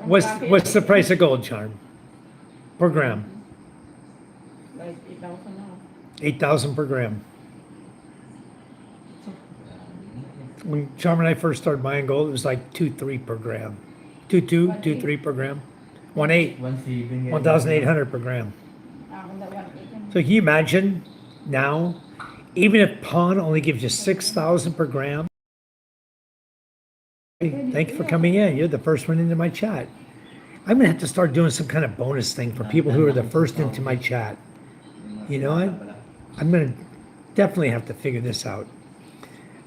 What's the price of gold, Charm? Per gram? Like 8,000 now. 8,000 per gram. When Charm and I first started buying gold, it was like 2-3 per gram. 2-3 per gram. 1-8. 1,800 per gram. Ako na 1,800. So can you imagine now, even if pawn only gives you 6,000 per gram? Hey, thank you for coming in. You're the first one into my chat. I'm gonna have to start doing some kind of bonus thing for people who are the first into my chat. You know what? I'm gonna definitely have to figure this out.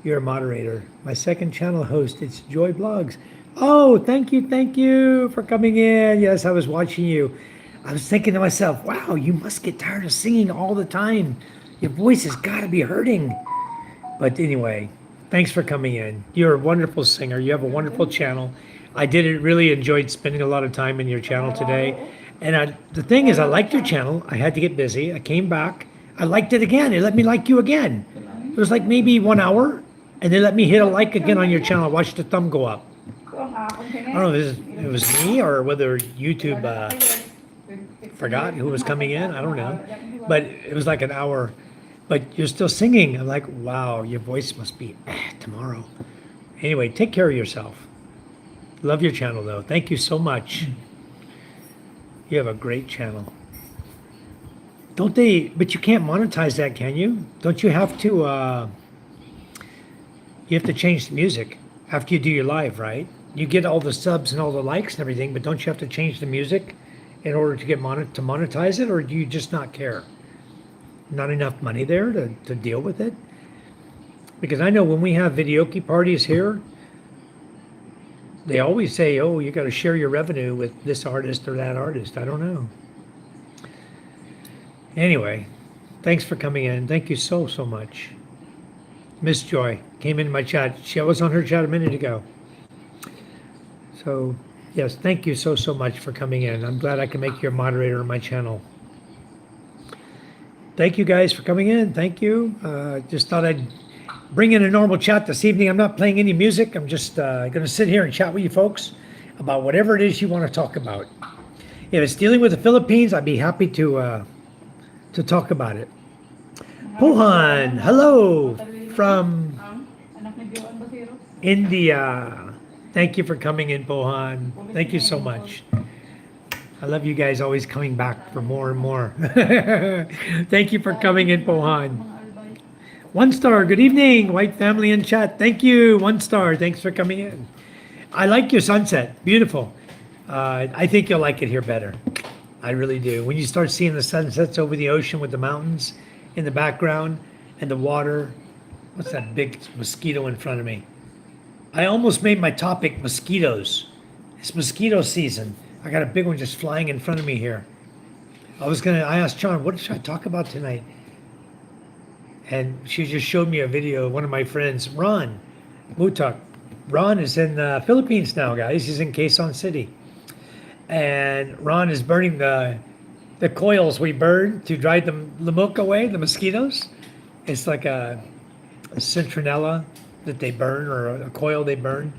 You're a moderator. My second channel host, it's Joy Blogs. Oh, thank you for coming in. Yes, I was watching you. I was thinking to myself, wow, you must get tired of singing all the time. Your voice has got to be hurting. But anyway, thanks for coming in. You're a wonderful singer. You have a wonderful channel. I really enjoyed spending a lot of time in your channel today. And the thing is, I liked your channel. I had to get busy. I came back. I liked it again. It let me like you again. It was like maybe 1 hour. And they let me hit a like again on your channel. Watch the thumb go up. I don't know if it was me or whether YouTube forgot who was coming in. I don't know. But it was like an hour. But you're still singing. I'm like, wow, your voice must be tomorrow. Anyway, take care of yourself. Love your channel, though. Thank you so much. You have a great channel. Don't they? But you can't monetize that, can you? Don't you have to? You have to change the music after you do your live, right? You get all the subs and all the likes and everything, but don't you have to change the music in order to get to monetize it, or do you just not care? Not enough money there to deal with it? Because I know when we have videoke parties here, they always say, oh, you got to share your revenue with this artist or that artist. I don't know. Anyway, thanks for coming in. Thank you so much. Miss Joy came in my chat. She was on her chat a minute ago. So, yes, thank you so much for coming in. I'm glad I can make you a moderator on my channel. Thank you guys for coming in. Thank you. Just thought I'd bring in a normal chat this evening. I'm not playing any music. I'm just going to sit here and chat with you folks about whatever it is you want to talk about. If it's dealing with the Philippines, I'd be happy to talk about it. Pohan, hello from India. Thank you for coming in, Pohan. Thank you so much. I love you guys always coming back for more and more. Thank you for coming in, Pohan. 1 star, good evening, white family in chat. Thank you, 1 star, thanks for coming in. I like your sunset, beautiful. I think you'll like it here better. I really do. When you start seeing the sunsets over the ocean with the mountains in the background and the water. What's that big mosquito in front of me? I almost made my topic mosquitoes. It's mosquito season. I got a big one just flying in front of me here. I asked John, what should I talk about tonight? And she just showed me a video of one of my friends, Ron Mutak. Ron is in the Philippines now, guys. He's in Quezon City. And Ron is burning the coils we burn to drive the lamok away, the mosquitoes. It's like a citronella that they burn, or a coil they burn,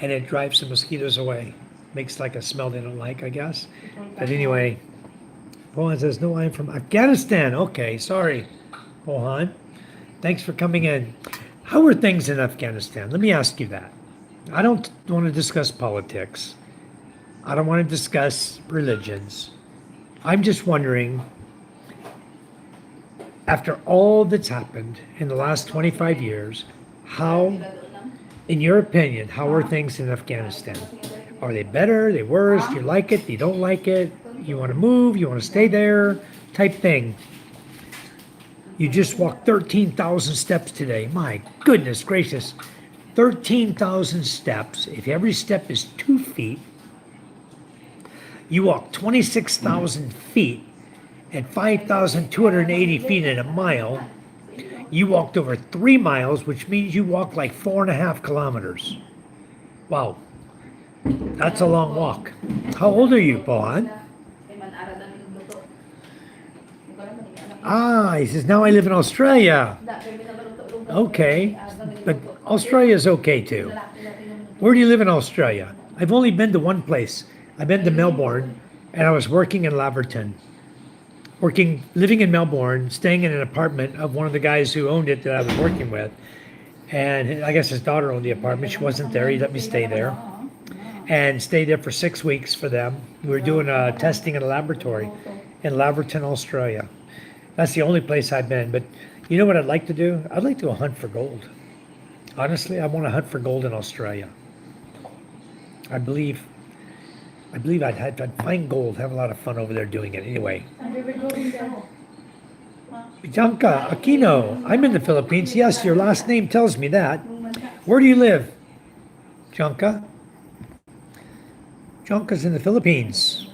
and it drives the mosquitoes away. Makes like a smell they don't like, I guess. But anyway, Pohan says, no, I'm from Afghanistan. Okay, sorry, Pohan. Thanks for coming in. How are things in Afghanistan? Let me ask you that. I don't want to discuss politics. I don't want to discuss religions. I'm just wondering, after all that's happened in the last 25 years, how, in your opinion, how are things in Afghanistan? Are they better? Are they worse? Do you like it? Do you don't like it? You want to move? You want to stay there? Type thing. You just walked 13,000 steps today. My goodness gracious. 13,000 steps. If every step is 2 feet, you walk 26,000 feet at 5,280 feet in a mile. You walked over 3 miles, which means you walked like 4.5 kilometers. Wow. That's a long walk. How old are you, Pohan? He says, now I live in Australia. Okay, but Australia's okay too. Where do you live in Australia? I've only been to one place. I've been to Melbourne, and I was working in Laverton, living in Melbourne, staying in an apartment of one of the guys who owned it that I was working with. And I guess his daughter owned the apartment. She wasn't there. He let me stay there and stayed there for 6 weeks for them. We were doing testing in a laboratory in Laverton, Australia. That's the only place I've been. But you know what I'd like to do? I'd like to go hunt for gold. Honestly, I want to hunt for gold in Australia. I believe I'd find gold, have a lot of fun over there doing it. Anyway, Bianca Aquino, I'm in the Philippines. Yes, your last name tells me that. Where do you live, Bianca? Bianca's in the Philippines.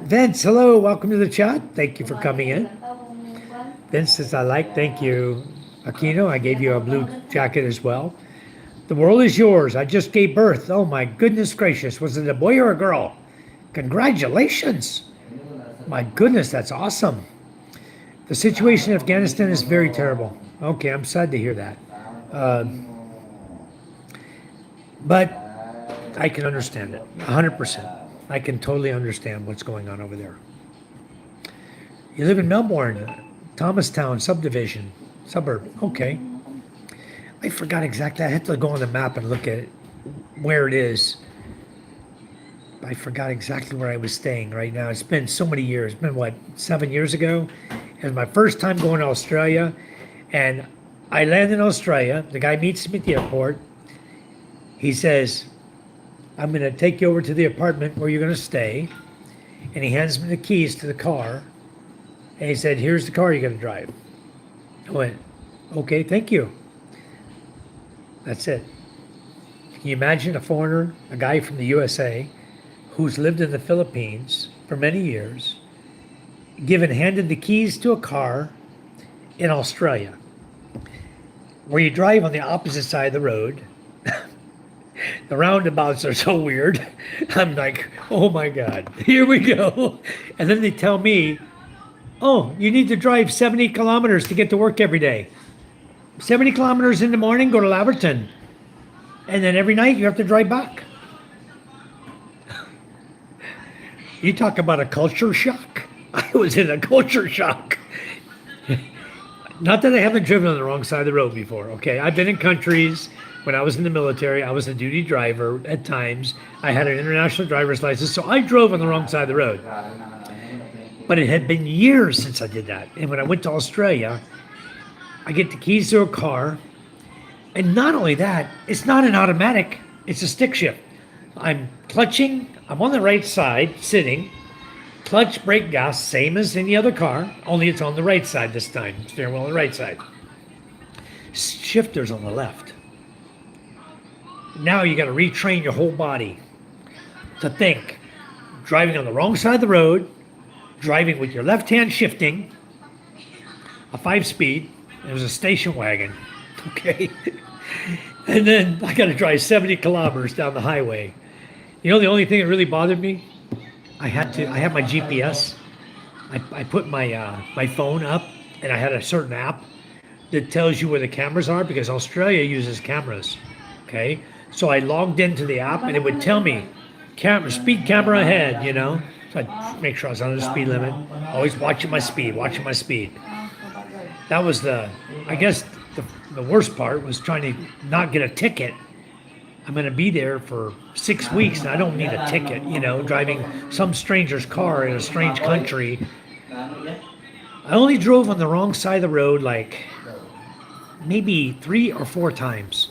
Vince, hello, welcome to the chat. Thank you for coming in. Vince says, I like, thank you. Aquino, I gave you a blue jacket as well. The world is yours. I just gave birth. Oh my goodness gracious. Was it a boy or a girl? Congratulations. My goodness, that's awesome. The situation in Afghanistan is very terrible. Okay, I'm sad to hear that. But I can understand it, 100%. I can totally understand what's going on over there. You live in Melbourne, Thomastown subdivision, suburb. Okay. I forgot exactly. I had to go on the map and look at where it is. I forgot exactly where I was staying right now. It's been so many years. It's been, what, 7 years ago? It was my first time going to Australia. And I land in Australia. The guy meets me at the airport. He says, I'm going to take you over to the apartment where you're going to stay. And he hands me the keys to the car. And he said, here's the car you're going to drive. I went, okay, thank you. That's it. Can you imagine a foreigner, a guy from the USA, who's lived in the Philippines for many years, handed the keys to a car in Australia, where you drive on the opposite side of the road. The roundabouts are so weird. I'm like, oh my God, here we go. And then they tell me, oh, you need to drive 70 kilometers to get to work every day. 70 kilometers in the morning, go to Laverton. And then every night you have to drive back. You talk about a culture shock. I was in a culture shock. Not that I haven't driven on the wrong side of the road before, okay? I've been in countries. When I was in the military, I was a duty driver at times. I had an international driver's license, so I drove on the wrong side of the road. But it had been years since I did that. And when I went to Australia, I get the keys to a car. And not only that, it's not an automatic, it's a stick shift. I'm clutching, I'm on the right side, sitting, clutch, brake, gas, same as any other car, only it's on the right side this time, steering wheel on the right side. Shifter's on the left. Now you got to retrain your whole body to think. Driving on the wrong side of the road, driving with your left hand shifting, a 5-speed, it was a station wagon, okay? And then I got to drive 70 kilometers down the highway. You know, the only thing that really bothered me, I had my GPS. I put my phone up, and I had a certain app that tells you where the cameras are, because Australia uses cameras, okay? So I logged into the app, and it would tell me, speed camera ahead, you know? So I'd make sure I was under the speed limit. Always watching my speed. That was I guess the worst part was trying to not get a ticket. I'm going to be there for 6 weeks, and I don't need a ticket, you know, driving some stranger's car in a strange country. I only drove on the wrong side of the road like maybe 3 or 4 times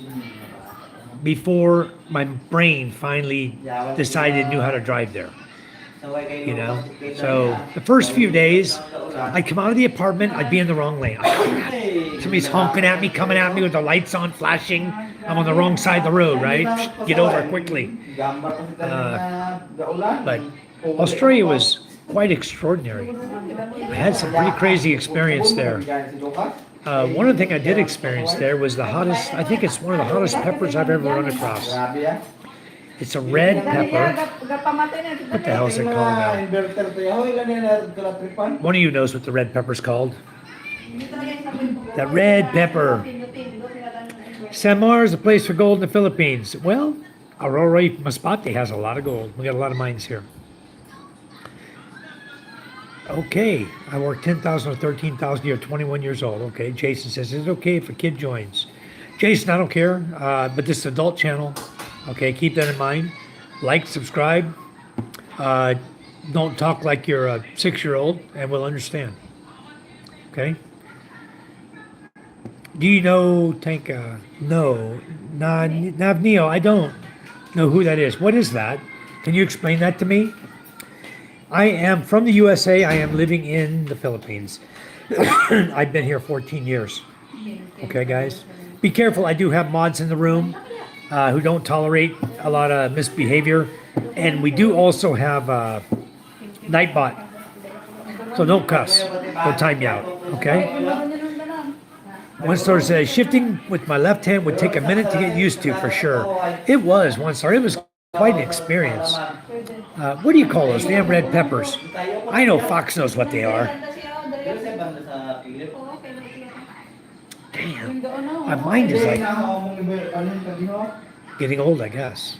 before my brain finally decided it knew how to drive there. You know, so the first few days, I'd come out of the apartment, I'd be in the wrong lane. Somebody's honking at me, coming at me with the lights on, flashing. I'm on the wrong side of the road, right? Get over quickly. But Australia was quite extraordinary. I had some pretty crazy experience there. One of the things I did experience there was the hottest, I think it's one of the hottest peppers I've ever run across. It's a red pepper. What the hell is it called now? One of you knows what the red pepper's called. The red pepper. Samar is a place for gold in the Philippines. Well, Aurora Masbate has a lot of gold. We got a lot of mines here. Okay, I work 10,000 or 13,000 a year, 21 years old. Okay, Jason says, is it okay if a kid joins? Jason, I don't care, but this is an adult channel. Okay, keep that in mind. Like, subscribe. Don't talk like you're a 6-year-old, and we'll understand. Okay? Do you know Tanka? No. Navneo, I don't know who that is. What is that? Can you explain that to me? I am from the USA. I am living in the Philippines. I've been here 14 years. Okay, guys? Be careful. I do have mods in the room who don't tolerate a lot of misbehavior. And we do also have Nightbot. So don't cuss. They'll time you out. Okay? One star says, shifting with my left hand would take a minute to get used to for sure. It was, one star. It was quite an experience. What do you call those? Damn red peppers. I know Fox knows what they are. Damn. My mind is like getting old, I guess.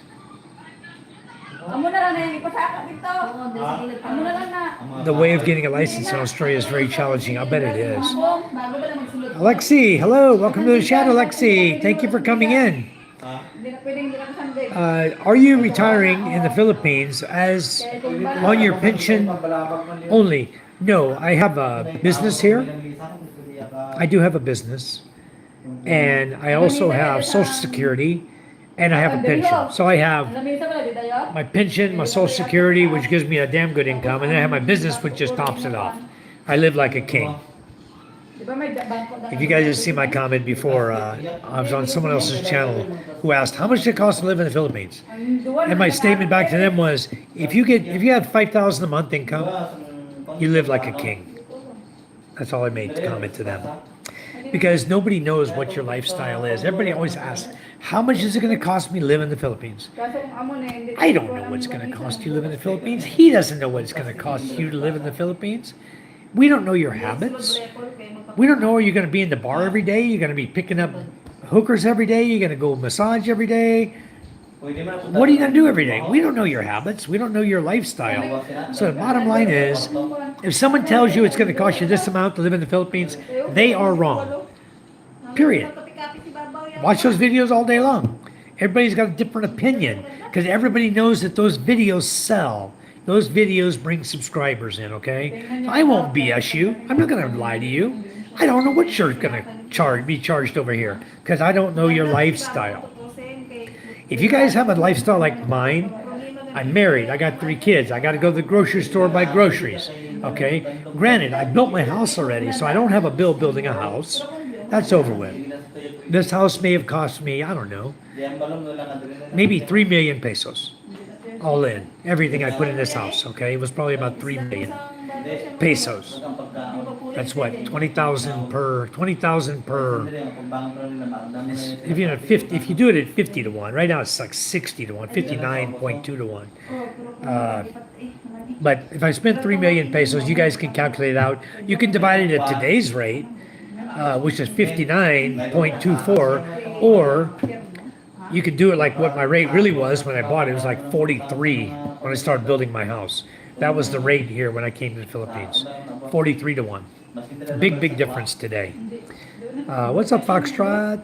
The way of getting a license in Australia is very challenging. I bet it is. Alexi, hello. Welcome to the chat, Alexi. Thank you for coming in. Are you retiring in the Philippines as on your pension only? No, I have a business here. I do have a business. And I also have Social Security. And I have a pension. So I have my pension, my Social Security, which gives me a damn good income. And then I have my business, which just tops it off. I live like a king. If you guys just see my comment before, I was on someone else's channel who asked, how much does it cost to live in the Philippines? And my statement back to them was, if you have $5,000 a month income, you live like a king. That's all I made to comment to them. Because nobody knows what your lifestyle is. Everybody always asks, how much is it going to cost me to live in the Philippines? I don't know what it's going to cost you to live in the Philippines. He doesn't know what it's going to cost you to live in the Philippines. We don't know your habits. We don't know, are you going to be in the bar every day? You're going to be picking up hookers every day? You're going to go massage every day? What are you going to do every day? We don't know your habits. We don't know your lifestyle. So the bottom line is, if someone tells you it's going to cost you this amount to live in the Philippines, they are wrong. Period. Watch those videos all day long. Everybody's got a different opinion because everybody knows that those videos sell. Those videos bring subscribers in, okay? I won't BS you. I'm not going to lie to you. I don't know what you're going to be charged over here because I don't know your lifestyle. If you guys have a lifestyle like mine, I'm married. I got 3 kids. I got to go to the grocery store, buy groceries, okay? Granted, I built my house already, so I don't have a bill building a house. That's over with. This house may have cost me, I don't know, maybe 3 million pesos. All in. Everything I put in this house, okay? It was probably about 3 million pesos. That's what, 20,000 per. If you do it at 50 to 1, right now it's like 60 to 1, 59.2 to 1. But if I spent 3 million pesos, you guys can calculate it out. You can divide it at today's rate, which is 59.24, or you could do it like what my rate really was when I bought it. It was like 43 when I started building my house. That was the rate here when I came to the Philippines. 43 to 1. Big difference today. What's up, Foxtrot?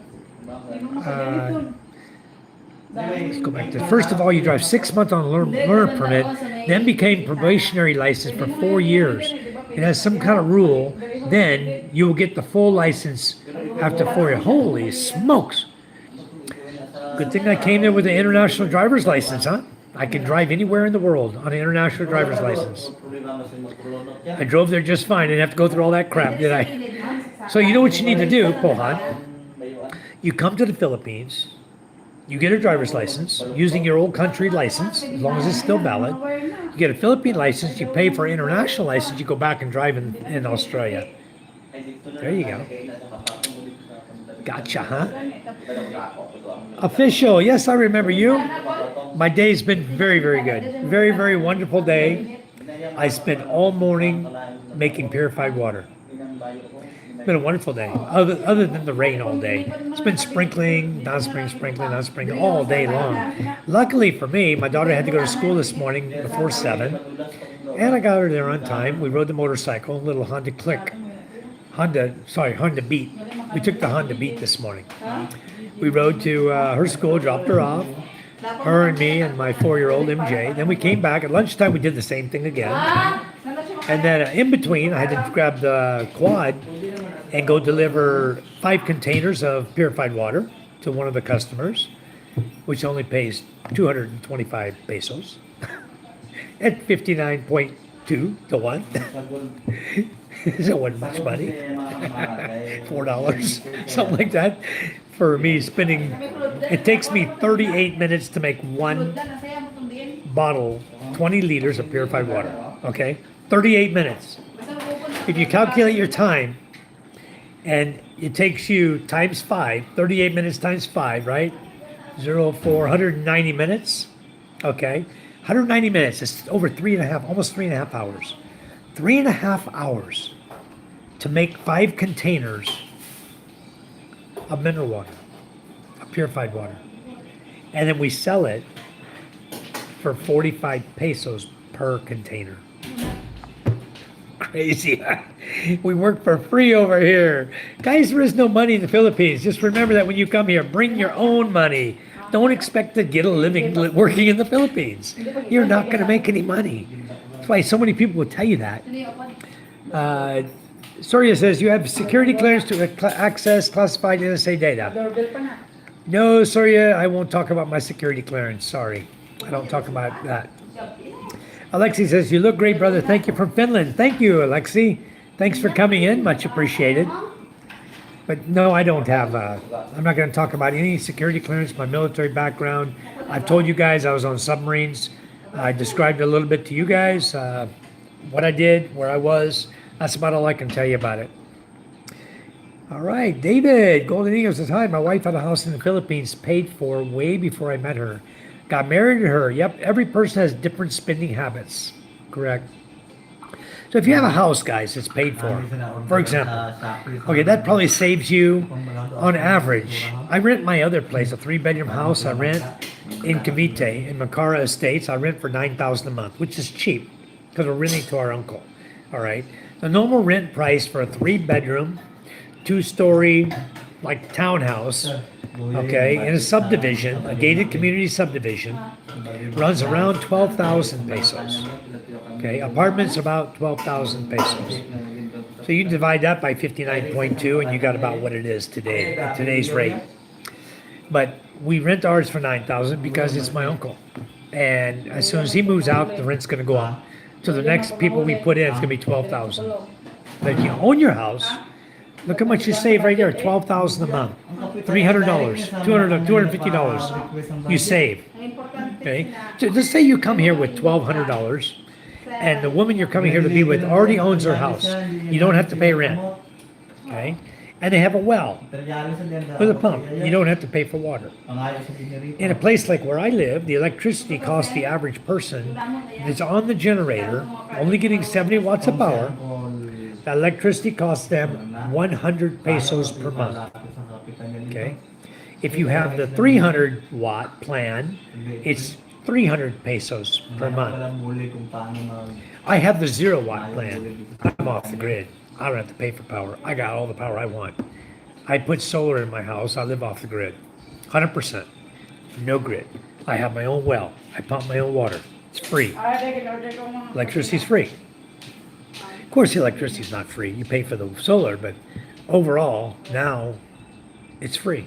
Let's go back to first of all, you drive 6 months on a learner permit, then became probationary license for 4 years. It has some kind of rule. Then you will get the full license after 4 years. Holy smokes! Good thing I came there with an international driver's license, huh? I can drive anywhere in the world on an international driver's license. I drove there just fine. Didn't have to go through all that crap, did I? So you know what you need to do, Pohan? You come to the Philippines, you get a driver's license using your old country license, as long as it's still valid. You get a Philippine license, you pay for an international license, you go back and drive in Australia. There you go. Gotcha, huh? Official, yes, I remember you. My day's been very good. Very wonderful day. I spent all morning making purified water. been a wonderful day, other than the rain all day. It's been sprinkling, non-sprinkling all day long. Luckily for me, my daughter had to go to school this morning before 7, and I got her there on time. We rode the motorcycle, little Honda Beat. We took the Honda Beat this morning. We rode to her school, dropped her off, her and me and my 4-year-old MJ. Then we came back. At lunchtime, we did the same thing again. And then in between, I had to grab the quad and go deliver 5 containers of purified water to one of the customers, which only pays 225 pesos at 59.2 to 1. It wasn't much money. $4, something like that. For me spending, it takes me 38 minutes to make one bottle, 20 liters of purified water. Okay? 38 minutes. If you calculate your time, and it takes you times 5, 38 minutes times 5, right? 190 minutes. Okay? 190 minutes. It's over 3.5, almost 3.5 hours. 3.5 hours to make 5 containers of mineral water, of purified water. And then we sell it for 45 pesos per container. Crazy. We work for free over here. Guys, there is no money in the Philippines. Just remember that when you come here, bring your own money. Don't expect to get a living working in the Philippines. You're not going to make any money. That's why so many people will tell you that. Soria says, you have security clearance to access classified NSA data. No, Soria, I won't talk about my security clearance. Sorry. I don't talk about that. Alexi says, you look great, brother. Thank you from Finland. Thank you, Alexi. Thanks for coming in. Much appreciated. But no, I don't have, I'm not going to talk about any security clearance, my military background. I've told you guys I was on submarines. I described a little bit to you guys, what I did, where I was. That's about all I can tell you about it. All right, David, Golden Eagle says, hi, my wife had a house in the Philippines paid for way before I met her. Got married to her. Yep, every person has different spending habits. Correct. So if you have a house, guys, it's paid for example, okay, that probably saves you, on average, I rent my other place, a 3-bedroom house I rent in Cavite, in Macara Estates, I rent for $9,000 a month, which is cheap, because we're renting to our uncle, all right? The normal rent price for a 3-bedroom, 2-story, like townhouse, okay, in a subdivision, a gated community subdivision, runs around 12,000 pesos. Okay, apartments about 12,000 pesos. So you divide that by 59.2 and you got about what it is today, at today's rate. But we rent ours for 9,000 because it's my uncle. And as soon as he moves out, the rent's gonna go up. So the next people we put in, it's gonna be 12,000. But if you own your house, look how much you save right there, 12,000 a month. $300, $250 you save. Okay, so let's say you come here with $1,200 and the woman you're coming here to be with already owns her house. You don't have to pay rent. Okay, and they have a well with a pump. You don't have to pay for water. In a place like where I live, the electricity costs the average person that's on the generator, only getting 70 watts of power. The electricity costs them 100 pesos per month. Okay, if you have the 300 watt plan, it's 300 pesos per month. I have the 0 watt plan. I'm off the grid. I don't have to pay for power. I got all the power I want. I put solar in my house. I live off the grid. 100%. No grid. I have my own well. I pump my own water. It's free. Electricity's free. Of course, the electricity is not free. You pay for the solar, but overall, now it's free.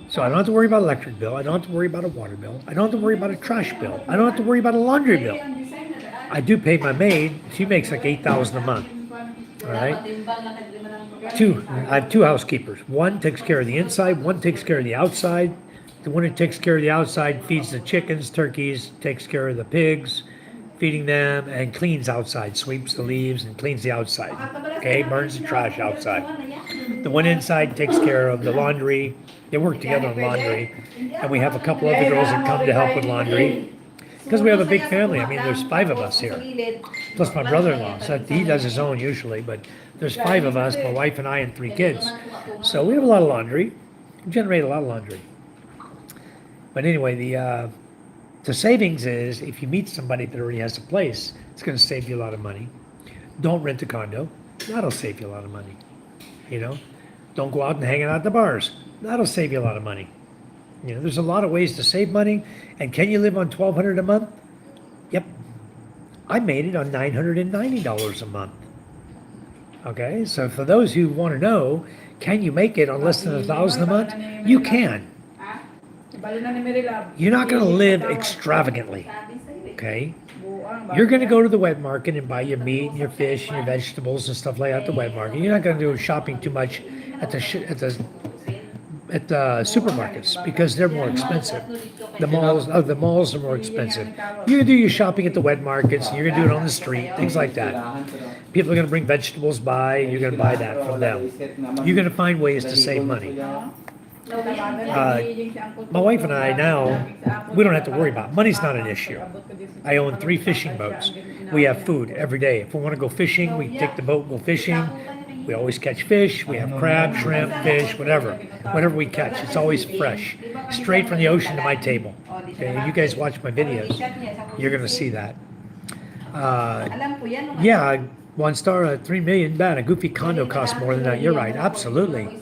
So I don't have to worry about electric bill. I don't have to worry about a water bill. I don't have to worry about a trash bill. I don't have to worry about a laundry bill. I do pay my maid. She makes like 8,000 a month. All right. I have 2 housekeepers. One takes care of the inside. One takes care of the outside. The one who takes care of the outside feeds the chickens, turkeys, takes care of the pigs, feeding them, and cleans outside, sweeps the leaves and cleans the outside. Okay, burns the trash outside. The one inside takes care of the laundry. They work together on laundry, and we have a couple other girls that come to help with laundry. Because we have a big family. I mean, there's 5 of us here. Plus my brother-in-law. So he does his own usually, but there's 5 of us, my wife and I and 3 kids. So we have a lot of laundry. We generate a lot of laundry. But anyway, the savings is if you meet somebody that already has a place, it's going to save you a lot of money. Don't rent a condo. That'll save you a lot of money. You know, don't go out and hang out at the bars. That'll save you a lot of money. You know, there's a lot of ways to save money. And can you live on $1,200 a month? Yep. I made it on $990 a month. Okay, so for those who want to know, can you make it on less than $1,000 a month? You can. You're not going to live extravagantly. Okay? You're going to go to the wet market and buy your meat and your fish and your vegetables and stuff like that at the wet market. You're not going to do shopping too much at the supermarkets because they're more expensive. The malls are more expensive. You're going to do your shopping at the wet markets. And you're going to do it on the street, things like that. People are going to bring vegetables by. And you're going to buy that from them. You're going to find ways to save money. My wife and I now, we don't have to worry about it. Money's not an issue. I own 3 fishing boats. We have food every day. If we want to go fishing, we take the boat, go fishing. We always catch fish. We have crab, shrimp, fish, whatever. Whatever we catch, it's always fresh. Straight from the ocean to my table. Okay, if you guys watch my videos, you're going to see that. Yeah, 1 star, 3 million, bad. A goofy condo costs more than that. You're right, absolutely.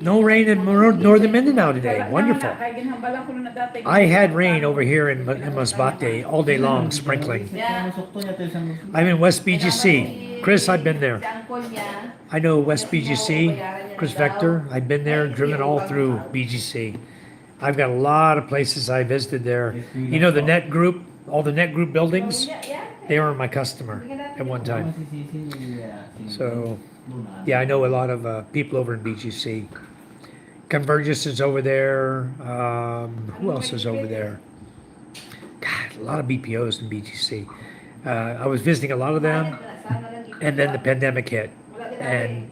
No rain in northern Mindanao today. Wonderful. I had rain over here in Masbate all day long, sprinkling. I'm in West BGC. Chris, I've been there. I know West BGC. Chris Vector, I've been there, driven all through BGC. I've got a lot of places I visited there. You know the Net Group, all the Net Group buildings? They were my customer at one time. So, yeah, I know a lot of people over in BGC. Convergence is over there. Who else is over there? God, a lot of BPOs in BGC. I was visiting a lot of them, and then the pandemic hit, and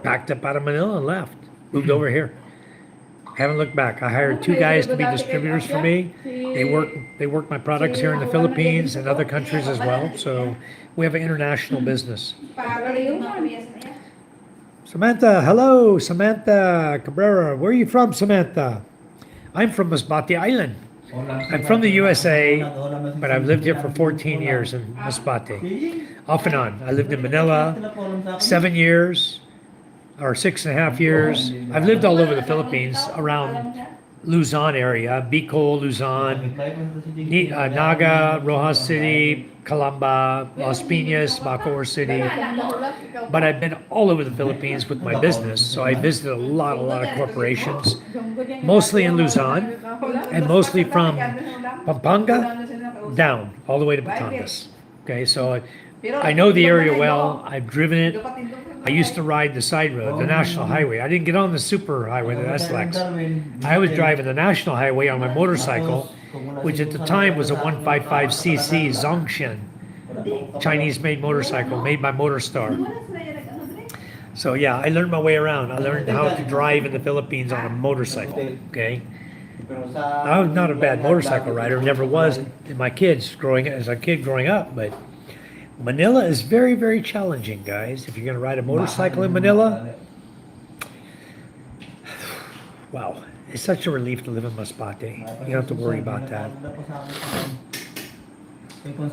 packed up out of Manila and left. Moved over here. Haven't looked back. I hired 2 guys to be distributors for me. They work my products here in the Philippines and other countries as well. So we have an international business. Samantha, hello, Samantha Cabrera. Where are you from, Samantha? I'm from Masbate Island. I'm from the USA, but I've lived here for 14 years in Masbate. Off and on. I lived in Manila 7 years, or 6.5 years. I've lived all over the Philippines, around Luzon area, Bicol, Luzon, Naga, Rojas City, Calamba, Las Piñas, Bacoor City. But I've been all over the Philippines with my business, so I visited a lot of corporations, mostly in Luzon, and mostly from Pampanga down, all the way to Batangas. Okay, so I know the area well. I've driven it. I used to ride the side road, the national highway. I didn't get on the super highway, the SLEX. I was driving the national highway on my motorcycle, which at the time was a 155cc Zongshan, Chinese-made motorcycle, made by Motorstar. So yeah, I learned my way around. I learned how to drive in the Philippines on a motorcycle, okay? I was not a bad motorcycle rider, never was in my kids as a kid growing up, but Manila is very, very challenging, guys. If you're going to ride a motorcycle in Manila, wow, it's such a relief to live in Masbate. You don't have to worry about that.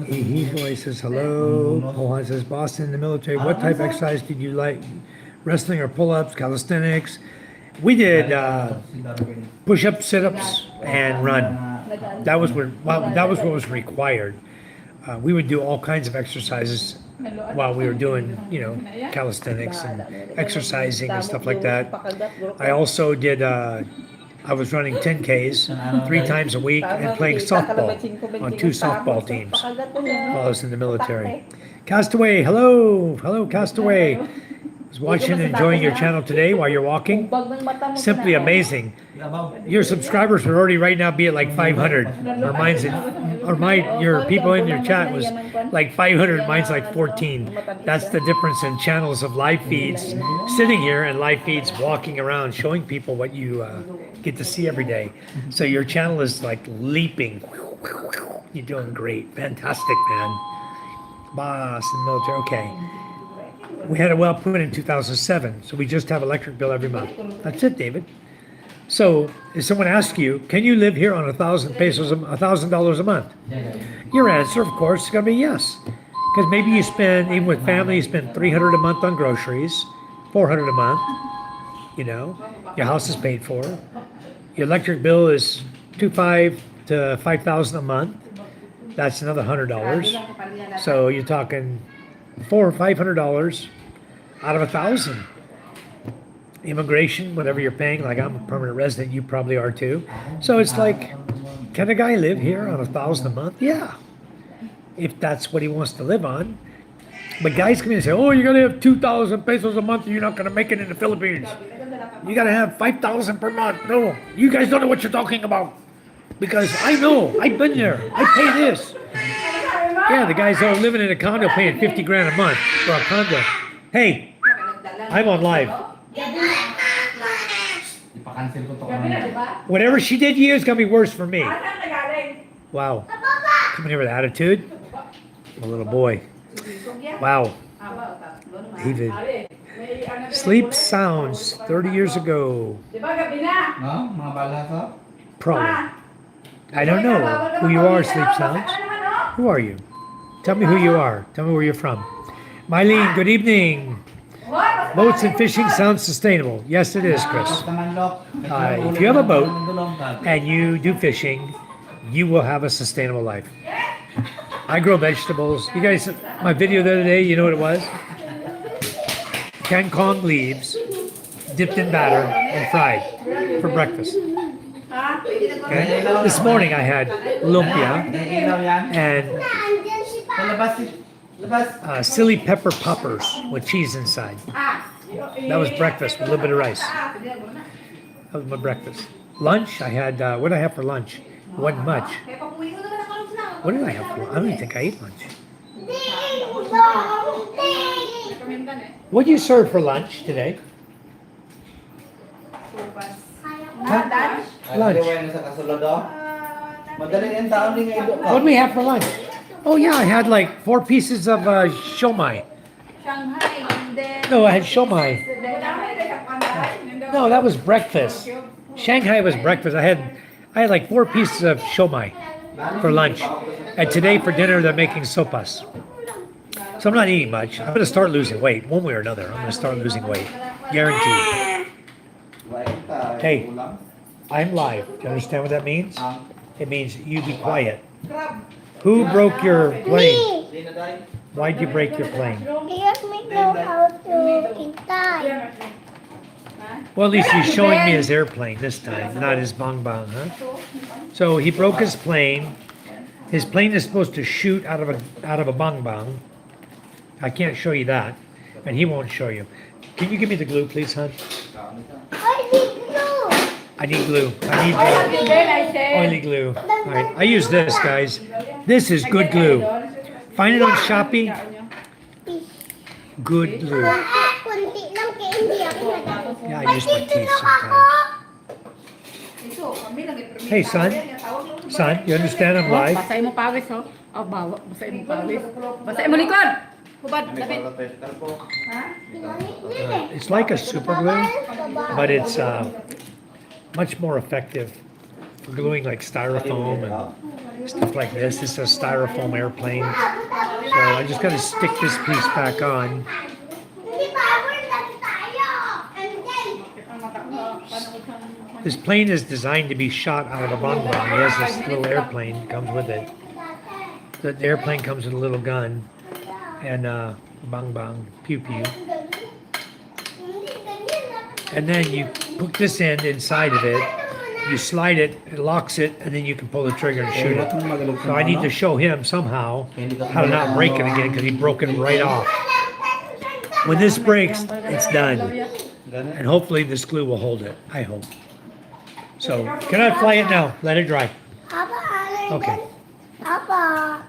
He says, hello. Pohan says, Boston in the military. What type of exercise did you like? Wrestling or pull-ups, calisthenics? We did push-ups, sit-ups, and run. That was what was required. We would do all kinds of exercises while we were doing, calisthenics and exercising and stuff like that. I also did, I was running 10Ks 3 times a week and playing softball on 2 softball teams while I was in the military. Castaway, hello, Castaway. I was watching and enjoying your channel today while you're walking. Simply amazing. Your subscribers would already right now be at like 500. Your people in your chat was like 500. Mine's like 14. That's the difference in channels of live feeds sitting here and live feeds walking around, showing people what you get to see every day. So your channel is like leaping. You're doing great. Fantastic, man. Boss in the military. Okay. We had a well put in 2007, so we just have electric bill every month. That's it, David. So if someone asks you, can you live here on $1,000 a month? Your answer, of course, is going to be yes. Because maybe you spend, even with family, you spend $300 a month on groceries, $400 a month. You know, your house is paid for. Your electric bill is $2,500 to $5,000 a month. That's another $100. So you're talking $400 or $500 out of $1,000. Immigration, whatever you're paying, like I'm a permanent resident, you probably are too. So it's like, can a guy live here on $1,000 a month? Yeah, if that's what he wants to live on. But guys come in and say, oh, you're gonna have 2,000 pesos a month, and you're not gonna make it in the Philippines. You gotta have 5,000 per month. No, you guys don't know what you're talking about. Because I know, I've been there. I pay this. Yeah, the guys are living in a condo paying 50 grand a month for a condo. Hey, I'm on live. Whatever she did to you is gonna be worse for me. Wow. Coming here with attitude. I'm a little boy. Wow. David. Sleep sounds 30 years ago. Probably. I don't know who you are, Sleep Sounds. Who are you? Tell me who you are. Tell me where you're from. Mylene, good evening. Boats and fishing sounds sustainable. Yes, it is, Chris. If you have a boat and you do fishing, you will have a sustainable life. I grow vegetables. You guys, my video the other day, you know what it was? Kangkong leaves, dipped in batter and fried for breakfast. Okay. This morning I had lumpia and silly pepper poppers with cheese inside. That was breakfast with a little bit of rice. That was my breakfast. Lunch, I had, what did I have for lunch? Wasn't much. What did I have for lunch? I don't even think I ate lunch. What did you serve for lunch today? Huh? Lunch. What did we have for lunch? Oh yeah, I had like 4 pieces of shomai. No, I had shomai. No, that was breakfast. Shanghai was breakfast. I had like 4 pieces of shomai for lunch. And today for dinner they're making sopas. So I'm not eating much. I'm gonna start losing weight one way or another. I'm gonna start losing weight. Guaranteed. Hey, I'm live. Do you understand what that means? It means you be quiet. Who broke your plane? Why'd you break your plane? Because we know how to inside. Well, at least he's showing me his airplane this time, not his bang bang, huh? So he broke his plane. His plane is supposed to shoot out of a bang bang. I can't show you that, and he won't show you. Can you give me the glue, please, hon? I need glue. I need oily glue. All right, I use this, guys. This is good glue. Find it on Shopee. Good glue. Yeah, I use my teeth sometimes. Hey, son. Son, you understand I'm live? Basahin mo pawis, oh. Oh, bawa. Basahin mo pawis. Basahin mo likod. Hubad, lapit. It's like a super glue, but it's much more effective for gluing like styrofoam and stuff like this. This is a styrofoam airplane. So I just gotta stick this piece back on. This plane is designed to be shot out of a bang bang. It has this little airplane comes with it. The airplane comes with a little gun and bang bang, pew pew. And then you put this end inside of it, you slide it, it locks it, and then you can pull the trigger and shoot it. So I need to show him somehow how to not break it again because he broke it right off. When this breaks, it's done. And hopefully this glue will hold it, I hope. So, can I fly it now? Let it dry. Okay. Papa.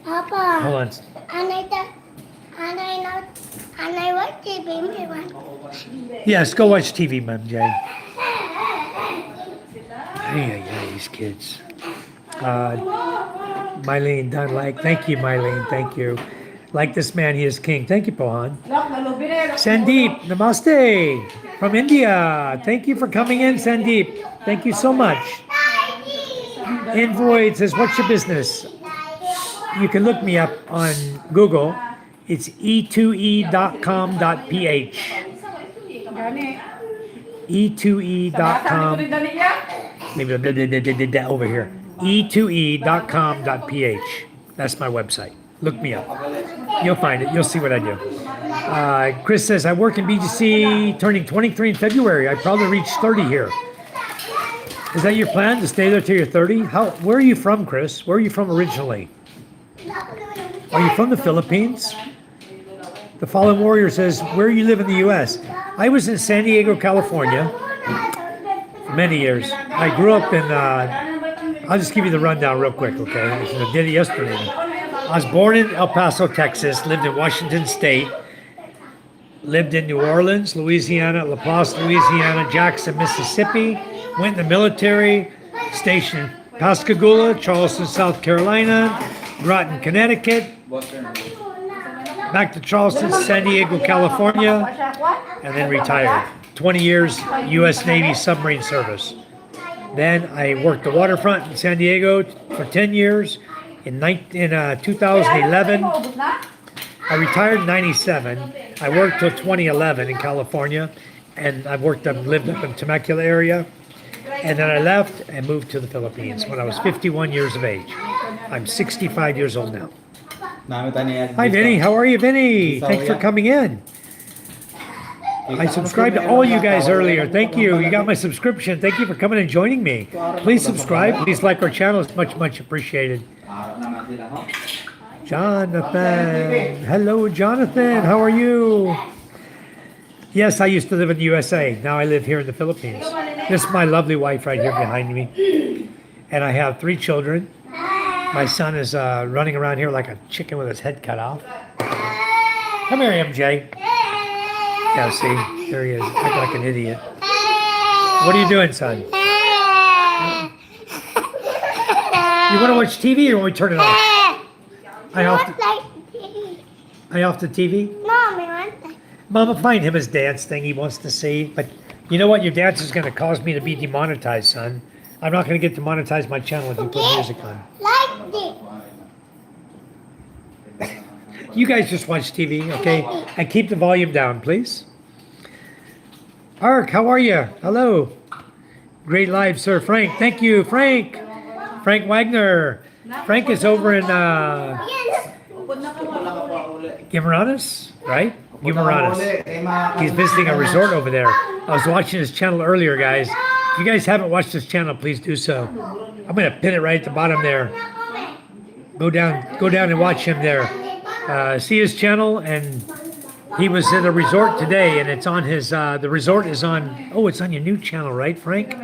Hold on. And I watch TV, Yes, go watch TV, Mom Jay. Yeah, these kids. Mylene done like. Thank you, Mylene. Thank you. Like this man, he is king. Thank you, Pohan. Sandeep, namaste from India. Thank you for coming in, Sandeep. Thank you so much. Envoy says, what's your business? You can look me up on Google. It's e2e.com.ph. e2e.com. Maybe over here. e2e.com.ph. That's my website. Look me up. You'll find it. You'll see what I do. Chris says, I work in BGC, turning 23 in February. I probably reached 30 here. Is that your plan, to stay there till you're 30? Where are you from, Chris? Where are you from originally? Are you from the Philippines? The Fallen Warrior says, where you live in the U.S.? I was in San Diego, California for many years. I grew up in, I'll just give you the rundown real quick, okay? I did it yesterday. I was born in El Paso, Texas, lived in Washington State, lived in New Orleans, Louisiana, La Place, Louisiana, Jackson, Mississippi, went in the military, stationed Pascagoula, Charleston, South Carolina, Groton, Connecticut, back to Charleston, San Diego, California, and then retired. 20 years U.S. Navy submarine service. Then I worked the waterfront in San Diego for 10 years. In 2011, I retired in 97. I worked till 2011 in California, and I lived up in Temecula area. And then I left and moved to the Philippines when I was 51 years of age. I'm 65 years old now. Hi, Vinny. How are you, Vinny? Thanks for coming in. I subscribed to all you guys earlier. Thank you. You got my subscription. Thank you for coming and joining me. Please subscribe. Please like our channel. It's much, much appreciated. Jonathan. Hello, Jonathan. How are you? Yes, I used to live in the USA. Now I live here in the Philippines. This is my lovely wife right here behind me. And I have 3 children. My son is running around here like a chicken with his head cut off. Come here, MJ. Yeah, see? There he is. Acting like an idiot. What are you doing, son? You want to watch TV or want we turn it off? I off the TV? Mama, find him his dance thing he wants to see. But you know what? Your dance is going to cause me to be demonetized, son. I'm not going to get to monetize my channel if you put music on. You guys just watch TV, okay? And keep the volume down, please. Ark, how are you? Hello. Great live, sir. Frank, thank you. Frank Wagner. Frank is over in Guimaranas, right? Guimaranas. He's visiting a resort over there. I was watching his channel earlier, guys. If you guys haven't watched his channel, please do so. I'm going to pin it right at the bottom there. Go down and watch him there. See his channel, and he was at a resort today, and it's on his, the resort is on, oh, it's on your new channel, right, Frank?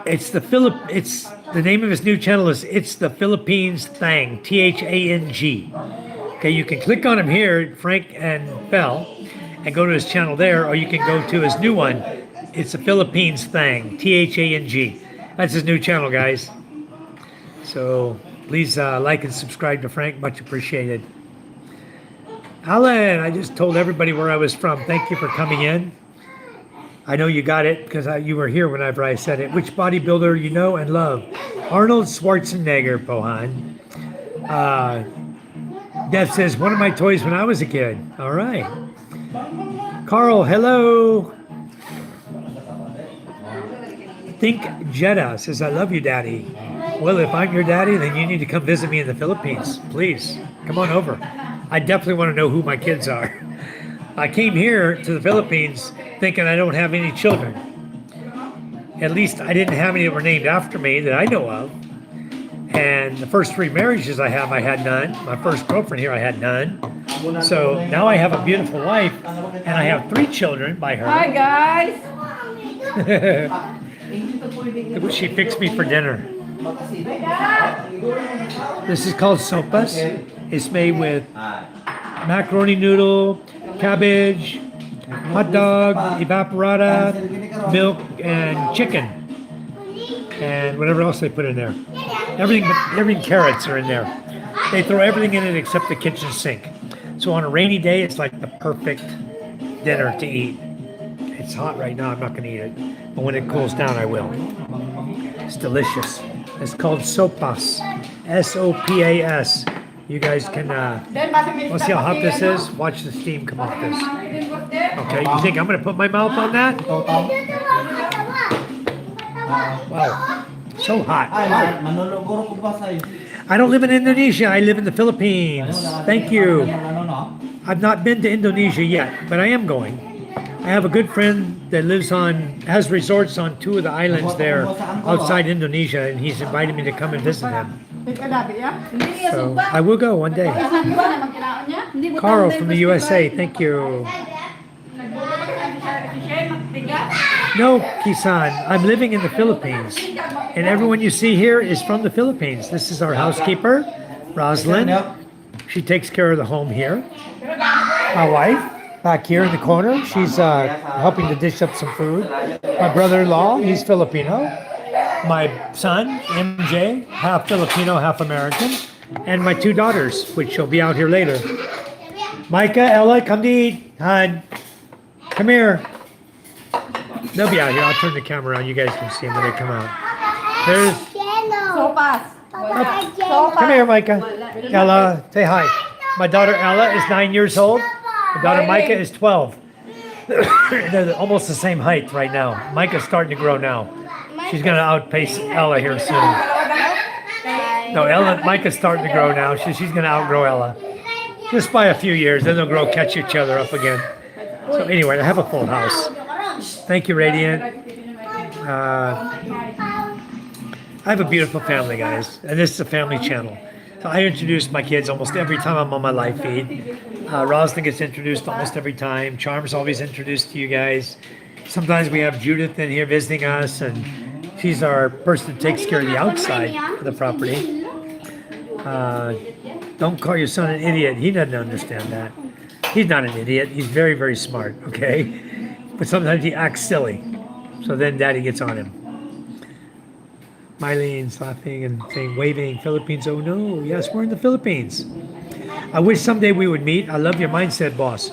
The name of his new channel is It's the Philippines Thang, Thang. Okay, you can click on him here, Frank and Bell, and go to his channel there, or you can go to his new one. It's the Philippines Thang, Thang. That's his new channel, guys. So please like and subscribe to Frank, much appreciated. Alan, I just told everybody where I was from. Thank you for coming in. I know you got it because you were here whenever I said it. Which bodybuilder you know and love? Arnold Schwarzenegger, Pohan. Dev says, one of my toys when I was a kid. All right. Carl, hello. Think Jeddah says, I love you, Daddy. Well, if I'm your daddy, then you need to come visit me in the Philippines. Please, come on over. I definitely want to know who my kids are. I came here to the Philippines thinking I don't have any children. At least I didn't have any that were named after me that I know of. And the first 3 marriages I had none. My first girlfriend here, I had none. So now I have a beautiful wife, and I have 3 children by her. Hi, guys. Look what she fixed me for dinner. This is called sopas. It's made with macaroni noodle, cabbage, hot dog, evaporada, milk, and chicken, and whatever else they put in there. Everything carrots are in there. They throw everything in it except the kitchen sink. So on a rainy day, it's like the perfect dinner to eat. It's hot right now. I'm not going to eat it, but when it cools down, I will. It's delicious. It's called sopas. S-O-P-A-S. You guys can want to see how hot this is? Watch the steam come off this. Okay, you think I'm going to put my mouth on that? Wow, so hot. I don't live in Indonesia. I live in the Philippines. Thank you. I've not been to Indonesia yet, but I am going. I have a good friend that has resorts on 2 of the islands there outside Indonesia, and he's invited me to come and visit him. So I will go one day. Carl from the USA, thank you. No, Kisan, I'm living in the Philippines, and everyone you see here is from the Philippines. This is our housekeeper, Rosalind. She takes care of the home here. My wife, back here in the corner, she's helping to dish up some food. My brother-in-law, he's Filipino. My son, MJ, half Filipino, half American. And my 2 daughters, which will be out here later. Micah, Ella, come to eat. Hon, come here. They'll be out here. I'll turn the camera on. You guys can see them when they come out. There's... Sopas. Come here, Micah. Ella, say hi. My daughter Ella is 9 years old. My daughter Micah is 12. They're almost the same height right now. Micah's starting to grow now. She's going to outpace Ella here soon. No, Micah's starting to grow now. She's going to outgrow Ella. Just by a few years, then they'll catch each other up again. So anyway, I have a full house. Thank you, Radiant. I have a beautiful family, guys, and this is a family channel. So I introduce my kids almost every time I'm on my live feed. Rosalind gets introduced almost every time. Charm's always introduced to you guys. Sometimes we have Judith in here visiting us, and she's our person that takes care of the outside of the property. Don't call your son an idiot. He doesn't understand that. He's not an idiot. He's very, very smart, okay? But sometimes he acts silly. So then Daddy gets on him. Mylene's laughing and saying, waving, Philippines. Oh no, yes, we're in the Philippines. I wish someday we would meet. I love your mindset, boss.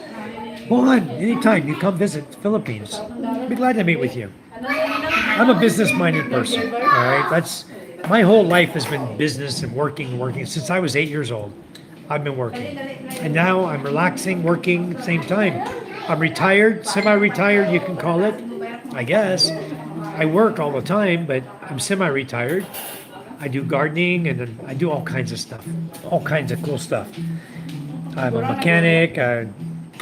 Juan, anytime you come visit the Philippines, I'd be glad to meet with you. I'm a business-minded person, all right? My whole life has been business and working. Since I was 8 years old, I've been working. And now I'm relaxing, working at the same time. I'm retired, semi-retired, you can call it, I guess. I work all the time, but I'm semi-retired. I do gardening and I do all kinds of stuff, all kinds of cool stuff. I'm a mechanic,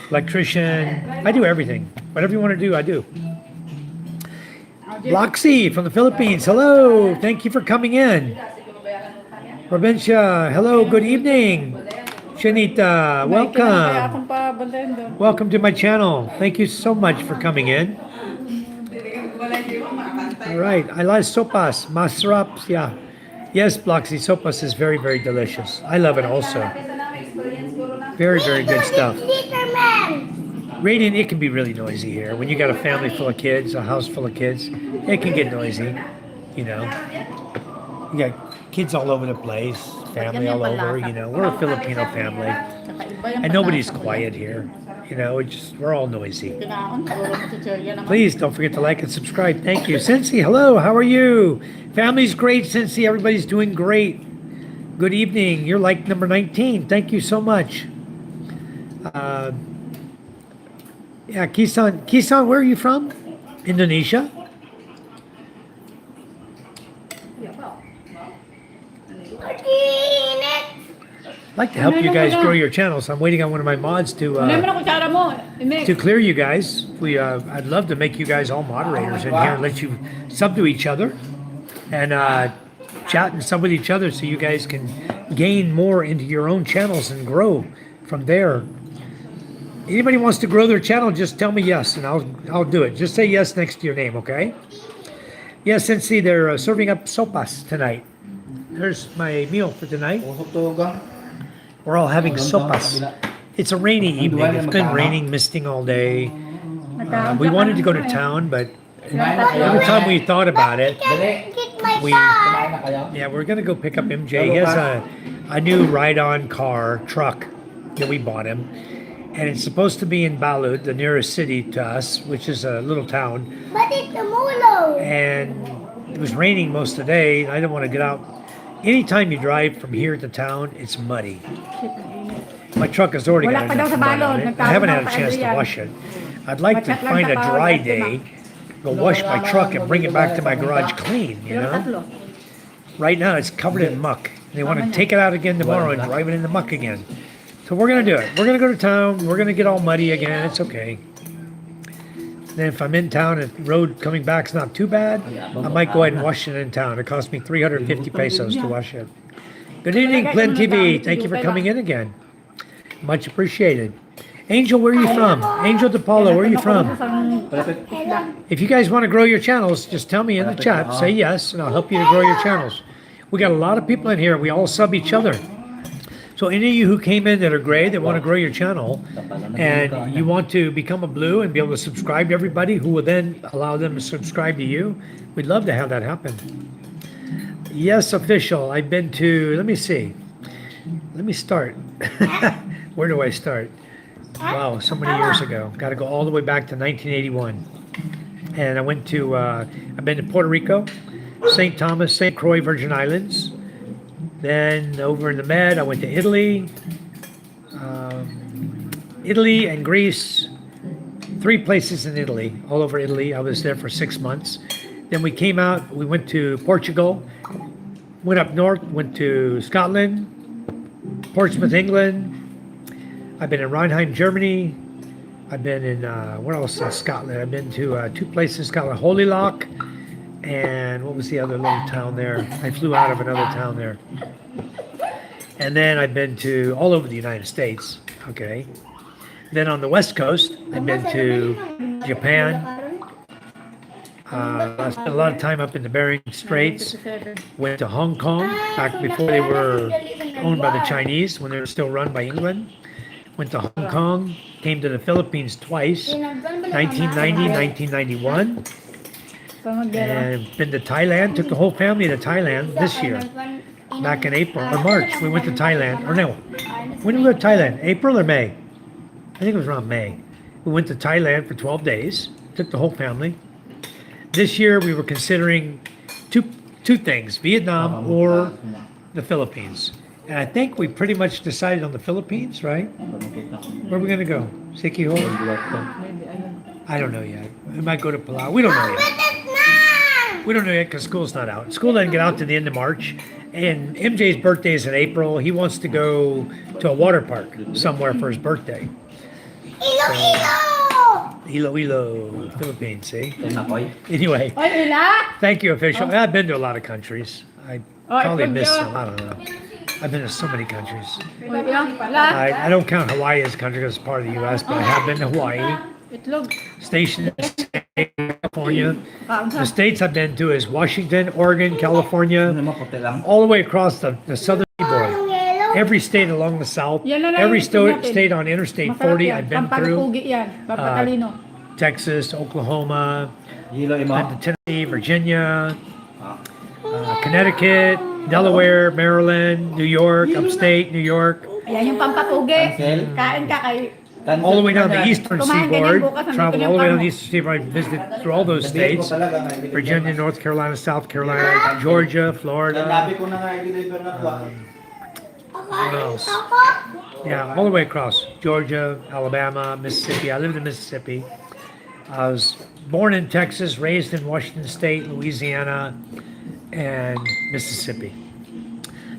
electrician. I do everything. Whatever you want to do, I do. Bloxy from the Philippines. Hello. Thank you for coming in. Provincia. Hello. Good evening. Shanita. Welcome. Welcome to my channel. Thank you so much for coming in. All right. I like sopas. Masraps. Yeah. Yes, Bloxy. Sopas is very, very delicious. I love it also. Very, very good stuff. Radiant, it can be really noisy here. When you got a family full of kids, a house full of kids, it can get noisy, you know. You got kids all over the place, family all over, you know. We're a Filipino family. And nobody's quiet here. You know, we're all noisy. Please don't forget to like and subscribe. Thank you. Cincy, hello, how are you? Family's great, Cincy. Everybody's doing great. Good evening. You're like number 19. Thank you so much. Yeah, Kisan. Kisan, where are you from? Indonesia? I'd like to help you guys grow your channel, so I'm waiting on one of my mods to clear you guys. I'd love to make you guys all moderators in here and let you sub to each other and chat and sub with each other so you guys can gain more into your own channels and grow from there. Anybody wants to grow their channel, just tell me yes, and I'll do it. Just say yes next to your name, okay? Yes, and see, they're serving up sopas tonight. There's my meal for tonight. We're all having sopas. It's a rainy evening. It's been raining, misting all day. We wanted to go to town, but Every time we thought about it, Get my we bag. yeah, we're gonna go pick up MJ. He has a new ride-on truck that we bought him, and it's supposed to be in Balud, the nearest city to us, which is a little town. But it's a mulo. And it was raining most of the day, and I didn't want to get out. Anytime you drive from here to town, it's muddy. My truck has already Wala got pa daw enough sa mud on balon. it. I haven't had a Nagtawag chance pa to Adrian. wash it. I'd like to Machat lang find a tatawag dry si day, go wash my truck and bring it back to my garage clean, you Pero know? tatlo. Right now, it's covered in muck. They want to take it out again tomorrow and drive it in the muck again. So we're going to do it. We're going to go to town. We're going to get all muddy again. It's okay. Then if I'm in town and the road coming back's not too bad, I might go ahead and wash it in town. It cost me 350 pesos to wash it. Good evening, Glenn TV. Thank you for coming in again. Much appreciated. Angel, where are you from? Angel DePaulo, where are you from? If you guys want to grow your channels, just tell me in the chat. Say yes, and I'll help you to grow your channels. We got a lot of people in here. We all sub each other. So any of you who came in that are gray, that want to grow your channel, and you want to become a blue and be able to subscribe to everybody, who will then allow them to subscribe to you, we'd love to have that happen. Yes, official. I've been to, let me see. Let me start. Where do I start? Wow, so many years ago. Got to go all the way back to 1981. And I went to, I've been to Puerto Rico, St. Thomas, St. Croix, Virgin Islands. Then over in the Med, I went to Italy, Italy and Greece, 3 places in Italy, all over Italy. I was there for 6 months. Then we came out, we went to Portugal, went up north, went to Scotland, Portsmouth, England. I've been in Rheinheim, Germany. I've been in, where else in Scotland? I've been to 2 places in Scotland, Holy Loch, and what was the other little town there? I flew out of another town there. And then I've been to all over the United States, okay? Then on the West Coast, I've been to Japan. I spent a lot of time up in the Bering Straits. Went to Hong Kong, back before they were owned by the Chinese, when they were still run by England. Went to Hong Kong, came to the Philippines twice, 1990, 1991. And been to Thailand, took the whole family to Thailand this year, back in April or March. We went to Thailand, or no, when did we go to Thailand? April or May? I think it was around May. We went to Thailand for 12 days, took the whole family. This year we were considering two things, Vietnam or the Philippines. And I think we pretty much decided on the Philippines, right? Where are we going to go? Sikihor? I don't know yet. We might go to Palau. We don't know yet. We don't know yet because school's not out. School doesn't get out to the end of March. And MJ's birthday is in April. He wants to go to a water park somewhere for his birthday. Iloilo, Philippines, see? Anyway, Oy, Ila! thank you, official. I've been to a lot of countries. I probably missed some. I don't know. I've been to so many countries. Oy, Ila! I don't count Hawaii as a country because it's part of the U.S., but I have been to Hawaii. Itlog. Stationed in California. The states I've been to is Washington, Oregon, California, all the way across the southern seaboard. Every state along the south, Yan na lang every yung natin. state on Interstate Masarap 40 yan. I've been through. Pampalugi yan. Pampatalino. Texas, Oklahoma, been to Tennessee, Virginia, Connecticut, Delaware, Maryland, New York, upstate New York, Ayan yung pampapugi. Kain ka kay... all the way down the eastern Kumain ka niyan seaboard, bukas, nandito traveled yung all the way down kamo. the eastern seaboard. I visited through all those states, Virginia, North Carolina, South Carolina, Georgia, Florida. What else? Yeah, all the way across Georgia, Alabama, Mississippi. I lived in Mississippi. I was born in Texas, raised in Washington State, Louisiana, and Mississippi.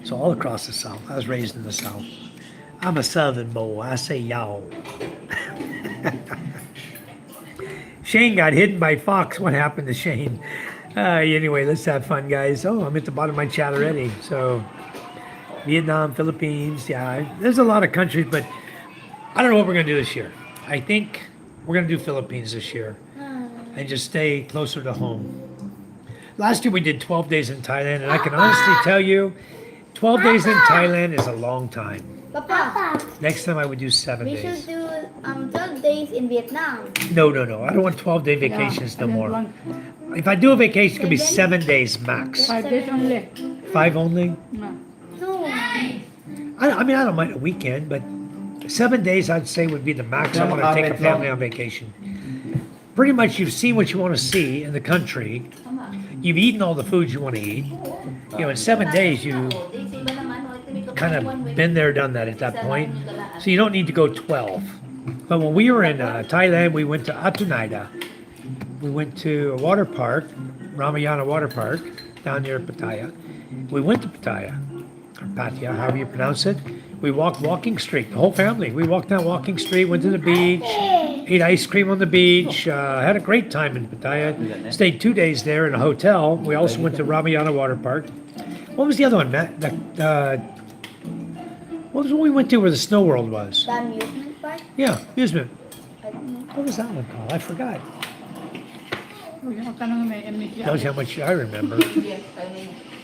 So all across the South. I was raised in the South. I'm a Southern boy. I say y'all. Shane got hidden by Fox. What happened to Shane? Anyway, let's have fun, guys. Oh, I'm at the bottom of my chat already. So, Vietnam, Philippines. Yeah, there's a lot of countries, but I don't know what we're going to do this year. I think we're going to do Philippines this year and just stay closer to home. Last year we did 12 days in Thailand, and I can honestly tell you, 12 days in Thailand is a long time. Papa, Next time I would do 7 we should days. do 12 days in Vietnam. No. I don't want 12-day vacations no more. If I do a vacation, it's gonna be 7 days max. 5 days only. 5 only? No. No. I mean, I don't mind a weekend, but 7 days I'd say would be the max I want to take a family on vacation. Pretty much you've seen what you want to see in the country. You've eaten all the foods you want to eat. You know, in 7 days you kind of been there, done that at that point. So you don't need to go 12. But when we were in Thailand, we went to Atunaida. We went to a water park, Ramayana Water Park, down near Pattaya. We went to Pattaya, or Pattaya, however you pronounce it. We walked Walking Street, the whole family. We walked down Walking Street, went to the beach, ate ice cream on the beach, had a great time in Pattaya. Stayed 2 days there in a hotel. We also went to Ramayana Water Park. What was the other one, Matt? What was the one we went to where the Snow World was? The amusement park? Yeah, amusement. I don't know. What was that one called? I forgot. Huwag niyo magtanong may amnesia. Tells you how much I remember.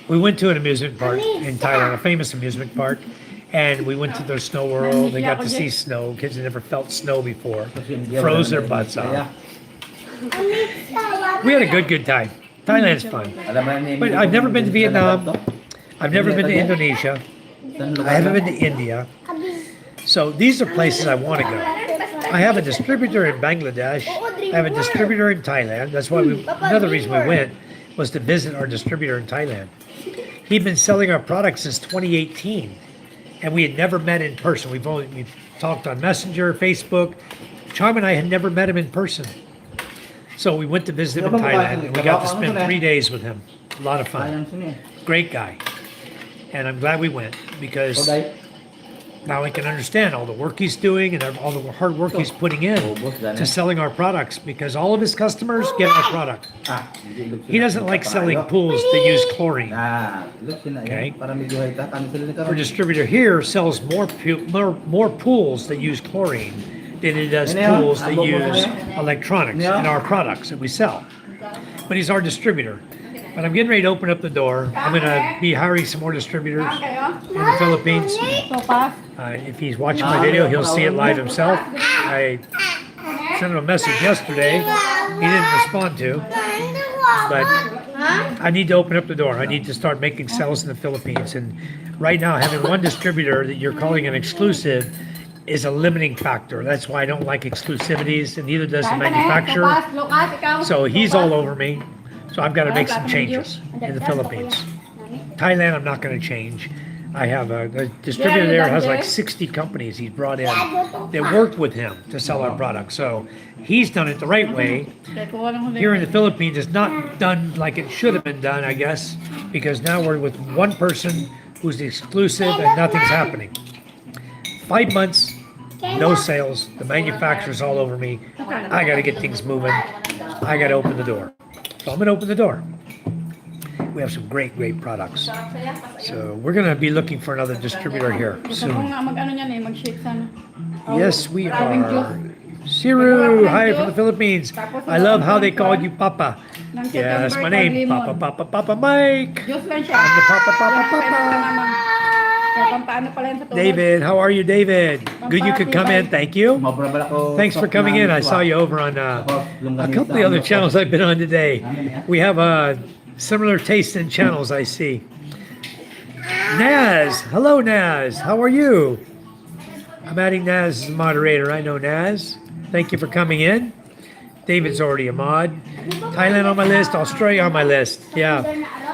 We went to an amusement park in Thailand, a famous amusement park, and we went to their snow world. They got to see snow. Kids had never felt snow before. Froze their butts off. We had a good time. Thailand's fun. But I've never been to Vietnam. I've never been to Indonesia. I haven't been to India. So these are places I want to go. I have a distributor in Bangladesh. I have a distributor in Thailand. That's why another reason we went was to visit our distributor in Thailand. He'd been selling our products since 2018, and we had never met in person. We've talked on Messenger, Facebook. Charm and I had never met him in person. So we went to visit him in Thailand, and we got to spend 3 days with him. A lot of fun. Great guy. And I'm glad we went because now I can understand all the work he's doing and all the hard work he's putting in to selling our products, because all of his customers get our product. He doesn't like selling pools that use chlorine. Okay. Our distributor here sells more pools that use chlorine than he does pools that use electronics in our products that we sell. But he's our distributor. But I'm getting ready to open up the door. I'm going to be hiring some more distributors in the Philippines. So fast. If he's watching my video, he'll see it live himself. I sent him a message yesterday. He didn't respond to. But I need to open up the door. I need to start making sales in the Philippines. And right now, having one distributor that you're calling an exclusive is a limiting factor. That's why I don't like exclusivities, and neither does the manufacturer. So he's all over me. So I've got to make some changes in the Philippines. Thailand, I'm not going to change. I have a distributor there has like 60 companies he's brought in that worked with him to sell our products. So he's done it the right way. Here in the Philippines, it's not done like it should have been done, I guess, because now we're with one person who's the exclusive and nothing's happening. 5 months, no sales. The manufacturer's all over me. I got to get things moving. I got to open the door. So I'm going to open the door. We have some great products. So we're going to be looking for another distributor here soon. Yes, we are. Siru, hi from the Philippines. I love how they called you Papa. Yeah, that's my name. Papa Mike. I'm the Papa. David, how are you, David? Good you could come in. Thank you. Thanks for coming in. I saw you over on a couple of the other channels I've been on today. We have a similar taste in channels, I see. Naz. Hello, Naz. How are you? I'm adding Naz as a moderator. I know Naz. Thank you for coming in. David's already a mod. Thailand on my list. Australia on my list. Yeah.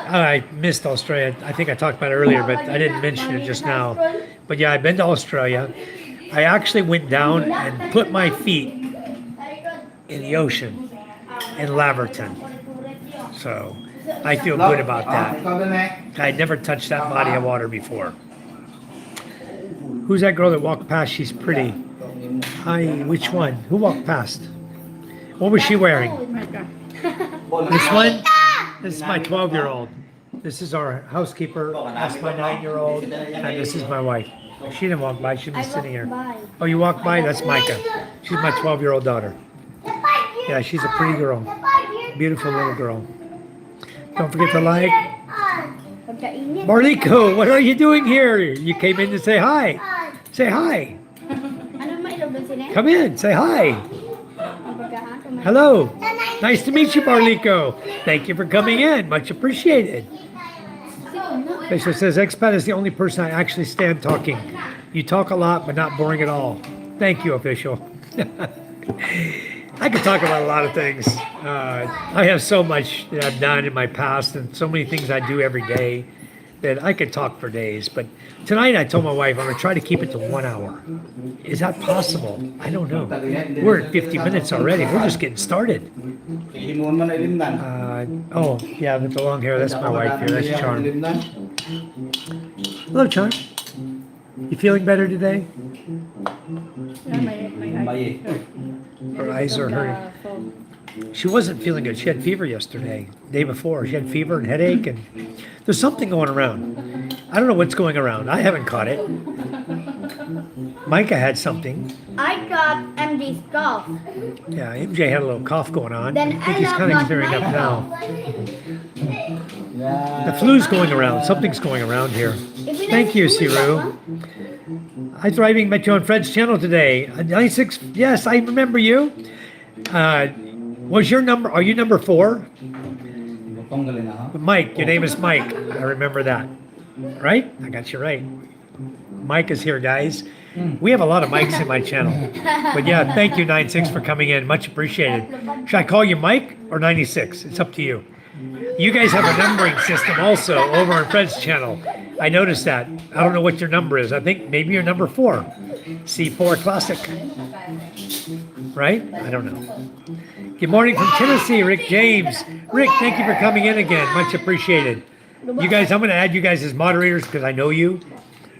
I missed Australia. I think I talked about it earlier, but I didn't mention it just now. But yeah, I've been to Australia. I actually went down and put my feet in the ocean in Laverton. So I feel good about that. I'd never touched that body of water before. Who's that girl that walked past? She's pretty. Hi, which one? Who walked past? What was she wearing? This one? This is my 12-year-old. This is our housekeeper. That's my 9-year-old. And this is my wife. She didn't walk by. She'd be sitting here. Oh, you walked by? That's Micah. She's my 12-year-old daughter. Yeah, she's a pretty girl. Beautiful little girl. Don't forget to like. Marlico, what are you doing here? You came in to say hi. Say hi. Ano mailog doon sila? Come in. Say hi. Ang pagkahan, kumain. Hello. Nice to meet you, Barlico. Thank you for coming in. Much appreciated. Fisher says, Expat is the only person I actually stand talking. You talk a lot, but not boring at all. Thank you, official. I could talk about a lot of things. I have so much that I've done in my past and so many things I do every day that I could talk for days. But tonight I told my wife I'm going to try to keep it to 1 hour. Is that possible? I don't know. We're at 50 minutes already. We're just getting started. Oh, yeah, with the long hair. That's my wife here. That's Charm. Hello, Charm. You feeling better today? Her eyes are hurting. She wasn't feeling good. She had fever yesterday, day before. She had fever and headache, and there's something going around. I don't know what's going around. I haven't caught it. Micah had something. I got MJ's cough. Yeah, MJ had a little cough going on. Then I think he's Ella kind of got clearing up my now. cough. The flu's going around. Something's going around here. Thank you, Siru. Hi, Thriving. Met you on Fred's channel today. 96. Yes, I remember you. Was your number? Are you number 4? Mike. Your name is Mike. I remember that. Right? I got you right. Mike is here, guys. We have a lot of mics in my channel. But yeah, thank you, 96, for coming in. Much appreciated. Should I call you Mike or 96? It's up to you. You guys have a numbering system also over on Fred's channel. I noticed that. I don't know what your number is. I think maybe you're number 4. C4 Classic. Right? I don't know. Good morning from Tennessee, Rick James. Rick, thank you for coming in again. Much appreciated. You guys, I'm going to add you guys as moderators because I know you.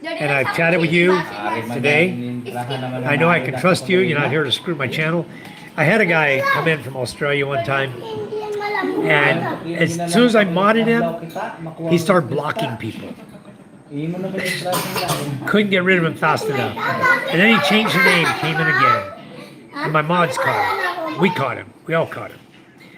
And I've chatted with you today. I know I can trust you. You're not here to screw my channel. I had a guy come in from Australia one time. And as soon as I modded him, he started blocking people. Couldn't get rid of him fast enough. And then he changed the name, came in again. And my mods caught him. We caught him. We all caught him.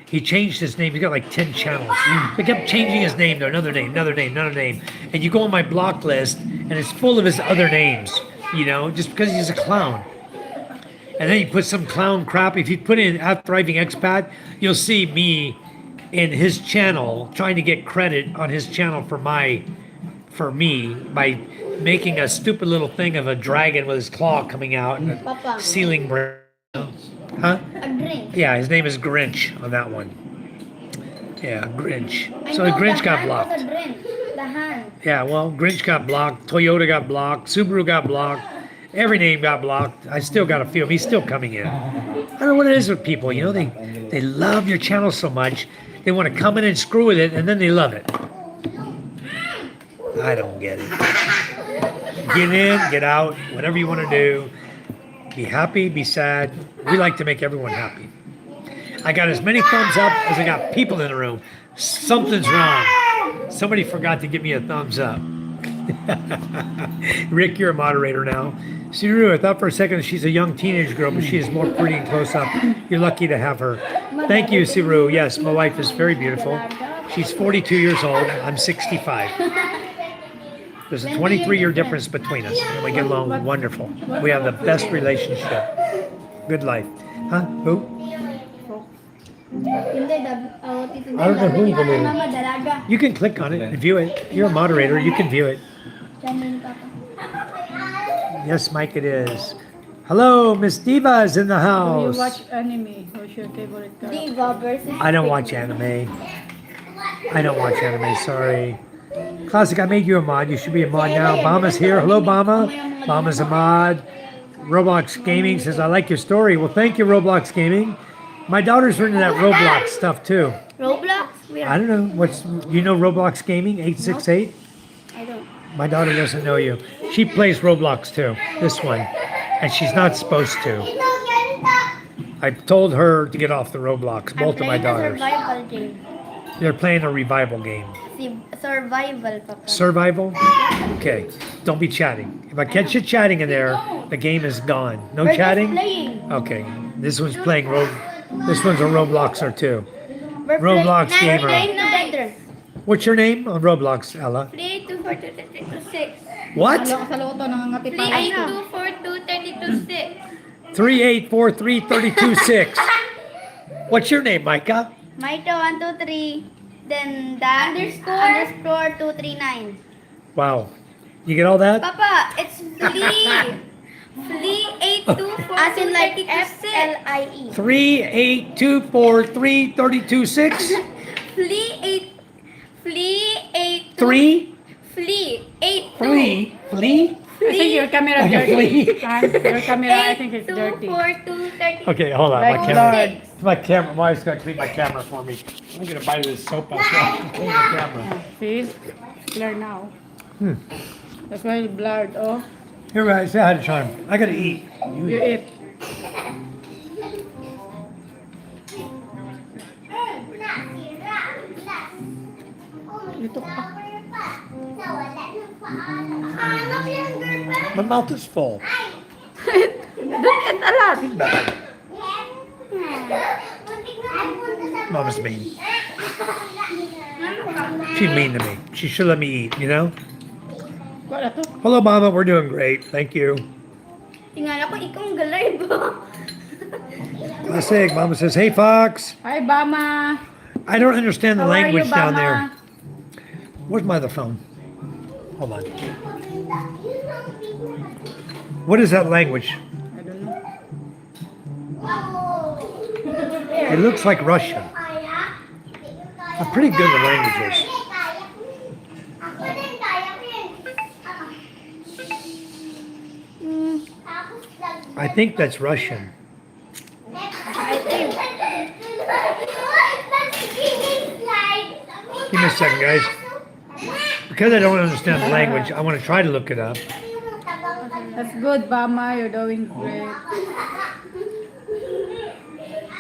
He changed his name. He got like 10 channels. He kept changing his name to another name, another name, another name. And you go on my block list, and it's full of his other names, you know, just because he's a clown. And then he put some clown crap. If you put in Thriving Expat, you'll see me in his channel trying to get credit on his channel for me by making a stupid little thing of a dragon with his claw coming out and a ceiling break. Huh? A Grinch. Yeah, his name is Grinch on that one. Yeah, Grinch. So the Grinch got blocked. The hand. Yeah, well, Grinch got blocked. Toyota got blocked. Subaru got blocked. Every name got blocked. I still got a few. He's still coming in. I don't know what it is with people. You know, they love your channel so much. They want to come in and screw with it, and then they love it. I don't get it. Get in, get out, whatever you want to do. Be happy, be sad. We like to make everyone happy. I got as many thumbs up as I got people in the room. Something's wrong. Somebody forgot to give me a thumbs up. Rick, you're a moderator now. Siru, I thought for a second she's a young teenage girl, but she is more pretty and close up. You're lucky to have her. Thank you, Siru. Yes, my wife is very beautiful. She's 42 years old. I'm 65. There's a 23-year difference between us, and we get along wonderful. We have the best relationship. Good life. Huh? Who? I don't know who you believe. You can click on it and view it. You're a moderator. You can view it. Yes, Mike, it is. Hello, Miss Diva is in the house. You watch anime. What's your favorite character? Diva versus. I don't watch anime. I don't watch anime, sorry. Classic, I made you a mod. You should be a mod now. Bama's here. Hello, Bama. Bama's a mod. Roblox Gaming says, I like your story. Well, thank you, Roblox Gaming. My daughters are into that Roblox stuff, too. Roblox? I don't know. You know Roblox Gaming, 868? I don't. My daughter doesn't know you. She plays Roblox, too. This one. And she's not supposed to. I told her to get off the Roblox, both of my daughters. Survival game. They're playing a revival game. Survival, Papa. Survival? Okay. Don't be chatting. If I catch you chatting in there, the game is gone. No chatting? Playing. Okay. This one's playing This one's a Robloxer too. We're Roblox playing, gamer. Playing together. What's your name on Roblox, Ella? Play 2 4 2 3 2 6. What? Halo ka sa loto, nangangati pa rin ka. 38242326. 38433226. What's your name, Micah? Maito 123. Then the underscore 239. Wow. You get all that? Papa, it's Flea. Flea 824. As in like FLIE. 38243326. Flea 8. 3 Flea 8. Flea. Flea? I think your camera Like a dirty. flea. Huh? Your camera, I think it's dirty. 82423. Okay, hold on. Like My camera. Lord. My camera. My wife's gonna clean my camera for me. I'm gonna buy this soap out so I can clean the camera. See? Blur now. Hmm. That's why it's blurred. Oh, Here, guys, say hi to Charm. I gotta eat. you eat. Ito pa. My mouth is full. Don't eat a lot. Mama's mean. She's mean to me. She should let me eat, you know? Wala to. Hello, Mama. We're doing great. Thank you. Tingnan ako, ikaw ang galay ba? Classic. Mama says, hey, Fox. Hi, Bama. I don't understand the How are you, language down Bama? there. Where's my other phone? Hold on. What is that language? I don't know. It looks like Russian. I'm pretty good at languages. I think that's Russian. Give me a second, guys. Because I don't understand the language, I want to try to look it up. That's good, Bama. You're doing great.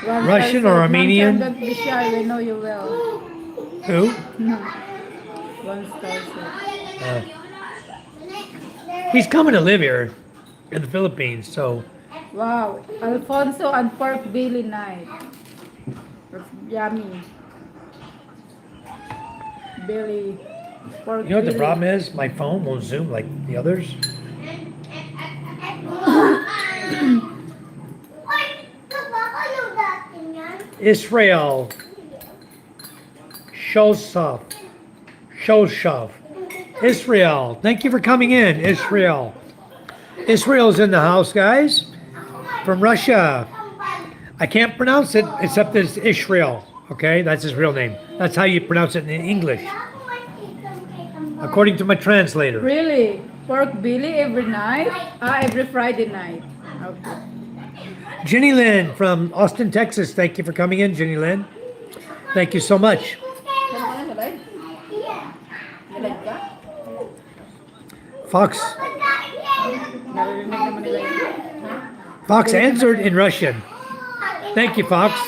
One Russian star or said, Armenian? "Ma'am, don't be shy. We know you well." Who? No. One star said. He's coming to live here in the Philippines, so Wow. Alfonso and pork belly night. That's yummy. Belly. Pork you know what the belly. problem is? My phone won't zoom like the others. Israel. Shoshav. Shoshav. Israel. Thank you for coming in, Israel. Israel's in the house, guys. From Russia. I can't pronounce it except it's Israel. Okay, that's his real name. That's how you pronounce it in English, according to my translator. Really? Pork belly every night? Every Friday night. Okay. Jenny Lynn from Austin, Texas. Thank you for coming in, Jenny Lynn. Thank you so much. Fox. Fox answered in Russian. Thank you, Fox.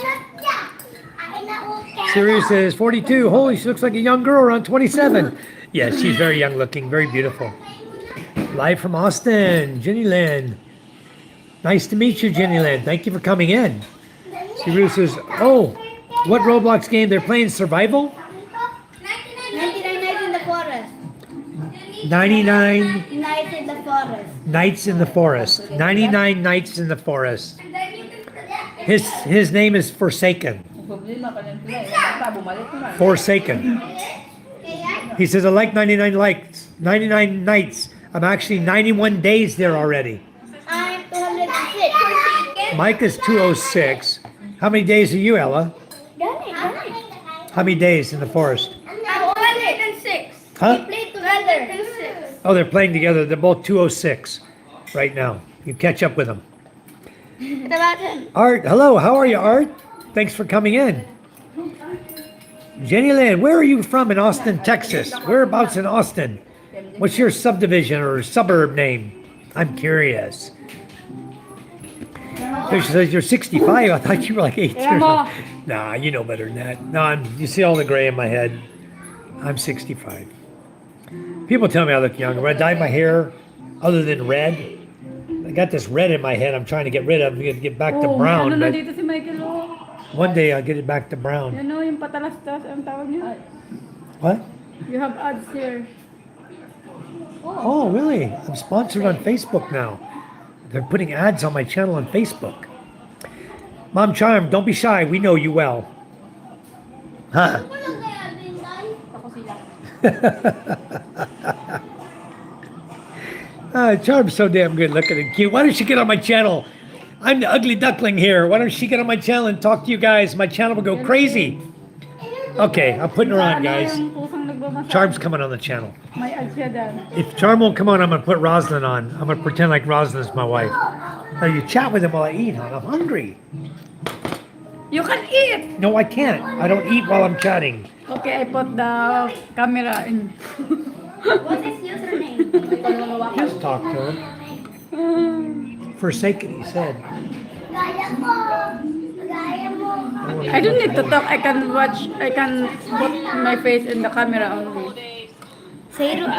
Sirius says 42. Holy, she looks like a young girl around 27. Yes, she's very young looking, very beautiful. Live from Austin, Jenny Lynn. Nice to meet you, Jenny Lynn. Thank you for coming in. Sirius says, oh, what Roblox game? They're playing Survival? 99 nights in the forest. 99 Nights in the forest. Nights in the Forest. 99 Nights in the Forest. His name is Forsaken. Forsaken. He says, I like 99 nights. I'm actually 91 days there already. I'm 206. Mike is 206. How many days are you, Ella? Done. How many days in the forest? I'm 106. Huh? We played together. Oh, they're playing together. They're both 206 right now. You catch up with them. What about him? Art, hello. How are you, Art? Thanks for coming in. Jenny Lynn, where are you from in Austin, Texas? Whereabouts in Austin? What's your subdivision or suburb name? I'm curious. She says you're 65. I thought you were like 8 years old. Nah, you know better than that. No, you see all the gray in my head. I'm 65. People tell me I look young. When I dye my hair, other than red, I got this red in my head I'm trying to get rid of. I'm going to get back to Oh, brown. ano na But dito si Michael, oh. one day I'll get it back to brown. Yan o, yung patalastas, ang tawag niyo. What? You have ads here. Oh, really? I'm sponsored on Facebook now. They're putting ads on my channel on Facebook. Mom Charm, don't be shy. We know you well. Huh? Ako sila. Charm's so damn good looking and cute. Why don't she get on my channel? I'm the ugly duckling here. Why don't she get on my channel and talk to you guys? My channel will go crazy. Okay, I'm putting her on, guys. Yung pusang nagmamassage. Charm's coming on the channel. May ad siya dyan. If Charm won't come on, I'm gonna put Roslyn on. I'm gonna pretend like Roslyn's my wife. Now you chat with him while I eat, huh? I'm hungry. You can eat! No, I can't. I don't eat while I'm chatting. Okay, I put the camera in. What is username? Just talk to him. Forsaken, he said. I don't need to talk. I can watch. I can put my face in the camera only. Zero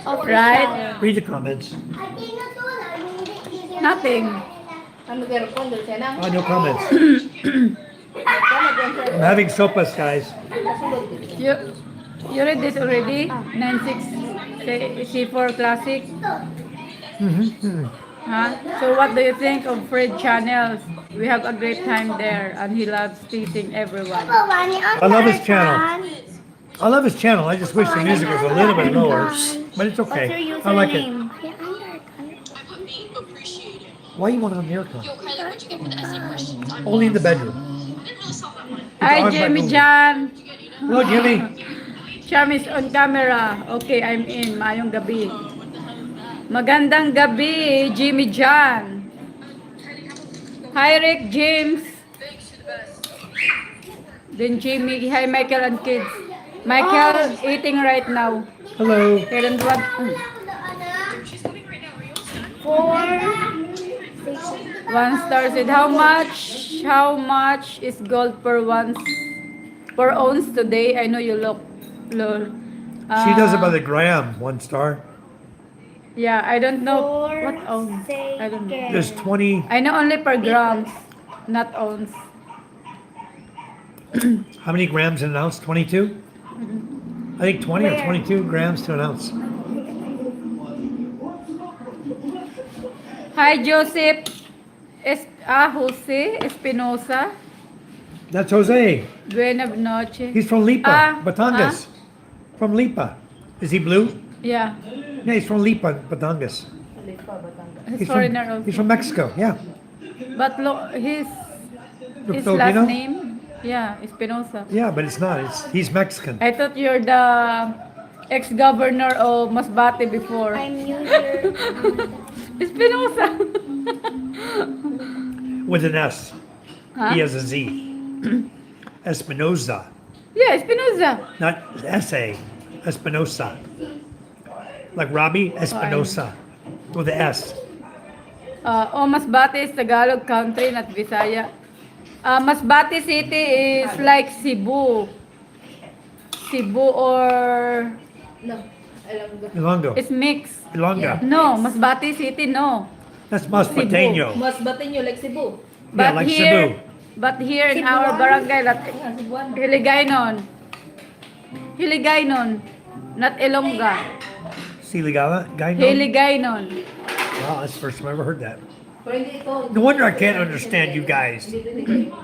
of Right? Read the comments. Nothing. Oh, no comments. I'm having sopas, guys. You read this already? 96 C4 Classic. Huh? So what do you think of Fred channels? We have a great time there, and he loves teasing everyone. I love his channel. I love his channel. I just wish the music was a little bit lower, but it's What's okay. your I like it. username? Why you want it on the aircon? Only in the bedroom. Hi, on Jimmy my Jan. Hello, Jimmy. Charm is on camera. Okay, I'm in. Mayong gabi. Magandang gabi, Jimmy Jan. Hi, Rick James. Then Jimmy. Hi, Michael and kids. Michael eating right now. Hello. He don't want. 1 star said, how much is gold per ounce today? I know you look. She does it by the gram, 1 star. Yeah, I don't know what ounce. I don't know. There's 20. I know only per grams, not ounce. How many grams in an ounce? 22? I think 20 or 22 grams to an ounce. Hi, Joseph. Jose Espinosa. That's Jose. Buena noche. He's from Lipa, Ah, Batangas. From Lipa. Is he blue? Yeah. Yeah, he's from Lipa, Batangas. He's foreigner also. He's from Mexico, yeah. But look, his Filipino? last name, yeah, Espinosa. Yeah, but it's not. He's Mexican. I thought you're the ex-governor of Masbate before. I'm user. Espinosa. With an S. Huh? He has a Z. Espinoza. Yeah, Espinosa. Not S-A. Espinosa. Like Robbie Espinosa. With the S. Masbate is Tagalog country, not Visaya. Masbate City is like Cebu. Cebu or Ilongo. it's mixed. Ilonga. No, Masbate City, no. That's Masbateño. Mas Bateño like Cebu. Yeah, like Cebu. But here in our barangay, Hiligaynon, not Ilongga. Siligala? Guy? Hiligaynon. Wow, that's the first time I ever heard that. Pero hindi ito. No wonder I can't understand you guys.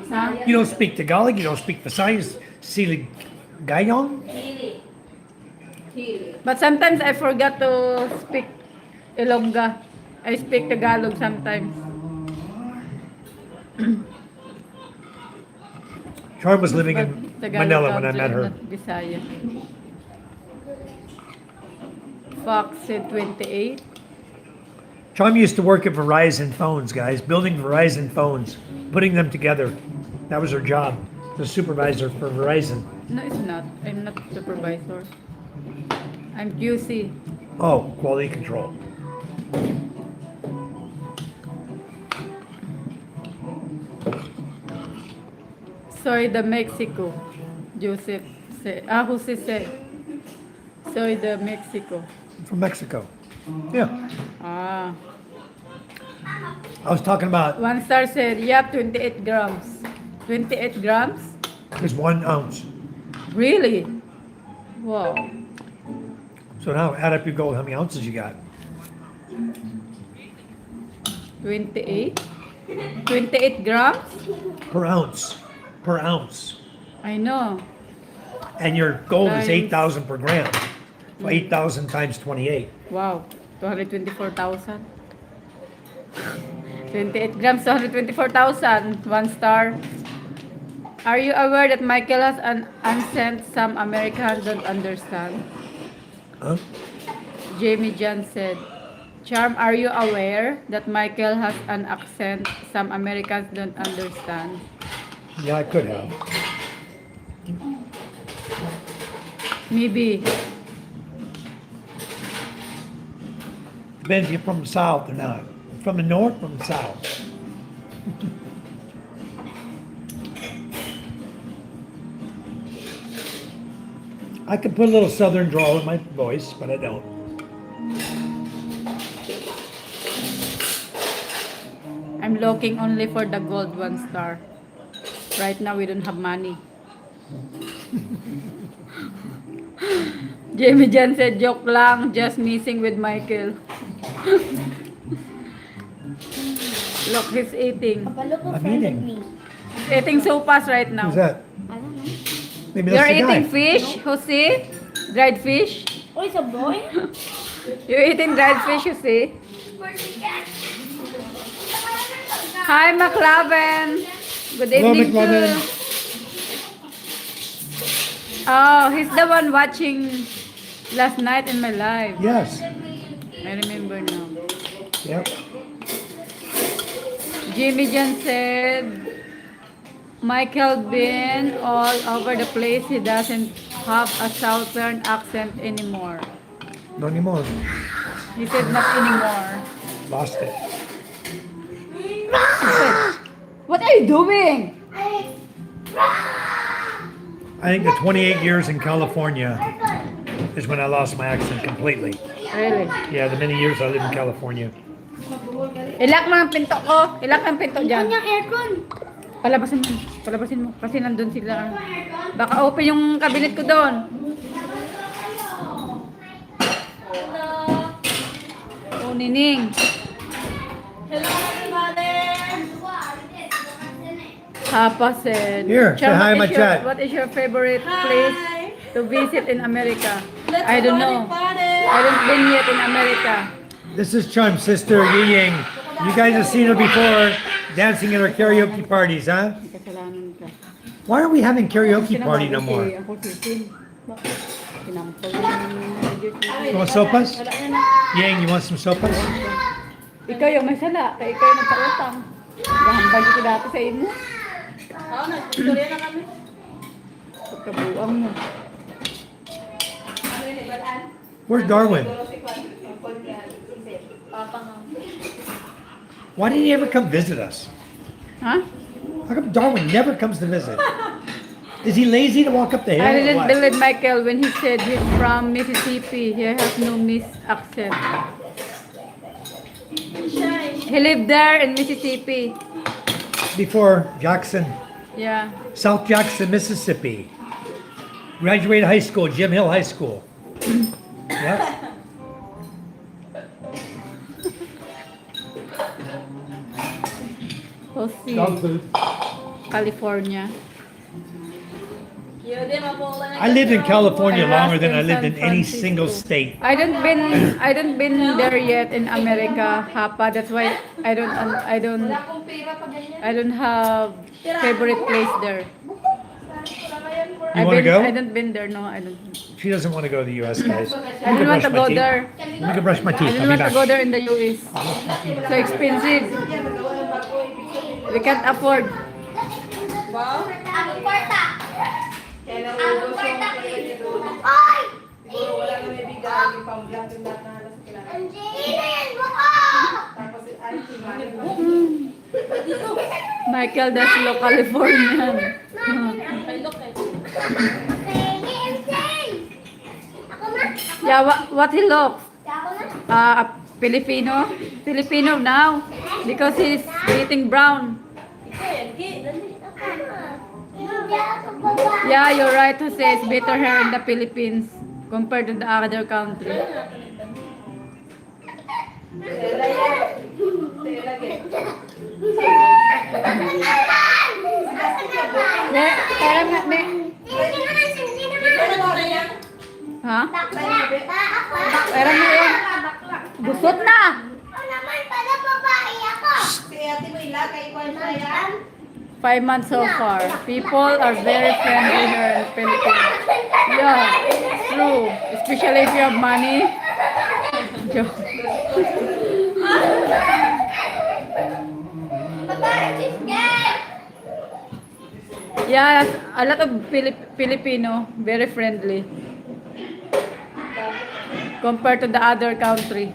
Huh? You don't speak Tagalog, you don't speak Visayas. Siligayong? Hili. Hili. But sometimes I forgot to speak Ilongga. I speak Tagalog sometimes. Charm was living in But Tagalog Manila when I country, met her. not Visaya. Fox said 28. Charm used to work at Verizon phones, guys, building Verizon phones, putting them together. That was her job, the supervisor for Verizon. No, it's not. I'm not supervisor. I'm QC. Oh, quality control. Soy de Mexico. Joseph said. Jose said. Soy de Mexico. From Mexico. Yeah. Ah. I was talking about 1 star said, yeah, 28 grams. 28 grams? there's 1 ounce. Really? Wow. So now add up your gold. How many ounces you got? 28? 28 grams? Per ounce. Per ounce. I know. And your gold is Nice. 8,000 per gram. So 8,000 times 28. Wow, 224,000. 28 grams, 224,000. 1 star. Are you aware that Michael has an accent some Americans don't understand? Huh? Jamie John said. Charm, are you aware that Michael has an accent some Americans don't understand? Yeah, I could have. Maybe. Depends if you're from the south or not. From the north, from the south. I could put a little southern drawl in my voice, but I don't. I'm looking only for the gold 1 star. Right now, we don't have money. Jamie Jan said, joke lang, just missing with Michael. Look, he's eating. Papa, look who I'm friended eating. me. He's eating sopas right now. Who's that? I don't know. Maybe You're that's the eating guy. fish, Jose? Dried fish? Oh, it's a boy? You're eating dried fish, Jose? Hi, McLovin. Good Hello, evening McLovin. too. Oh, he's the one watching last night in my live. Yes. I remember now. Yep. Jimmy Jan said, Michael been all over the place. He doesn't have a southern accent anymore. Not anymore. He said not anymore. Lost it. He said, what are you doing? I think the 28 years in California is when I lost my accent completely. Really? Yeah, the many years I lived in California. Ilak mo ang pinto ko. Ilak ang pinto dyan. Kanyang aircon. Palabasin mo. Palabasin mo. Kasi nandun sila. Baka open yung cabinet ko doon. Oh, Nining. Papa said, Here, say "Char, hi in my what is chat." What is your favorite place to visit in America? I don't know. I haven't been yet in America. This is Charm's sister, Yi Ying. You guys have seen her before dancing at our karaoke parties, huh? Kasalanan ka. Why are we having karaoke party no more? Ako si Kinampol You want sopas? Yang, you want some sopas? Ikaw yung may sala, kaya ikaw yung nagpautang. Gahambag ko dati sa inyo. Oo, nagtuloy na kami. Pagkabuang mo. Where's Darwin? Papa nga. Why didn't he ever come visit us? Ha? How come Darwin never comes to visit? Is he lazy to walk up the hill? I or didn't what? believe Michael when he said he's from Mississippi. He has no Miss accent. He lived there in Mississippi. Before Jackson, Yeah. South Jackson, Mississippi. Graduated high school, Jim Hill High School. Yep. We'll see. Dog food. California. I lived in California I longer lost than I in lived San in any Francisco. single state. I don't been there yet in America, Hapa. That's why I don't have favorite place there. You wanna go? I don't been there, no, I don't. She doesn't want to go to the U.S., guys. I don't want to go there. Let me go brush my I teeth. don't I'll be want to back. go there in the US. So expensive. We can't afford. Ang kwarta. Ang kwarta. Ay! Ilan mo ko! Michael Daslo, Californian. Ako na. Yeah, what he looks? Ako na. A Filipino. Filipino now. Because he's eating brown. Yeah, you're right, Jose. It's better here in the Philippines compared to the other country. Pera nga, ne. Ha? Pera nga yan. Busot na! Si ate mo ilagay ko na yan. 5 months so far. People are very friendly here in Philippines. Yeah, it's true. Especially if you have money. Joke. Yeah, a lot of Filipino, very friendly. Compared to the other country.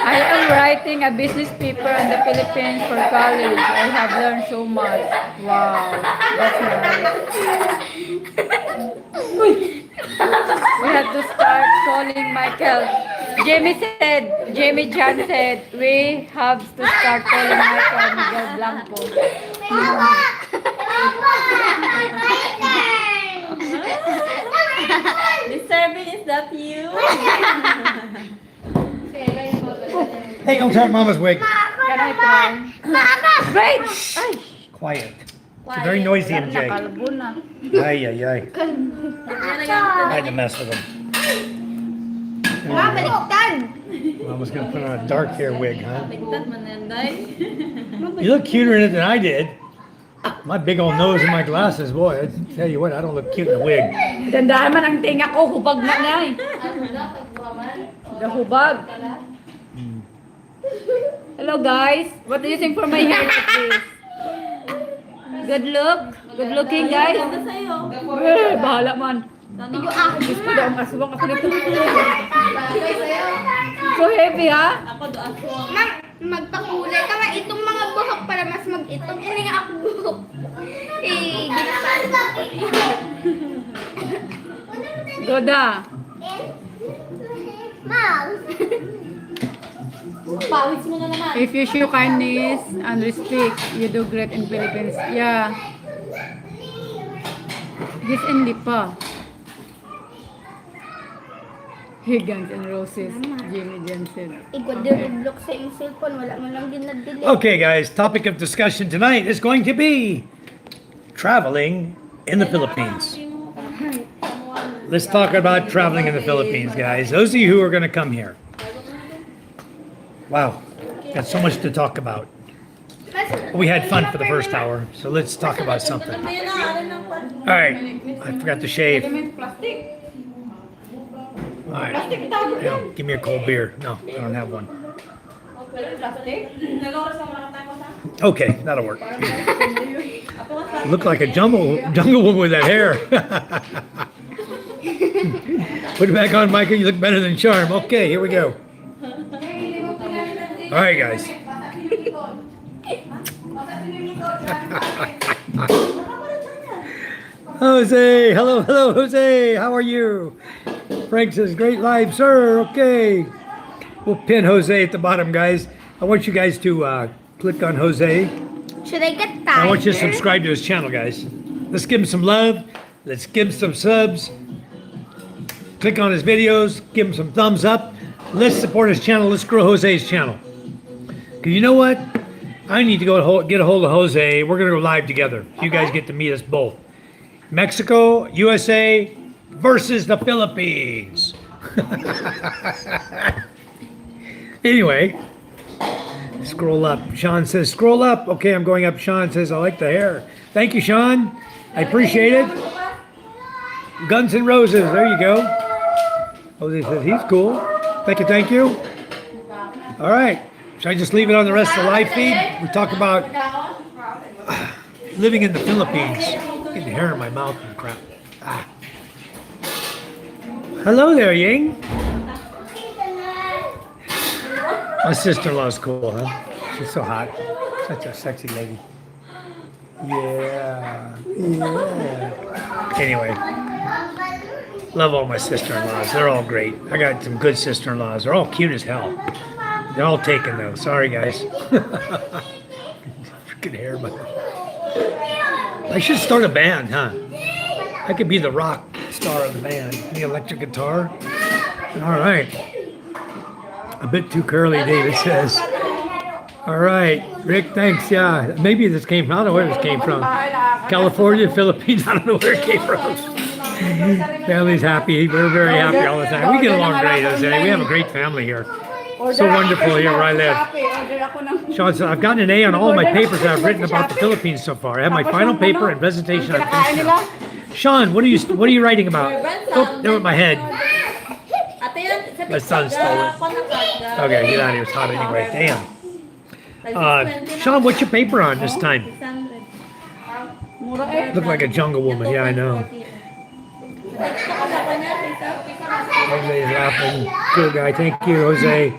I am writing a business paper in the Philippines for college. I have learned so much. Wow, that's nice. We have to start calling Michael. Jamie Chan said, we have to start calling Michael Miguel Blanco. This serving, is that you? Hey, don't tell Mama's wig. Can I try? Great! Ay, Quiet. It's very noisy, MJ. nakalbo na. Ay, ay, ay. I had to mess with him. Baliktad. Mama's gonna put on a dark hair wig, huh? Ligtad man yan, day. You look cuter in it than I did. My big old nose and my glasses, boy, I tell you what, I don't look cute in a wig. Tandaan man ang tinga ko, hubag na na eh. The hubag. Hello guys, what do you think for my hair like this? Good look? Good looking guys? Ganda sa'yo. Eh, bahala man. Gusto ko daw ang aswang ako dito. So heavy ha? Ako do aswang. Ma'am, magpakulay ka nga itong mga buhok para mas mag-itong. Hindi nga ako buhok. Goda. Pawis mo na naman. If you show kindness and respect, you do great in Philippines. Yeah. This hindi pa. Hey, Guns and Roses, Jimmy Jensen. Igwa-diriblock sa iyong cellphone. Wala mo lang din na-delete. Okay, guys, topic of discussion tonight is going to be traveling in the Philippines. Let's talk about traveling in the Philippines, guys. Those of you who are going to come here. Wow, got so much to talk about. We had fun for the first hour, so let's talk about something. All right, I forgot to shave. All right, yeah, give me a cold beer. No, I don't have one. Okay, that'll work. Look like a jungle woman with that hair. Put it back on, Micah. You look better than Charm. Okay, here we go. All right, guys. Jose, hello, Jose. How are you? Frank says, great live, sir. Okay. We'll pin Jose at the bottom, guys. I want you guys to click on Jose. Should I get tired? I want you to subscribe to his channel, guys. Let's give him some love. Let's give him some subs. Click on his videos. Give him some thumbs up. Let's support his channel. Let's grow Jose's channel. Because you know what? I need to go get a hold of Jose. We're going to go live together. You guys get to meet us both. Mexico, USA versus the Philippines. Anyway, scroll up. Sean says, scroll up. Okay, I'm going up. Sean says, I like the hair. Thank you, Sean. I appreciate it. Guns and Roses. There you go. Jose says, he's cool. Thank you, thank you. All right. Should I just leave it on the rest of the live feed? We talk about living in the Philippines. Getting hair in my mouth and crap. Ah. Hello there, Ying. My sister-in-law's cool, huh? She's so hot. Such a sexy lady. Yeah. Anyway. Love all my sister-in-laws. They're all great. I got some good sister-in-laws. They're all cute as hell. They're all taken though. Sorry, guys. Freaking hair, but I should start a band, huh? I could be the rock star of the band, the electric guitar. All right. A bit too curly, David says. All right, Rick, thanks. Yeah, maybe this came from, I don't know where this came from. California, Philippines, I don't know where it came from. Family's happy. We're very happy all the time. We get along great, Jose. We have a great family here. So wonderful here where I live. Sean said, I've gotten an A on all my papers that I've written about the Philippines so far. I have my final paper and presentation I've finished now. Sean, what are you writing about? Oh, there went my head. My son stole it. Okay, get out of here. It's hot anyway. Damn. Sean, what's your paper on this time? Look like a jungle woman. Yeah, I know. Jose's laughing. Cool guy. Thank you, Jose.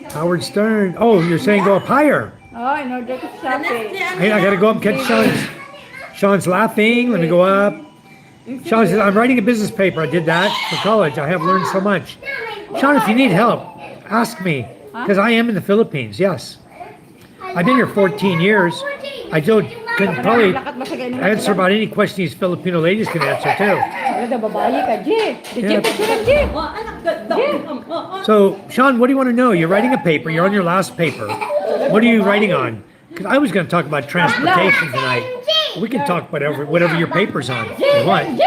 Howard Stern. Oh, you're saying go up higher. Oh, in order to shopping. Hey, I gotta go up and catch Sean's. Sean's laughing. Let me go up. Sean says, I'm writing a business paper. I did that for college. I have learned so much. Sean, if you need help, ask me. Because I am in the Philippines, yes. I've been here 14 years. I can probably answer about any question these Filipino ladies can answer too. So, Sean, what do you want to know? You're writing a paper. You're on your last paper. What are you writing on? Because I was going to talk about transportation tonight. We can talk whatever your paper's on. If you want.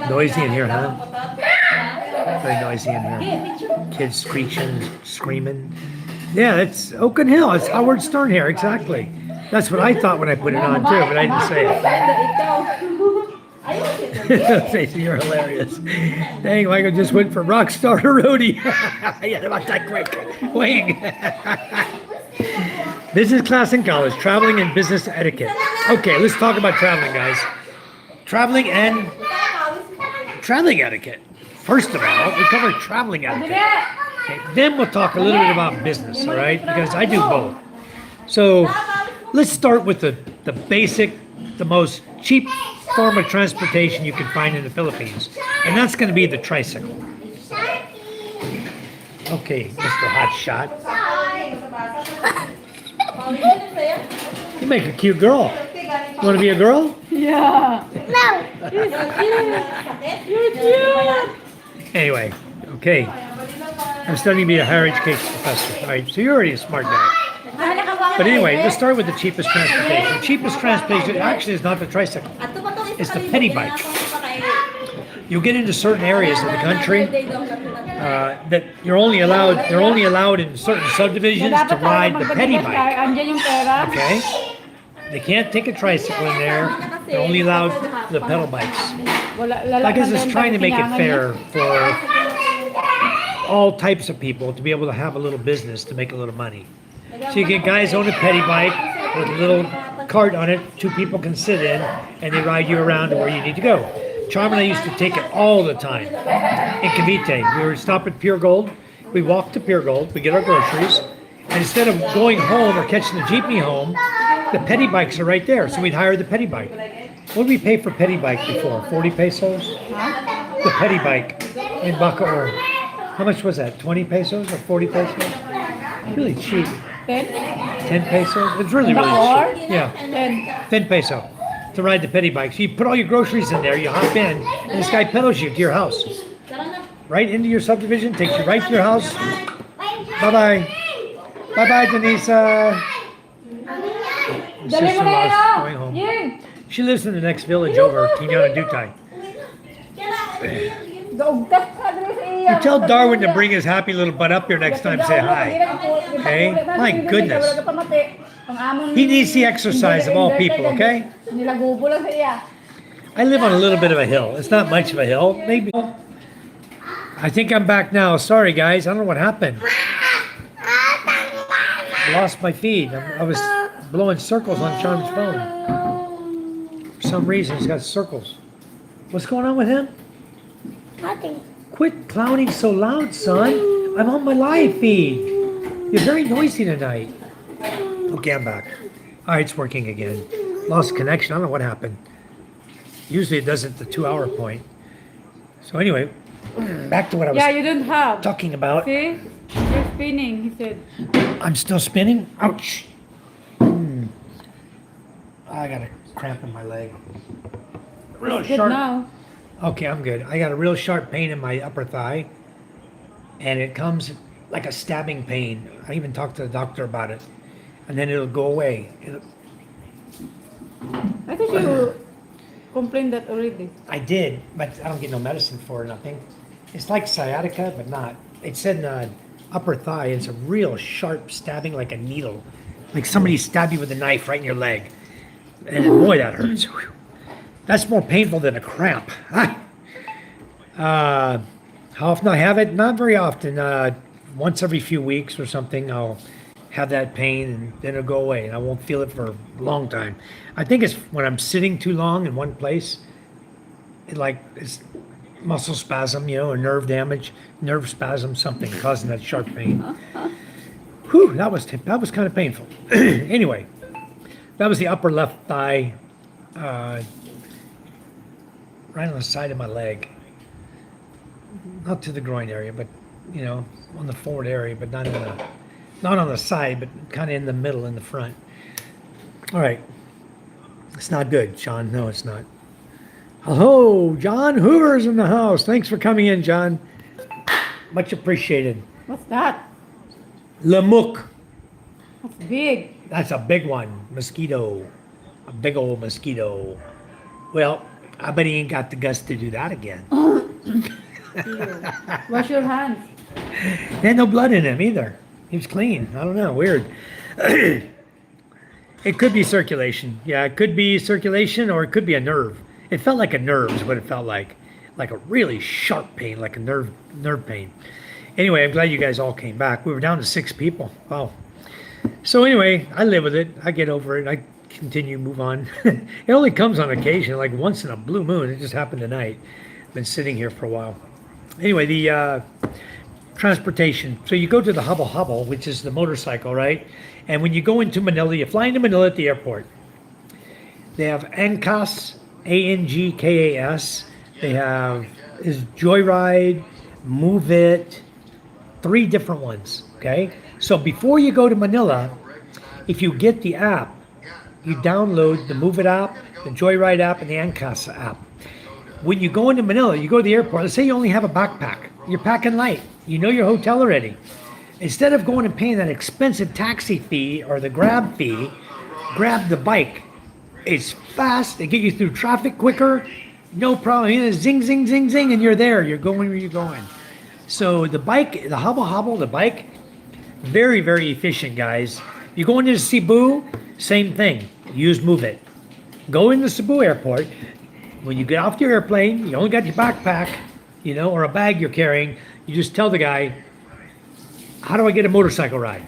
Noisy in here, huh? Very noisy in here. Kids screeching, screaming. Yeah, it's Oaken Hill. It's Howard Stern here, exactly. That's what I thought when I put it on too, but I didn't say it. Stacey, you're hilarious. Dang, Michael just went from rock star to roadie. Yeah, about that quick. Wing. Business class in college, traveling and business etiquette. Okay, let's talk about traveling, guys. Traveling and traveling etiquette. First of all, we cover traveling etiquette. Okay, then we'll talk a little bit about business, all right? Because I do both. So let's start with the basic, the most cheap form of transportation you can find in the Philippines. And that's going to be the tricycle. Okay, Mr. Hot Shot. You make a cute girl. You want to be a girl? Yeah. Anyway, okay. I'm studying to be a higher education professor. All right, so you're already a smart guy. But anyway, let's start with the cheapest transportation. The cheapest transportation actually is not the tricycle. It's the petty bike. You'll get into certain areas of the country that they're only allowed in certain subdivisions to ride the petty bike. Okay? They can't take a tricycle in there. They're only allowed the pedal bikes. I guess it's trying to make it fair for all types of people to be able to have a little business to make a little money. So you get guys own a petty bike with a little cart on it, 2 people can sit in, and they ride you around to where you need to go. Charm and I used to take it all the time in Cavite. We would stop at Pure Gold. We walk to Pure Gold, we get our groceries, and instead of going home or catching the jeepney home, the petty bikes are right there. So we'd hire the petty bike. What did we pay for petty bike before? 40 pesos? The petty bike in Bacoor. How much was that? 20 pesos or 40 pesos? Really cheap. 10 pesos? It's really cheap. Yeah. 10 peso to ride the petty bike. So you put all your groceries in there, you hop in, and this guy pedals you to your house. Right into your subdivision, takes you right to your house. Bye-bye. Bye-bye, Denisa. Sister-in-law's going home. She lives in the next village over, Quinana Dutay. You tell Darwin to bring his happy little butt up here next time, say hi. Okay? My goodness. He needs the exercise of all people, okay? I live on a little bit of a hill. It's not much of a hill. Maybe. I think I'm back now. Sorry, guys. I don't know what happened. I lost my feed. I was blowing circles on Charm's phone. For some reason, he's got circles. What's going on with him? Nothing. Quit clowning so loud, son. I'm on my live feed. You're very noisy tonight. Okay, I'm back. All right, it's working again. Lost connection. I don't know what happened. Usually it does at the 2-hour point. So anyway, back to what I was you don't have. talking about. See? You're spinning, he said. I'm still spinning? Ouch. I got a cramp in my leg. Real Good sharp. now. Okay, I'm good. I got a real sharp pain in my upper thigh, and it comes like a stabbing pain. I even talked to the doctor about it, and then it'll go away. I thought you complained that already. I did, but I don't get no medicine for it, nothing. It's like sciatica, but not. It said in the upper thigh, it's a real sharp stabbing like a needle. Like somebody stabbed you with a knife right in your leg. And boy, that hurts. Whew. That's more painful than a cramp. How often I have it? Not very often. Once every few weeks or something, I'll have that pain and then it'll go away and I won't feel it for a long time. I think it's when I'm sitting too long in one place, it's muscle spasm, or nerve damage, nerve spasm, something causing that sharp pain. Whew, that was kind of painful. Anyway, that was the upper left thigh, right on the side of my leg. Not to the groin area, but on the forward area, but not on the side, but kind of in the middle, in the front. All right, it's not good, Sean. No, it's not. Hello, John Hoover's in the house. Thanks for coming in, John. Much appreciated. What's that? Lamuk. That's big. That's a big one. Mosquito. A big old mosquito. Well, I bet he ain't got the guts to do that again. Wash your hands. He had no blood in him either. He was clean. I don't know. Weird. It could be circulation. Yeah, it could be circulation or it could be a nerve. It felt like a nerve is what it felt like. Like a really sharp pain, like a nerve pain. Anyway, I'm glad you guys all came back. We were down to 6 people. Wow. So anyway, I live with it. I get over it. I continue, move on. It only comes on occasion, like once in a blue moon. It just happened tonight. Been sitting here for a while. Anyway, the transportation. So you go to the Hubble Hubble, which is the motorcycle, right? And when you go into Manila, you fly into Manila at the airport. They have ANGCAS, ANGKAS. They have Joyride, Move It, 3 different ones, okay? So before you go to Manila, if you get the app, you download the Move It app, the Joyride app, and the ANGCAS app. When you go into Manila, you go to the airport, let's say you only have a backpack. You're packing light. You know your hotel already. Instead of going and paying that expensive taxi fee or the Grab fee, grab the bike. It's fast. They get you through traffic quicker. No problem. Zing, zing, zing, zing, and you're there. You're going where you're going. So the bike, the Hubble Hubble, the bike, very, very efficient, guys. You go into Cebu, same thing. Use Move It. Go into Cebu Airport. When you get off your airplane, you only got your backpack, or a bag you're carrying. You just tell the guy, how do I get a motorcycle ride?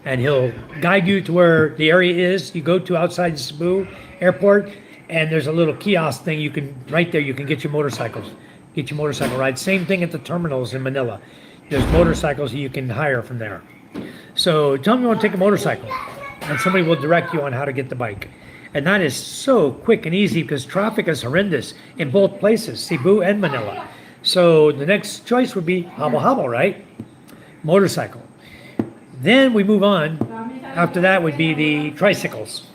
And he'll guide you to where the area is. You go to outside the Cebu Airport, and there's a little kiosk thing you can get your motorcycles, get your motorcycle ride. Same thing at the terminals in Manila. There's motorcycles you can hire from there. So tell them you want to take a motorcycle, and somebody will direct you on how to get the bike. And that is so quick and easy because traffic is horrendous in both places, Cebu and Manila. So the next choice would be Hubble Hubble, right? Motorcycle. Then we move on. After that would be the tricycles.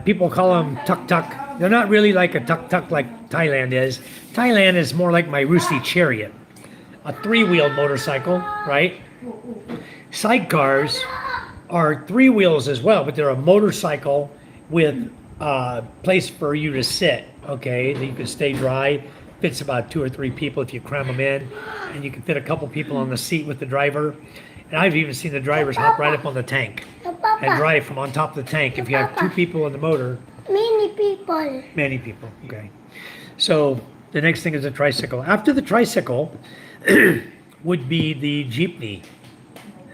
People call them tuk-tuk. They're not really like a tuk-tuk like Thailand is. Thailand is more like my Rusi chariot. A 3-wheeled motorcycle, right? Sidecars are 3 wheels as well, but they're a motorcycle with a place for you to sit, okay? That you can stay dry. Fits about 2 or 3 people if you cram them in. And you can fit a couple people on the seat with the driver. And I've even seen the drivers hop right up on the tank and drive from on top of the tank. If you have 2 people in the motor. Many people. Many people, okay. So the next thing is a tricycle. After the tricycle would be the jeepney,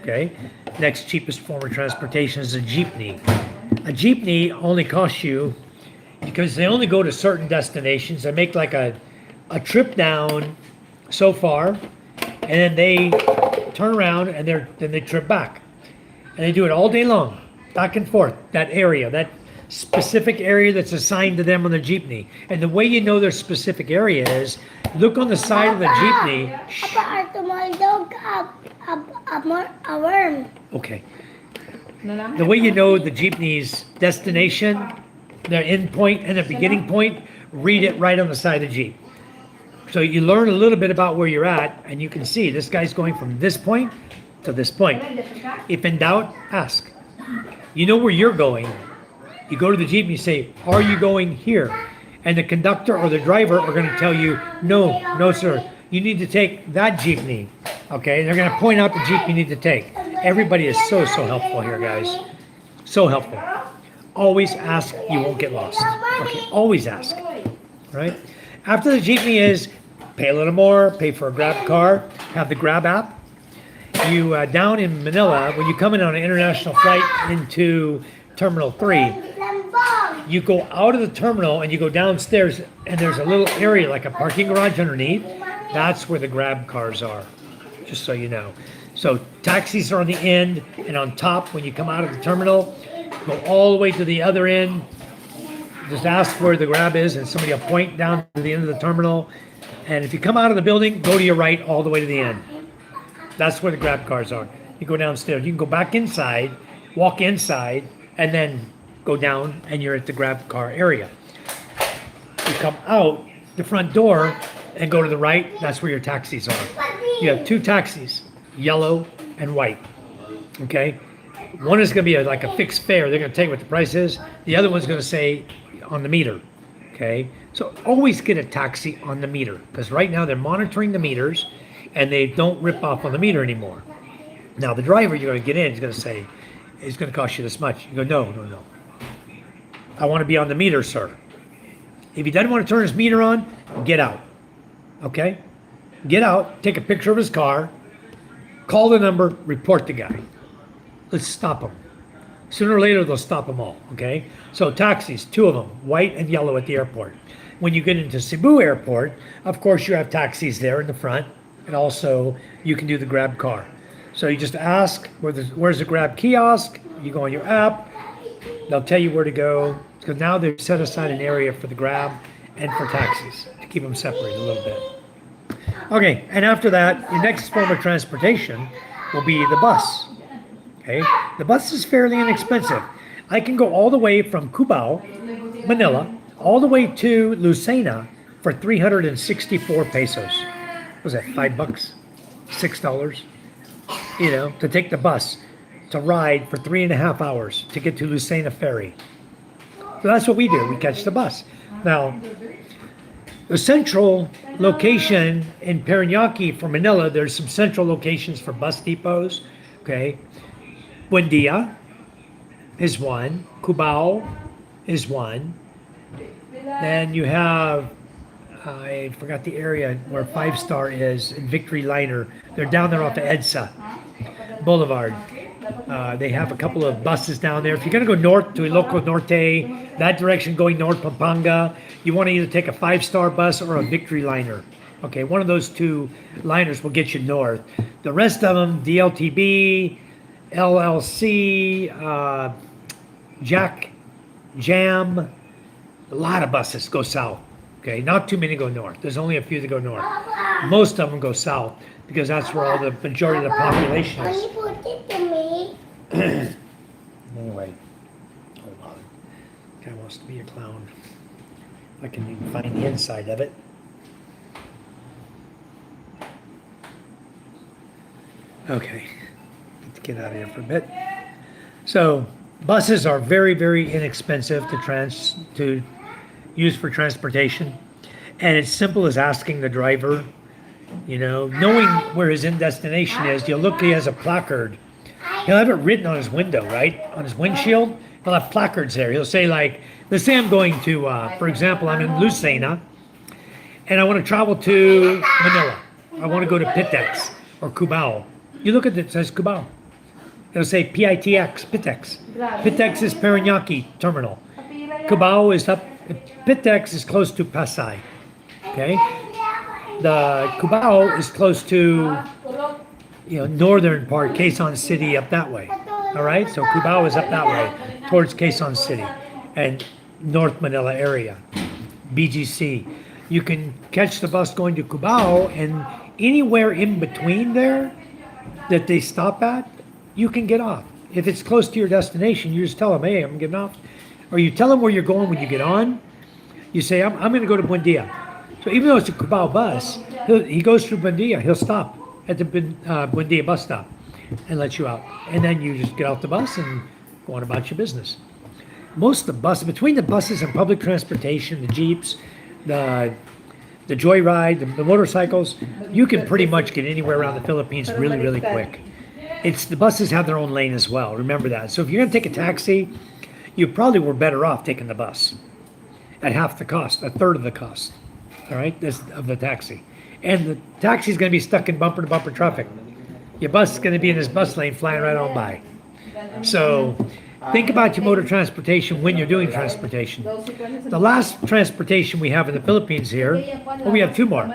okay? Next cheapest form of transportation is a jeepney. A jeepney only costs you, because they only go to certain destinations. They make like a trip down so far, and then they turn around and then they trip back. And they do it all day long, back and forth, that area, that specific area that's assigned to them on the jeepney. And the way you know their specific area is, look on the side of the jeepney. Papa, tomorrow dog a worm. Okay. The way you know the jeepney's destination, their end point and their beginning point, read it right on the side of the Jeep. So you learn a little bit about where you're at, and you can see this guy's going from this point to this point. If in doubt, ask. You know where you're going. You go to the Jeep and you say, are you going here? And the conductor or the driver are going to tell you, no, sir. You need to take that jeepney. Okay, they're going to point out the Jeep you need to take. Everybody is so helpful here, guys. So helpful. Always ask, you won't get lost. Okay, always ask, right? After the jeepney is, pay a little more, pay for a Grab car, have the Grab app. You, down in Manila, when you come in on an international flight into Terminal 3, you go out of the terminal and you go downstairs, and there's a little area like a parking garage underneath. That's where the Grab cars are, just so you know. So taxis are on the end, and on top when you come out of the terminal, go all the way to the other end. Just ask where the Grab is, and somebody will point down to the end of the terminal. And if you come out of the building, go to your right all the way to the end. That's where the Grab cars are. You go downstairs. You can go back inside, walk inside, and then go down, and you're at the Grab car area. You come out the front door and go to the right. That's where your taxis are. You have two taxis, yellow and white. Okay? One is going to be like a fixed fare. They're going to tell you what the price is. The other one's going to say on the meter. Okay? So always get a taxi on the meter, because right now they're monitoring the meters and they don't rip off on the meter anymore. Now the driver you're going to get in is going to say, it's going to cost you this much. You go, no. I want to be on the meter, sir. If he doesn't want to turn his meter on, get out. Okay? Get out, take a picture of his car, call the number, report the guy. Let's stop them. Sooner or later, they'll stop them all, okay? So taxis, two of them, white and yellow at the airport. When you get into Cebu Airport, of course, you have taxis there in the front, and also you can do the Grab car. So you just ask, where's the Grab kiosk? You go on your app, they'll tell you where to go. Because now they've set aside an area for the Grab and for taxis to keep them separated a little bit. Okay, and after that, your next form of transportation will be the bus. Okay, the bus is fairly inexpensive. I can go all the way from Cubao, Manila, all the way to Lucena for 364 pesos. What was that, $5? $6? You know, to take the bus, to ride for 3.5 hours to get to Lucena Ferry. So that's what we do. We catch the bus. Now, the central location in Parañaque for Manila, there's some central locations for bus depots. Okay. Buendia is one. Cubao is one. Then you have, I forgot the area where 5-Star is, and Victory Liner. They're down there off of EDSA Boulevard. They have a couple of buses down there. If you're going to go north to Ilocos Norte, that direction going north, Pampanga, you want to either take a 5-Star bus or a Victory Liner. Okay, one of those two liners will get you north. The rest of them, DLTB, LLC, Jack, Jam, a lot of buses go south. Okay, not too many go north. There's only a few that go north. Most of them go south because that's where all the majority of the population is. Anyway, hold on. Guy wants to be a clown. I can even find the inside of it. Okay, let's get out of here for a bit. So buses are very, very inexpensive to use for transportation, and it's simple as asking the driver. You know, knowing where his end destination is, you'll look. He has a placard. He'll have it written on his window, right? On his windshield, he'll have placards there. He'll say, like, let's say I'm going to, for example, I'm in Lucena, and I want to travel to Manila. I want to go to Pitex or Cubao. You look at it, it says Cubao. It'll say PITX, Pitex. Pitex is Parañaque Terminal. Cubao is up, Pitex is close to Pasay. Okay? The Cubao is close to, you know, northern part, Quezon City, up that way. All right, so Cubao is up that way towards Quezon City and North Manila area, BGC. You can catch the bus going to Cubao, and anywhere in between there that they stop at, you can get off. if it's close to your destination, you just tell them, hey, I'm getting off. Or you tell them where you're going when you get on. You say, I'm going to go to Buendia. So even though it's a Cubao bus, he goes through Buendia. He'll stop at the Buendia bus stop and let you out. And then you just get off the bus and go on about your business. Most of the buses, between the buses and public transportation, the Jeeps, the joyride, the motorcycles, you can pretty much get anywhere around the Philippines really, really quick. The buses have their own lane as well. Remember that. So if you're going to take a taxi, you probably were better off taking the bus at half the cost, a third of the cost, all right, of the taxi. And the taxi is going to be stuck in bumper to bumper traffic. Your bus is going to be in this bus lane flying right on by. So think about your mode of transportation when you're doing transportation. The last transportation we have in the Philippines here, well, we have two more.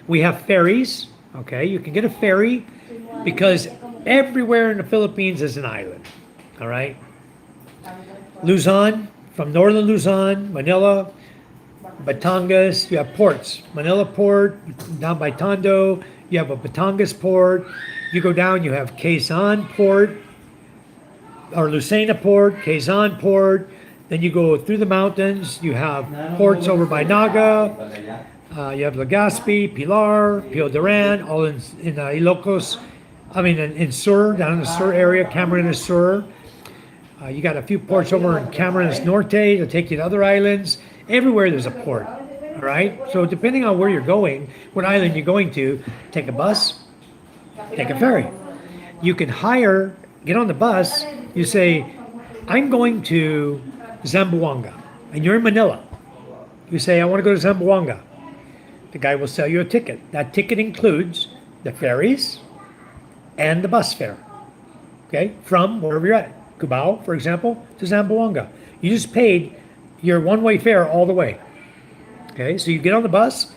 We have ferries, okay? You can get a ferry because everywhere in the Philippines is an island, all right? Luzon, from northern Luzon, Manila, Batangas, you have ports. Manila Port, down by Tondo, you have a Batangas Port. You go down, you have Quezon Port, or Lucena Port, Quezon Port. Then you go through the mountains, you have ports over by Naga, you have Legazpi, Pilar, Pio Duran, all in Ilocos, in Sur, down in the Sur area, Camarines Sur. You got a few ports over in Camarines Norte to take you to other islands. Everywhere there's a port, all right? So depending on where you're going, what island you're going to, take a bus, take a ferry. You can get on the bus, you say, I'm going to Zamboanga, and you're in Manila. You say, I want to go to Zamboanga. The guy will sell you a ticket. That ticket includes the ferries and the bus fare, okay, from wherever you're at. Cubao, for example, to Zamboanga. You just paid your one-way fare all the way. Okay, so you get on the bus,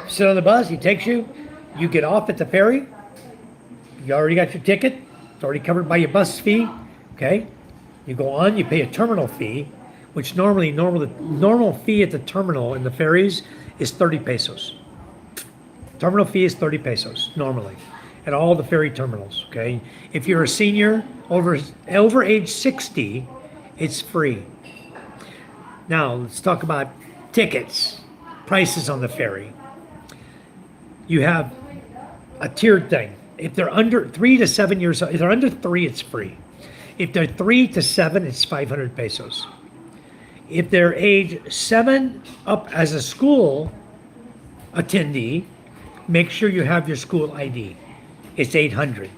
sit on the bus, he takes you, you get off at the ferry, you already got your ticket, it's already covered by your bus fee, okay? You go on, you pay a terminal fee, which normal fee at the terminal in the ferries is 30 pesos. Terminal fee is 30 pesos, normally, at all the ferry terminals, okay? If you're a senior, over age 60, it's free. Now, let's talk about tickets, prices on the ferry. You have a tiered thing. If they're under 3 to 7 years old, if they're under 3, it's free. If they're 3 to 7, it's 500 pesos. If they're age 7 up as a school attendee, make sure you have your school ID. It's 800.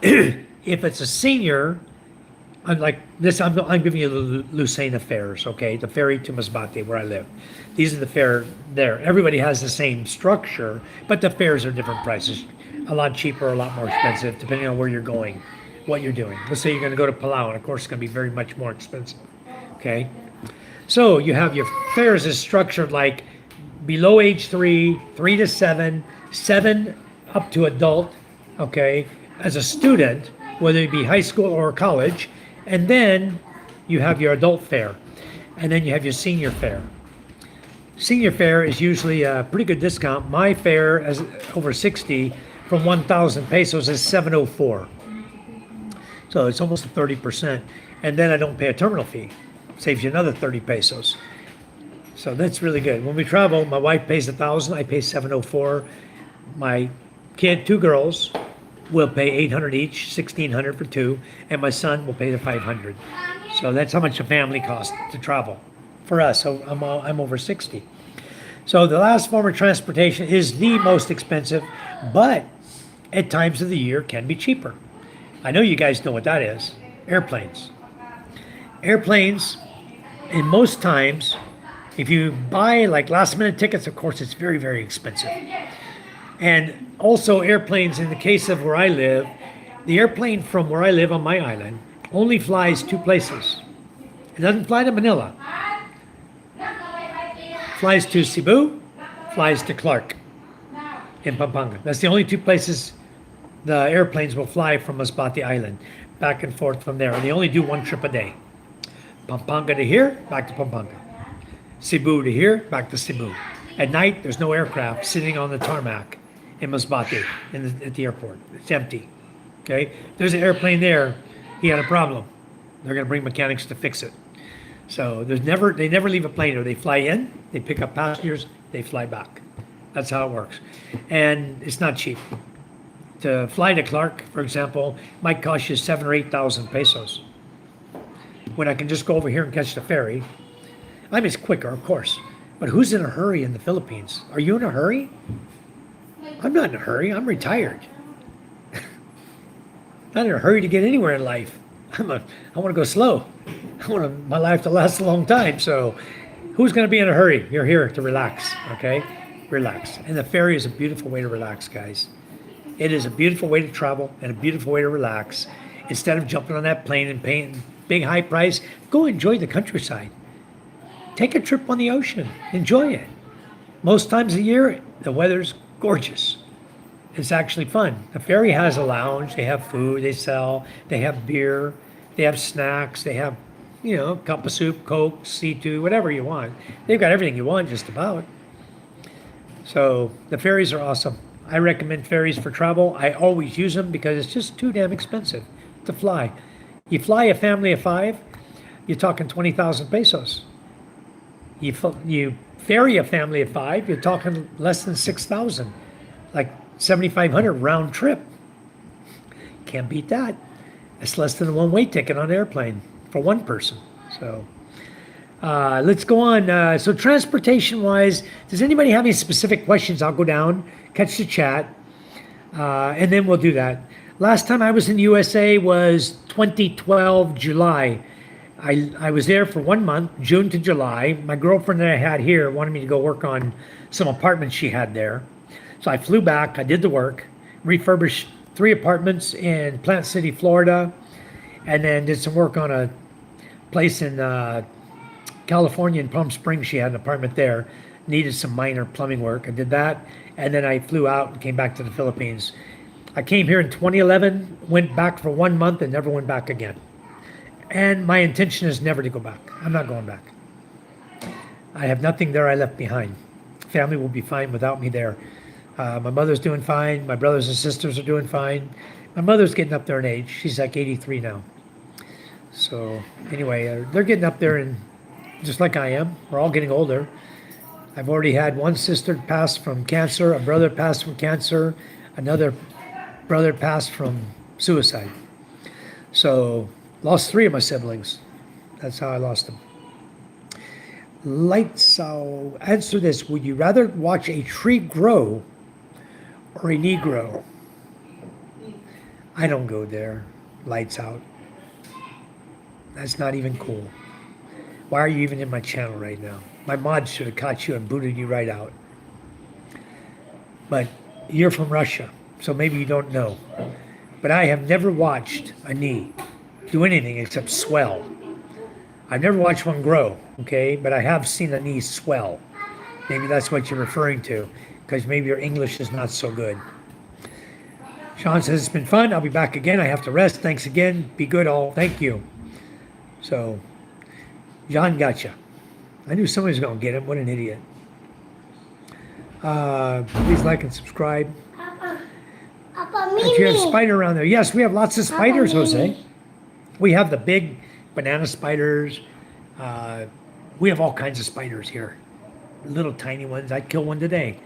If it's a senior, unlike this, I'm giving you the Lucena fares, okay? The ferry to Masbate, where I live. These are the fare there. Everybody has the same structure, but the fares are different prices. A lot cheaper, a lot more expensive, depending on where you're going, what you're doing. Let's say you're going to go to Palau, and of course it's going to be very much more expensive, okay? So you have your fares is structured like below age 3, 3 to 7, 7 up to adult, okay? As a student, whether it be high school or college, and then you have your adult fare, and then you have your senior fare. Senior fare is usually a pretty good discount. My fare as over 60 from 1,000 pesos is 704. So it's almost a 30%. And then I don't pay a terminal fee. Saves you another 30 pesos. So that's really good. When we travel, my wife pays 1,000, I pay 704. My kid, 2 girls, will pay 800 each, 1,600 for 2, and my son will pay the 500. So that's how much a family costs to travel for us. So I'm over 60. So the last form of transportation is the most expensive, but at times of the year can be cheaper. I know you guys know what that is. Airplanes. Airplanes, in most times, if you buy like last minute tickets, of course, it's very, very expensive. And also airplanes, in the case of where I live, the airplane from where I live on my island only flies 2 places. It doesn't fly to Manila. Flies to Cebu, flies to Clark in Pampanga. That's the only 2 places the airplanes will fly from Masbate Island, back and forth from there. And they only do 1 trip a day. Pampanga to here, back to Pampanga. Cebu to here, back to Cebu. At night, there's no aircraft sitting on the tarmac in Masbate at the airport. It's empty. Okay? There's an airplane there. he had a problem. They're going to bring mechanics to fix it. So they never leave a plane, or they fly in, they pick up passengers, they fly back. That's how it works. And it's not cheap. To fly to Clark, for example, might cost you 7,000 or 8,000 pesos. When I can just go over here and catch the ferry. I mean, it's quicker, of course. But who's in a hurry in the Philippines? Are you in a hurry? I'm not in a hurry. I'm retired. Not in a hurry to get anywhere in life. I want to go slow. I want my life to last a long time. So who's going to be in a hurry? You're here to relax, okay? Relax. And the ferry is a beautiful way to relax, guys. It is a beautiful way to travel and a beautiful way to relax. Instead of jumping on that plane and paying big high price, go enjoy the countryside. Take a trip on the ocean. Enjoy it. Most times a year, the weather's gorgeous. It's actually fun. The ferry has a lounge. They have food. They sell. They have beer. They have snacks. They have, a cup of soup, Coke, C2, whatever you want. They've got everything you want just about. So the ferries are awesome. I recommend ferries for travel. I always use them because it's just too damn expensive to fly. You fly a family of 5, you're talking 20,000 pesos. You ferry a family of 5, you're talking less than 6,000, like 7,500 round trip. Can't beat that. It's less than a one-way ticket on an airplane for one person. So let's go on. So transportation-wise, does anybody have any specific questions? I'll go down, catch the chat, and then we'll do that. Last time I was in the USA was 2012, July. I was there for 1 month, June to July. My girlfriend that I had here wanted me to go work on some apartments she had there. So I flew back, I did the work, refurbished 3 apartments in Plant City, Florida, and then did some work on a place in California in Palm Springs. She had an apartment there, needed some minor plumbing work. I did that, and then I flew out and came back to the Philippines. I came here in 2011, went back for 1 month, and never went back again. And my intention is never to go back. I'm not going back. I have nothing there I left behind. Family will be fine without me there. My mother's doing fine. My brothers and sisters are doing fine. My mother's getting up there in age. She's like 83 now. So anyway, they're getting up there, and just like I am, we're all getting older. I've already had one sister pass from cancer, a brother passed from cancer, another brother passed from suicide. So lost 3 of my siblings. That's how I lost them. Lights, I'll answer this. Would you rather watch a tree grow or a Negro? I don't go there. Lights out. That's not even cool. Why are you even in my channel right now? My mod should have caught you and booted you right out. But you're from Russia, so maybe you don't know. But I have never watched a knee do anything except swell. I've never watched one grow, okay? But I have seen a knee swell. Maybe that's what you're referring to, because maybe your English is not so good. Sean says, it's been fun. I'll be back again. I have to rest. Thanks again. Be good all. Thank you. So, John gotcha. I knew somebody was going to get him. What an idiot. Please like and subscribe. Papa, If you have a Mimi. spider around there. Yes, we have lots of spiders, Mimi. Jose. We have the big banana spiders. We have all kinds of spiders here. Little tiny ones. I'd kill one today.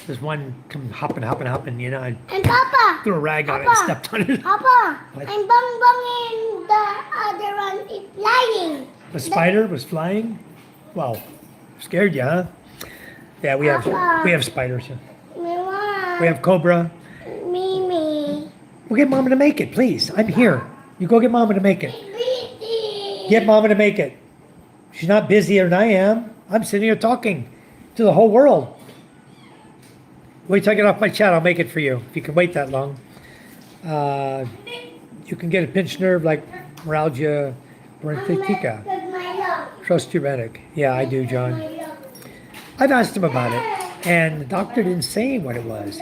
There's one come hopping, I And Papa. threw a rag on it and Papa. stepped on it. Papa. What? And Bang Bang and the other one is flying. The spider was flying. Wow, scared you, huh? Yeah, we have spiders. Mama. We have cobra. Mimi. We'll get Mama to make it, please. I'm here. You go get Mama to make it. Get Mama to make it. She's not busier than I am. I'm sitting here talking to the whole world. Wait till I get off my chat. I'll make it for you. If you can wait that long. You can get a pinched nerve like neuralgia rheumatica. Trust your medic. Yeah, I do, John. I've asked him about it, and the doctor didn't say what it was.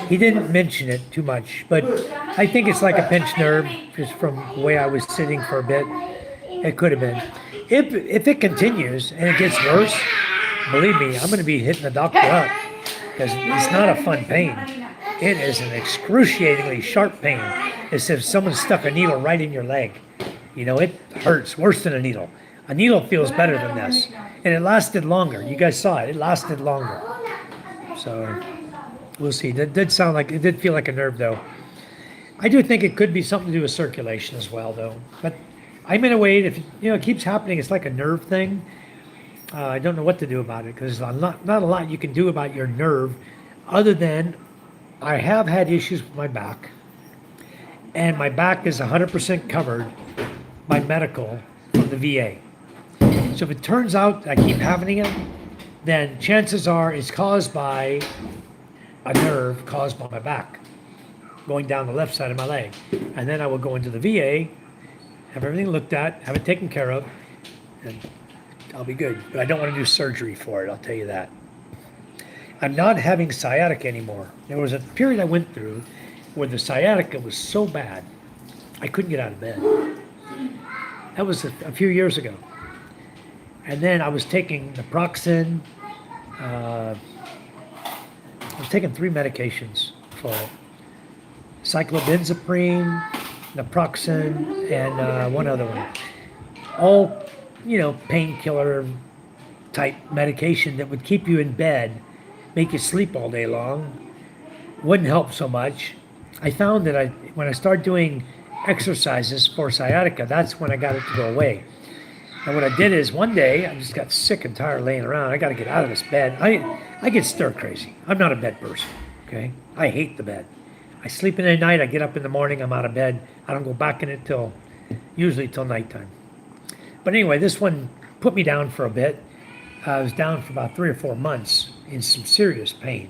He didn't mention it too much, but I think it's like a pinched nerve, just from the way I was sitting for a bit. It could have been. If it continues and it gets worse, believe me, I'm going to be hitting the doctor up, because it's not a fun pain. It is an excruciatingly sharp pain. It's if someone stuck a needle right in your leg. You know, it hurts worse than a needle. A needle feels better than this. And it lasted longer. You guys saw it. It lasted longer. So we'll see. That did sound like, it did feel like a nerve though. I do think it could be something to do with circulation as well though. But I'm in a way, if it keeps happening, it's like a nerve thing. I don't know what to do about it because not a lot you can do about your nerve other than I have had issues with my back. And my back is 100% covered by medical from the VA. So if it turns out I keep having it, then chances are it's caused by a nerve caused by my back going down the left side of my leg. And then I will go into the VA, have everything looked at, have it taken care of, and I'll be good. But I don't want to do surgery for it, I'll tell you that. I'm not having sciatica anymore. There was a period I went through where the sciatica was so bad, I couldn't get out of bed. That was a few years ago. And then I was taking naproxen. I was taking 3 medications for it. Cyclobenzaprine, naproxen, and one other one. All, painkiller type medication that would keep you in bed, make you sleep all day long. Wouldn't help so much. I found that when I started doing exercises for sciatica, that's when I got it to go away. And what I did is one day, I just got sick and tired of laying around. I got to get out of this bed. I get stir crazy. I'm not a bed person, okay? I hate the bed. I sleep in at night, I get up in the morning, I'm out of bed. I don't go back in it usually till nighttime. But anyway, this one put me down for a bit. I was down for about 3 or 4 months in some serious pain.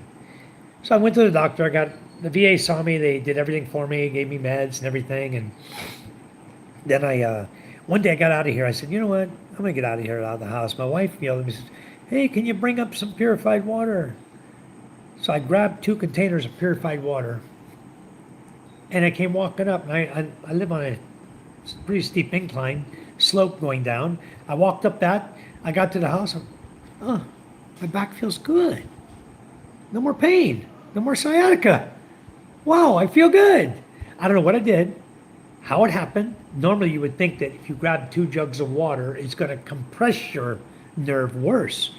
So I went to the doctor. The VA saw me. They did everything for me, gave me meds and everything. And then one day I got out of here. I said, you know what? I'm going to get out of here, out of the house. My wife yelled at me, said, hey, can you bring up some purified water? So I grabbed 2 containers of purified water. And I came walking up. And I live on a pretty steep incline, slope going down. I walked up that. I got to the house. My back feels good. No more pain. No more sciatica. Wow, I feel good. I don't know what I did, how it happened. Normally you would think that if you grab 2 jugs of water, it's going to compress your nerve worse.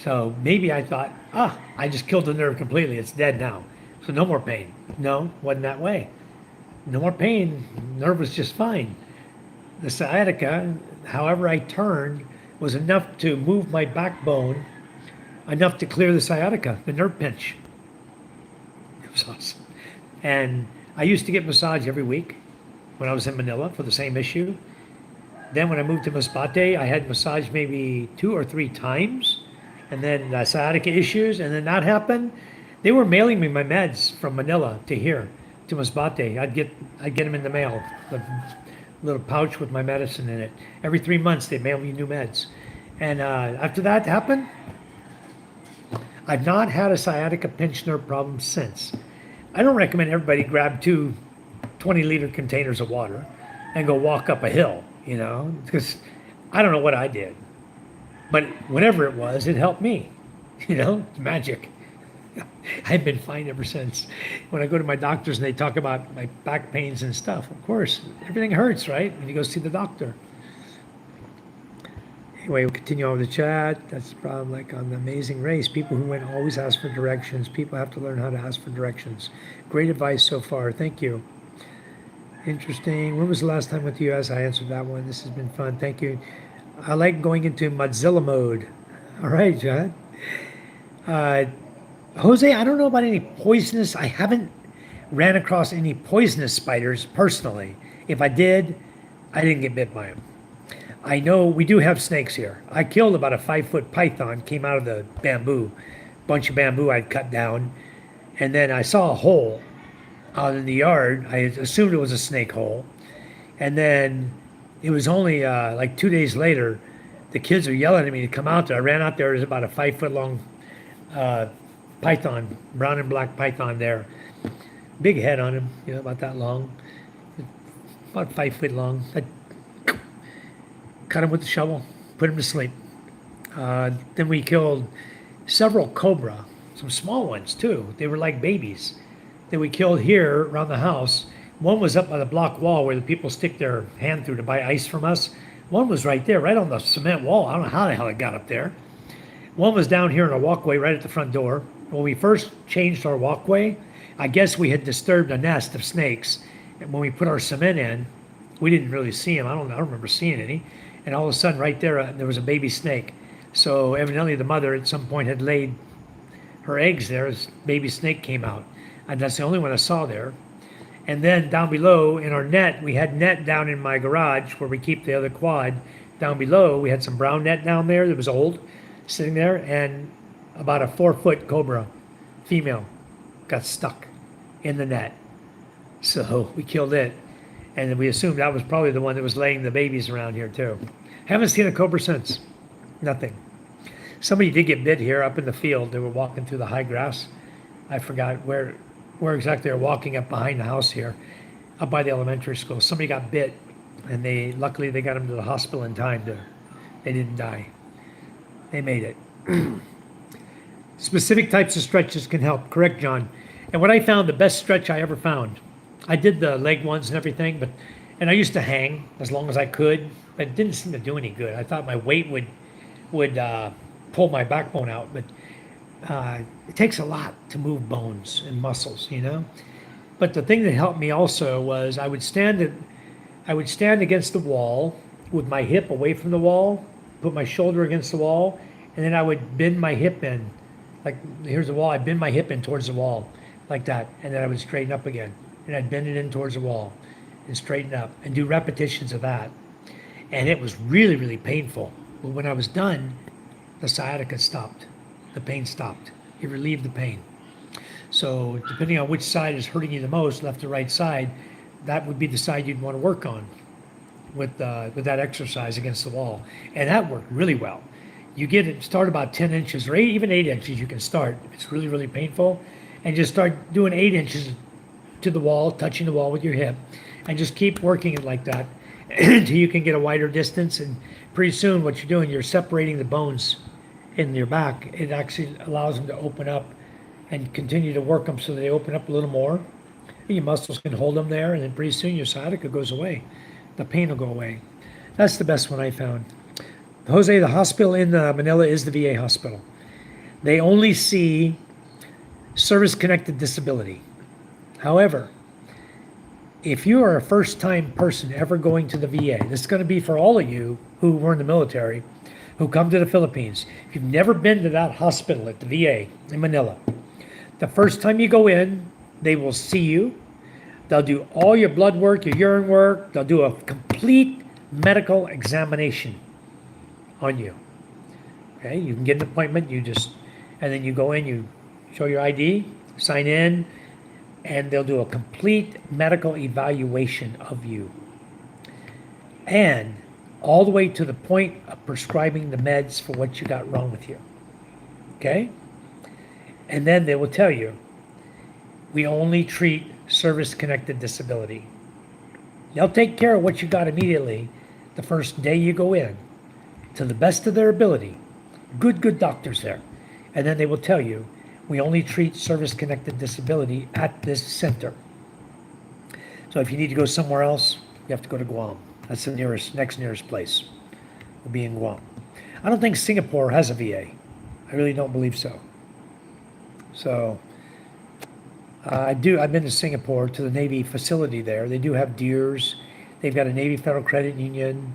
So maybe I thought, I just killed the nerve completely. It's dead now. So no more pain. No, wasn't that way. No more pain. Nerve was just fine. The sciatica, however I turned, was enough to move my backbone, enough to clear the sciatica, the nerve pinch. It was awesome. And I used to get massage every week when I was in Manila for the same issue. Then when I moved to Masbate, I had massage maybe 2 or 3 times. And then the sciatica issues, and then that happened. They were mailing me my meds from Manila to here, to Masbate. I'd get them in the mail, a little pouch with my medicine in it. Every 3 months they mail me new meds. And after that happened, I've not had a sciatica pinch nerve problem since. I don't recommend everybody grab 2 20-liter containers of water and go walk up a hill, because I don't know what I did. But whatever it was, it helped me. It's magic. I've been fine ever since. When I go to my doctors and they talk about my back pains and stuff, of course, everything hurts, right? When you go see the doctor. Anyway, we'll continue on with the chat. That's the problem, like on the Amazing Race. People who win always ask for directions. People have to learn how to ask for directions. Great advice so far. Thank you. Interesting. When was the last time with the U.S.? I answered that one. This has been fun. Thank you. I like going into Mozilla mode. All right, John. Jose, I don't know about any poisonous. I haven't ran across any poisonous spiders personally. If I did, I didn't get bit by them. I know we do have snakes here. I killed about a 5-foot python, came out of the bamboo, bunch of bamboo I'd cut down. And then I saw a hole out in the yard. I assumed it was a snake hole. And then it was only like 2 days later, the kids were yelling at me to come out there. I ran out there. There's about a 5-foot long python, brown and black python there. Big head on him, about that long. About 5 foot long. I cut him with the shovel, put him to sleep. Then we killed several cobra, some small ones too. They were like babies that we killed here around the house. One was up by the block wall where the people stick their hand through to buy ice from us. One was right there, right on the cement wall. I don't know how the hell it got up there. One was down here in a walkway right at the front door. When we first changed our walkway, I guess we had disturbed a nest of snakes. And when we put our cement in, we didn't really see them. I don't remember seeing any. And all of a sudden, right there, there was a baby snake. So evidently, the mother at some point had laid her eggs there. This baby snake came out, and that's the only one I saw there. And then down below in our net, we had net down in my garage where we keep the other quad. Down below, we had some brown net down there that was old, sitting there, and about a 4-foot cobra, female, got stuck in the net. So we killed it. And then we assumed that was probably the one that was laying the babies around here too. Haven't seen a cobra since. Nothing. Somebody did get bit here up in the field. They were walking through the high grass. I forgot where exactly they were walking up behind the house here, up by the elementary school. Somebody got bit, and luckily they got them to the hospital in time. They didn't die. They made it. Specific types of stretches can help. Correct, John. And what I found, the best stretch I ever found, I did the leg ones and everything, and I used to hang as long as I could, but it didn't seem to do any good. I thought my weight would pull my backbone out, but it takes a lot to move bones and muscles, you know. But the thing that helped me also was I would stand against the wall with my hip away from the wall, put my shoulder against the wall, and then I would bend my hip in, like here's the wall. I bend my hip in towards the wall, like that, and then I would straighten up again, and I'd bend it in towards the wall, and straighten up, and do repetitions of that, and it was really, really painful. But when I was done, the sciatica stopped. The pain stopped. It relieved the pain. So depending on which side is hurting you the most, left or right side, that would be the side you'd want to work on with that exercise against the wall. And that worked really well. You get it, start about 10 inches or even 8 inches, you can start. If it's really, really painful, and just start doing 8 inches to the wall, touching the wall with your hip, and just keep working it like that until you can get a wider distance. And pretty soon what you're doing, you're separating the bones in your back. It actually allows them to open up and continue to work them so they open up a little more. Your muscles can hold them there, and then pretty soon your sciatica goes away. The pain will go away. That's the best one I found. Jose, the hospital in Manila is the VA hospital. They only see service-connected disability. However, if you are a first-time person ever going to the VA, this is going to be for all of you who were in the military, who come to the Philippines. If you've never been to that hospital at the VA in Manila, the first time you go in, they will see you. They'll do all your blood work, your urine work. They'll do a complete medical examination on you. Okay, you can get an appointment, and then you go in, you show your ID, sign in, and they'll do a complete medical evaluation of you. And all the way to the point of prescribing the meds for what you got wrong with you. Okay? And then they will tell you, we only treat service-connected disability. They'll take care of what you got immediately the first day you go in, to the best of their ability. Good doctors there. And then they will tell you, we only treat service-connected disability at this center. So if you need to go somewhere else, you have to go to Guam. That's the next nearest place. Will be in Guam. I don't think Singapore has a VA. I really don't believe so. So I've been to Singapore, to the Navy facility there. They do have DEERS. They've got a Navy Federal Credit Union.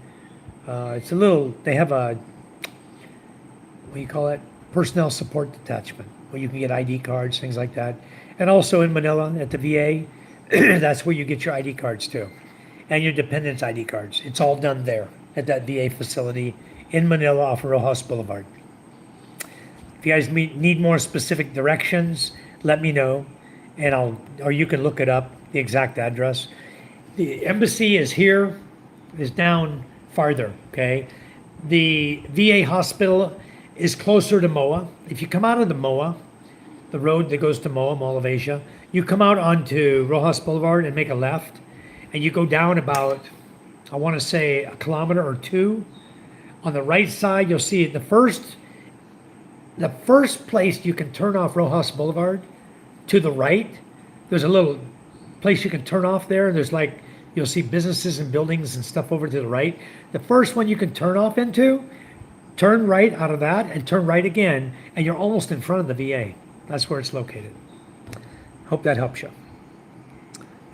They have a, what do you call it? Personnel support detachment, where you can get ID cards, things like that. And also in Manila at the VA, that's where you get your ID cards too. And your dependents' ID cards. It's all done there at that VA facility in Manila off of Rojas Boulevard. If you guys need more specific directions, let me know, and or you can look it up, the exact address. The embassy is here, is down farther, okay? The VA hospital is closer to MOA. If you come out of the MOA, the road that goes to MOA, Mall of Asia, you come out onto Rojas Boulevard and make a left, and you go down about, I want to say, 1 kilometer or 2. On the right side, you'll see the first place you can turn off Rojas Boulevard, to the right, there's a little place you can turn off there. There's like, you'll see businesses and buildings and stuff over to the right. The first one you can turn off into, turn right out of that and turn right again, and you're almost in front of the VA. That's where it's located. Hope that helps you.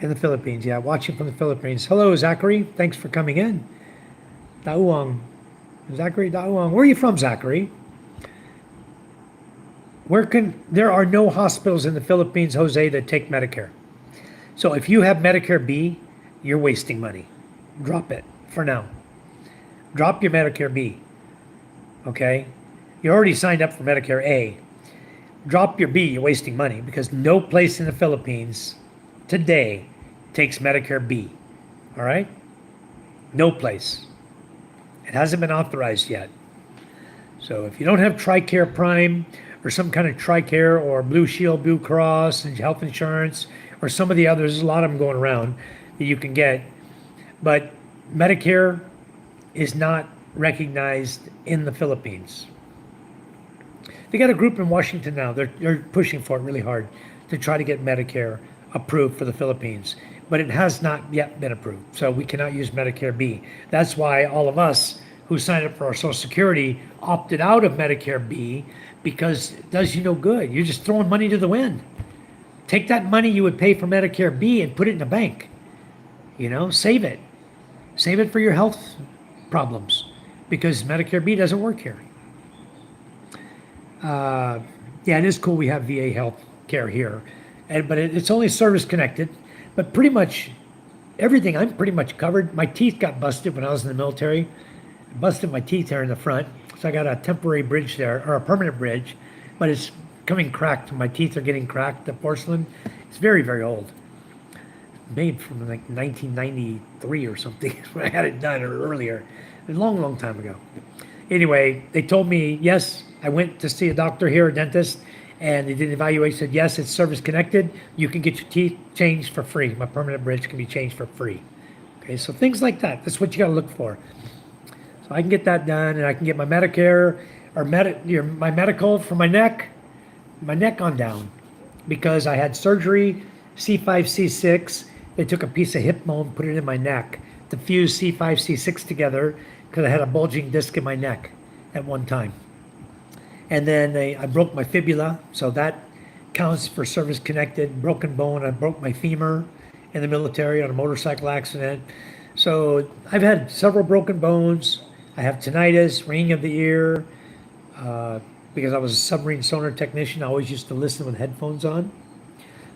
In the Philippines, yeah, watching from the Philippines. Hello, Zachary. Thanks for coming in. Dauang. Zachary Dauang. Where are you from, Zachary? There are no hospitals in the Philippines, Jose, that take Medicare. So if you have Medicare B, you're wasting money. Drop it for now. Drop your Medicare B. Okay? You already signed up for Medicare A. Drop your B, you're wasting money, because no place in the Philippines today takes Medicare B. All right? No place. It hasn't been authorized yet. So if you don't have TRICARE Prime or some kind of TRICARE or Blue Shield, Blue Cross and health insurance or some of the others, there's a lot of them going around that you can get. But Medicare is not recognized in the Philippines. They got a group in Washington now. They're pushing for it really hard to try to get Medicare approved for the Philippines. But it has not yet been approved. So we cannot use Medicare B. That's why all of us who signed up for our Social Security opted out of Medicare B, because it does you no good. You're just throwing money to the wind. Take that money you would pay for Medicare B and put it in a bank. You know, save it. Save it for your health problems, because Medicare B doesn't work here. Yeah, it is cool we have VA health care here, but it's only service connected. But pretty much everything, I'm pretty much covered. My teeth got busted when I was in the military. I busted my teeth here in the front. So I got a temporary bridge there, or a permanent bridge, but it's coming cracked. My teeth are getting cracked, the porcelain. It's very, very old. Made from like 1993 or something when I had it done, or earlier. A long, long time ago. Anyway, they told me, yes, I went to see a doctor here, a dentist, and they did an evaluation, said, yes, it's service connected. You can get your teeth changed for free. My permanent bridge can be changed for free. Okay, so things like that. That's what you got to look for. So I can get that done, and I can get my Medicare or my medical for my neck on down, because I had surgery, C5, C6. They took a piece of hip bone, put it in my neck to fuse C5, C6 together, because I had a bulging disc in my neck at one time. And then I broke my fibula, so that counts for service connected. Broken bone, I broke my femur in the military on a motorcycle accident. So I've had several broken bones. I have tinnitus, ringing of the ear, because I was a submarine sonar technician. I always used to listen with headphones on.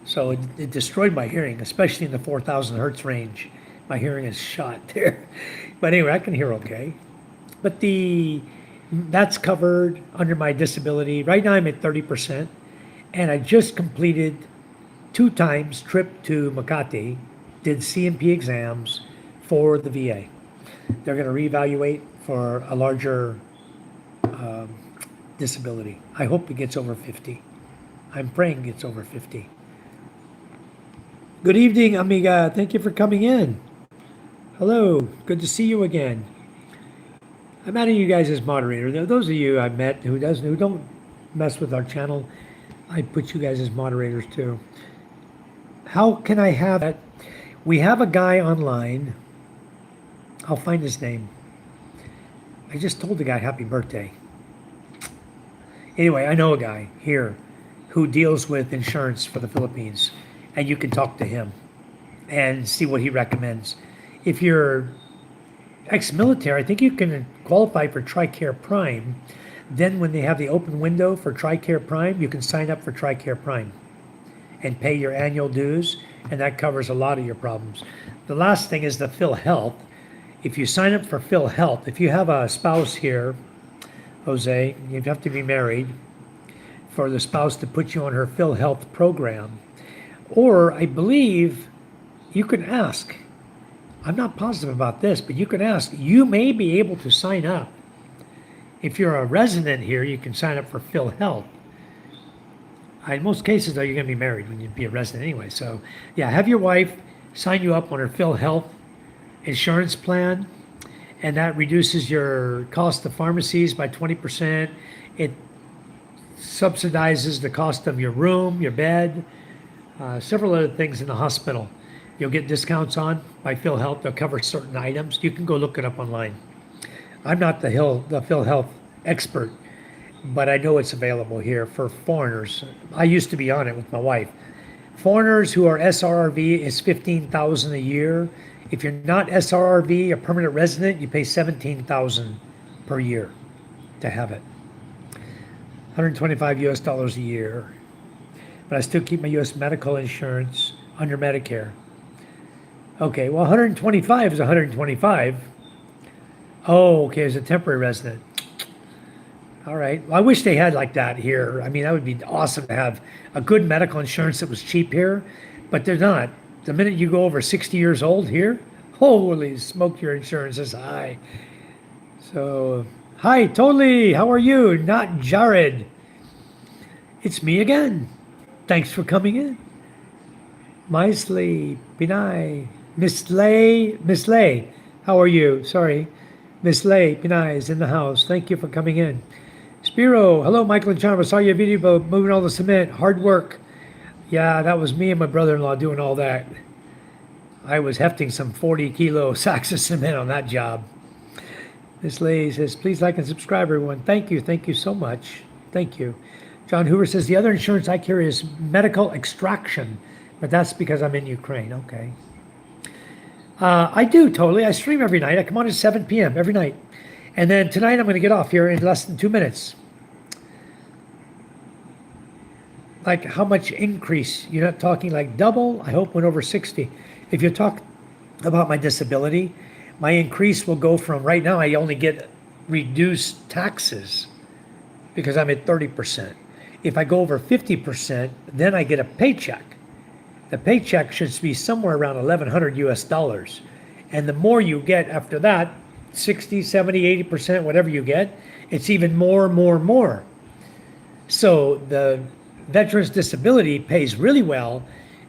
So it destroyed my hearing, especially in the 4,000 hertz range. My hearing is shot there. But anyway, I can hear okay. But that's covered under my disability. Right now I'm at 30%, and I just completed 2 times trip to Makati, did CMP exams for the VA. They're going to reevaluate for a larger disability. I hope it gets over 50. I'm praying it gets over 50. Good evening, amiga. Thank you for coming in. Hello. Good to see you again. I'm adding you guys as moderator. Those of you I met who don't mess with our channel, I put you guys as moderators too. How can I have that? We have a guy online. I'll find his name. I just told the guy happy birthday. Anyway, I know a guy here who deals with insurance for the Philippines, and you can talk to him and see what he recommends. If you're ex-military, I think you can qualify for TRICARE Prime. Then when they have the open window for TRICARE Prime, you can sign up for TRICARE Prime and pay your annual dues, and that covers a lot of your problems. The last thing is the PhilHealth. If you sign up for PhilHealth, if you have a spouse here, Jose, you have to be married for the spouse to put you on her PhilHealth program. Or I believe you can ask. I'm not positive about this, but you can ask. You may be able to sign up. If you're a resident here, you can sign up for PhilHealth. In most cases, though, you're going to be married when you be a resident anyway. So, yeah, have your wife sign you up on her PhilHealth insurance plan, and that reduces your cost of pharmacies by 20%. It subsidizes the cost of your room, your bed, several other things in the hospital. you'll get discounts on by PhilHealth. They'll cover certain items. You can go look it up online. I'm not the PhilHealth expert, but I know it's available here for foreigners. I used to be on it with my wife. Foreigners who are SRRV is $15,000 a year. If you're not SRRV, a permanent resident, you pay $17,000 per year to have it. $125 US a year. But I still keep my US medical insurance under Medicare. Okay, well, 125 is 125. Oh, okay, as a temporary resident. All right. Well, I wish they had like that here. I mean, that would be awesome to have a good medical insurance that was cheap here, but they're not. The minute you go over 60 years old here, holy smoke, your insurance is high. So, hi, totally. How are you? Not Jared. It's me again. Thanks for coming in. Maisley, Pinay, Miss Lay. How are you? Sorry. Miss Lay, Pinay is in the house. Thank you for coming in. Spiro, hello, Michael and John. I saw your video about moving all the cement. Hard work. Yeah, that was me and my brother-in-law doing all that. I was hefting some 40-kilo sacks of cement on that job. Miss Lay says, please like and subscribe, everyone. Thank you. Thank you so much. Thank you. John Hoover says, the other insurance I carry is medical extraction, but that's because I'm in Ukraine. Okay. I do, totally. I stream every night. I come on at 7 p.m. every night. And then tonight I'm going to get off here in less than 2 minutes. Like how much increase? You're not talking like double? I hope went over 60. If you talk about my disability, my increase will go from right now I only get reduced taxes because I'm at 30%. If I go over 50%, then I get a paycheck. The paycheck should be somewhere around $1,100 US. And the more you get after that, 60, 70, 80%, whatever you get, it's even more. So the veterans disability pays really well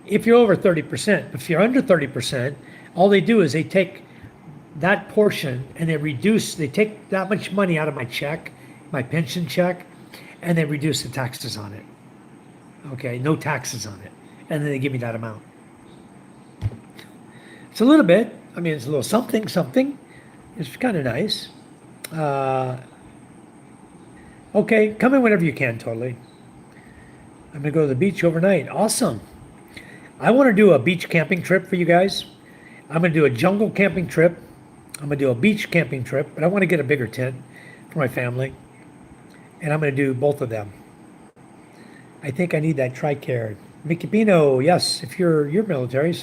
if you're over 30%. If you're under 30%, all they do is they take that portion and they take that much money out of my check, my pension check, and they reduce the taxes on it. Okay, no taxes on it. And then they give me that amount. It's a little bit. I mean, it's a little something. It's kind of nice. Okay, come in whenever you can, totally. I'm going to go to the beach overnight. Awesome. I want to do a beach camping trip for you guys. I'm going to do a jungle camping trip. I'm going to do a beach camping trip, but I want to get a bigger tent for my family. And I'm going to do both of them. I think I need that TRICARE. Mickey Pino, yes, if you're military,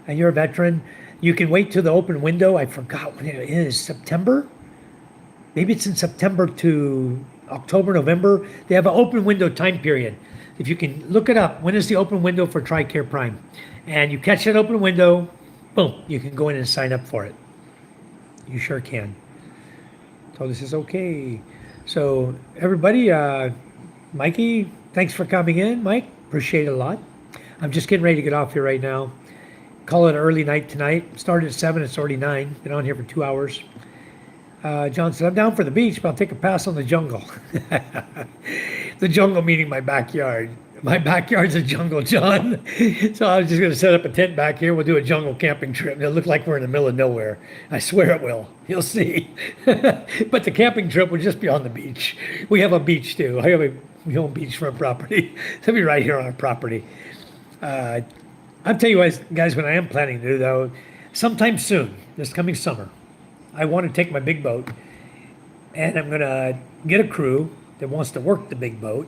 and you're a veteran, you can wait till the open window. I forgot when it is, September? Maybe it's in September to October, November. They have an open window time period. If you can look it up, when is the open window for TRICARE Prime? And you catch that open window, boom, you can go in and sign up for it. You sure can. So this is okay. So everybody, Mikey, thanks for coming in, Mike. Appreciate it a lot. I'm just getting ready to get off here right now. Call it an early night tonight. Started at 7, it's already 9. Been on here for 2 hours. John said, I'm down for the beach, but I'll take a pass on the jungle. The jungle meaning my backyard. My backyard's a jungle, John. So I was just going to set up a tent back here. We'll do a jungle camping trip. It'll look like we're in the middle of nowhere. I swear it will. You'll see. But the camping trip will just be on the beach. We have a beach too. We own beachfront property. It'll be right here on our property. I'll tell you guys, what I am planning to do though, sometime soon, this coming summer, I want to take my big boat and I'm going to get a crew that wants to work the big boat.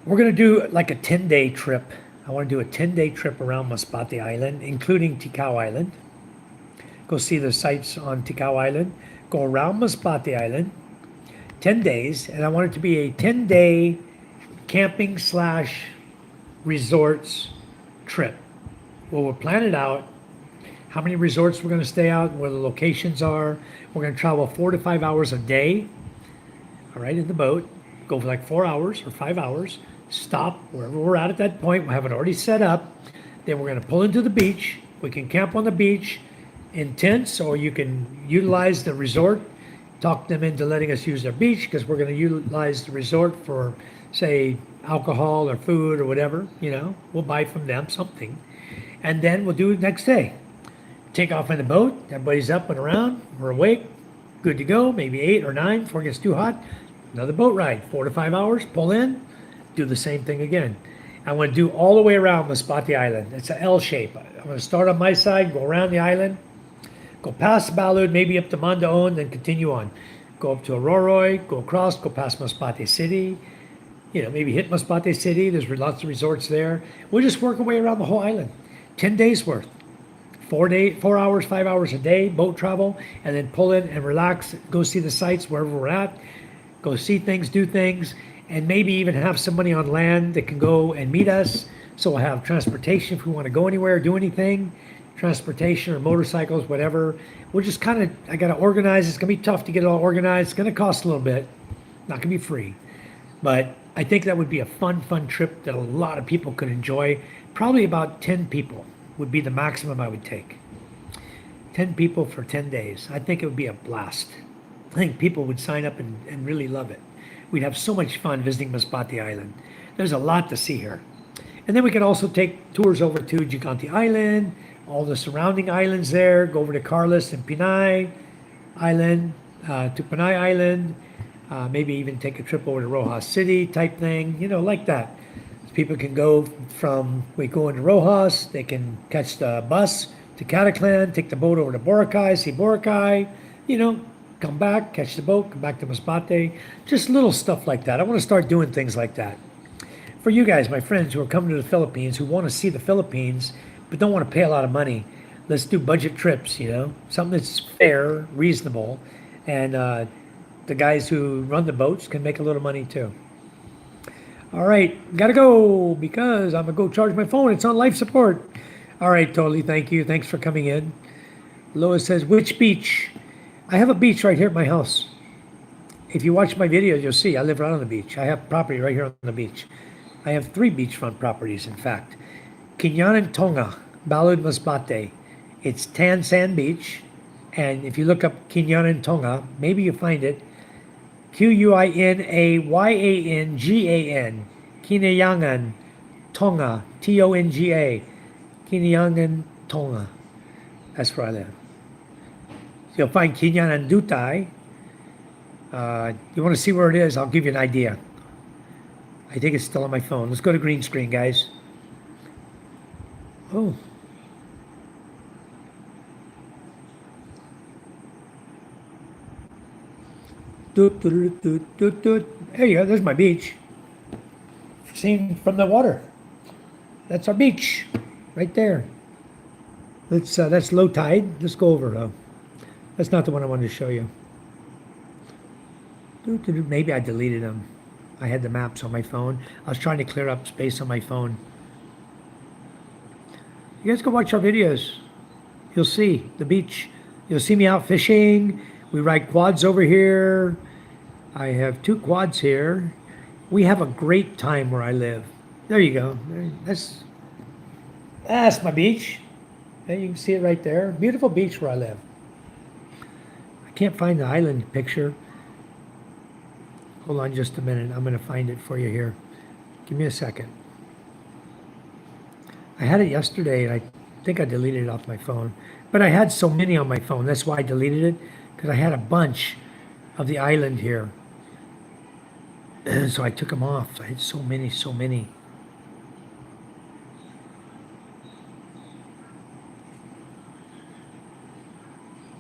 We're going to do like a 10-day trip. I want to do a 10-day trip around Masbate Island, including Ticao Island. Go see the sights on Ticao Island. Go around Masbate Island, 10 days, and I want it to be a 10-day camping / resorts trip. Well, we'll plan it out, how many resorts we're going to stay out, where the locations are. We're going to travel 4 to 5 hours a day, all right, in the boat. Go for like 4 hours or 5 hours. Stop wherever we're at that point. We'll have it already set up. Then we're going to pull into the beach. We can camp on the beach in tents, or you can utilize the resort. Talk them into letting us use their beach because we're going to utilize the resort for, say, alcohol or food or whatever. We'll buy from them something. And then we'll do it next day. Take off in the boat. Everybody's up and around. We're awake. Good to go. Maybe 8 or 9 before it gets too hot. Another boat ride. 4 to 5 hours. Pull in. Do the same thing again. I want to do all the way around Masbate Island. It's an L shape. I'm going to start on my side, go around the island, go past Balud, maybe up to Mandaon, then continue on. Go up to Aroroy, go across, go past Masbate City, maybe hit Masbate City. There's lots of resorts there. We'll just work our way around the whole island. 10 days worth. 4 hours, 5 hours a day, boat travel, and then pull in and relax, go see the sights wherever we're at, go see things, do things, and maybe even have somebody on land that can go and meet us. So we'll have transportation if we want to go anywhere, do anything, transportation or motorcycles, whatever. We're just I got to organize. It's going to be tough to get it all organized. It's going to cost a little bit. Not going to be free. But I think that would be a fun trip that a lot of people could enjoy. Probably about 10 people would be the maximum I would take. 10 people for 10 days. I think it would be a blast. I think people would sign up and really love it. We'd have so much fun visiting Masbate Island. There's a lot to see here. And then we could also take tours over to Gigante Island, all the surrounding islands there, go over to Carlos and Pinay Island, to Panay Island, maybe even take a trip over to Rojas City type thing, like that. People can go we go into Rojas, they can catch the bus to Cataclan, take the boat over to Boracay, see Boracay, come back, catch the boat, come back to Masbate. Just little stuff like that. I want to start doing things like that. For you guys, my friends who are coming to the Philippines, who want to see the Philippines, but don't want to pay a lot of money, let's do budget trips, something that's fair, reasonable, and the guys who run the boats can make a little money too. All right, gotta go because I'm gonna go charge my phone. It's on life support. All right, totally. Thank you. Thanks for coming in. Lois says, which beach? I have a beach right here at my house. If you watch my videos, you'll see I live right on the beach. I have property right here on the beach. I have 3 beachfront properties, in fact. Quinanan Tonga, Balud Masbate. It's tan sand beach. And if you look up Quinanan Tonga, maybe you find it. Quinayangan, Kinayangan, Tonga, Tonga, Kinayangan, Tonga. That's where I live. You'll find Quinanan Dutai. You want to see where it is? I'll give you an idea. I think it's still on my phone. Let's go to green screen, guys. Oh. Doot, doot, doot, doot, doot. There you go. There's my beach. Seen from the water. That's our beach, right there. That's low tide. Let's go over though. That's not the one I wanted to show you. Doot, doot, doot. Maybe I deleted them. I had the maps on my phone. I was trying to clear up space on my phone. You guys go watch our videos. You'll see the beach. You'll see me out fishing. We ride quads over here. I have 2 quads here. We have a great time where I live. There you go. That's my beach. And you can see it right there. Beautiful beach where I live. I can't find the island picture. Hold on just a minute. I'm going to find it for you here. Give me a second. I had it yesterday, and I think I deleted it off my phone. But I had so many on my phone. That's why I deleted it, because I had a bunch of the island here. So I took them off. I had so many.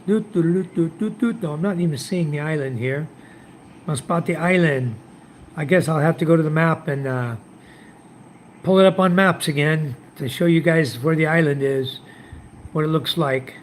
No, I'm not even seeing the island here. Masbate Island. I guess I'll have to go to the map and pull it up on maps again to show you guys where the island is, what it looks like.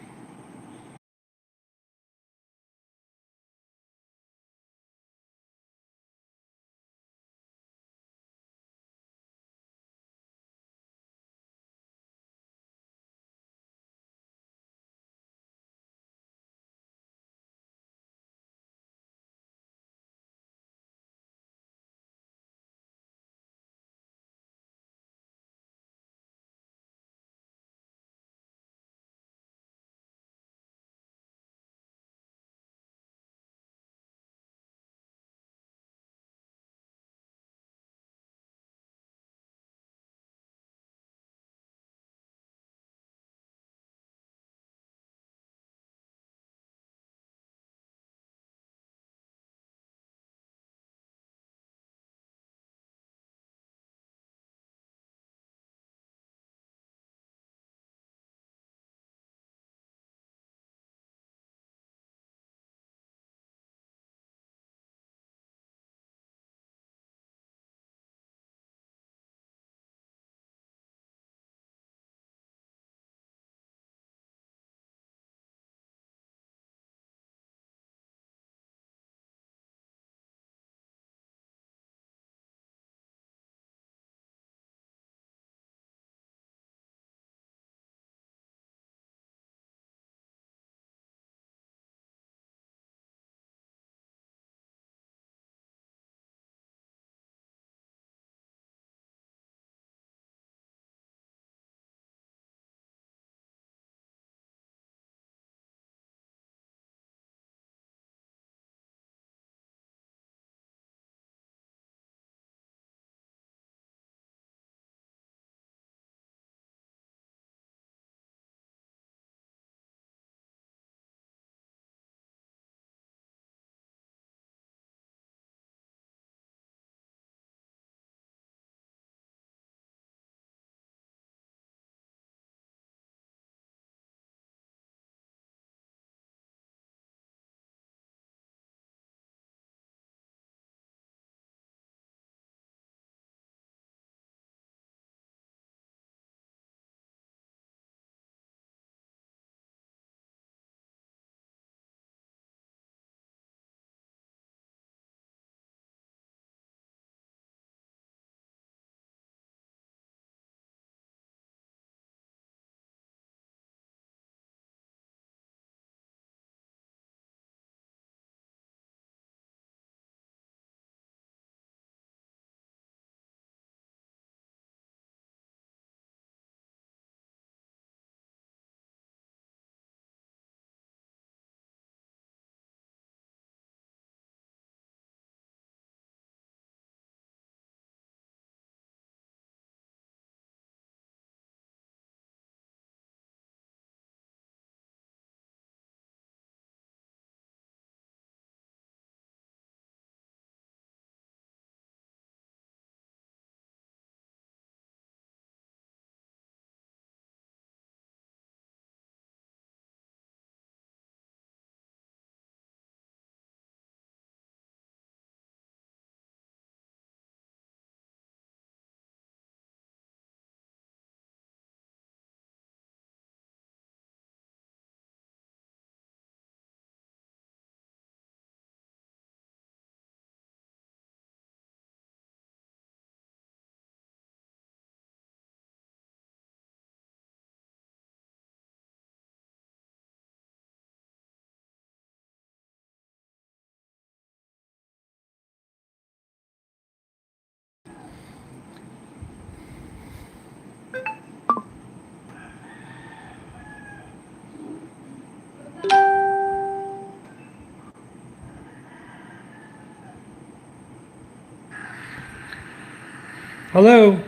Hello?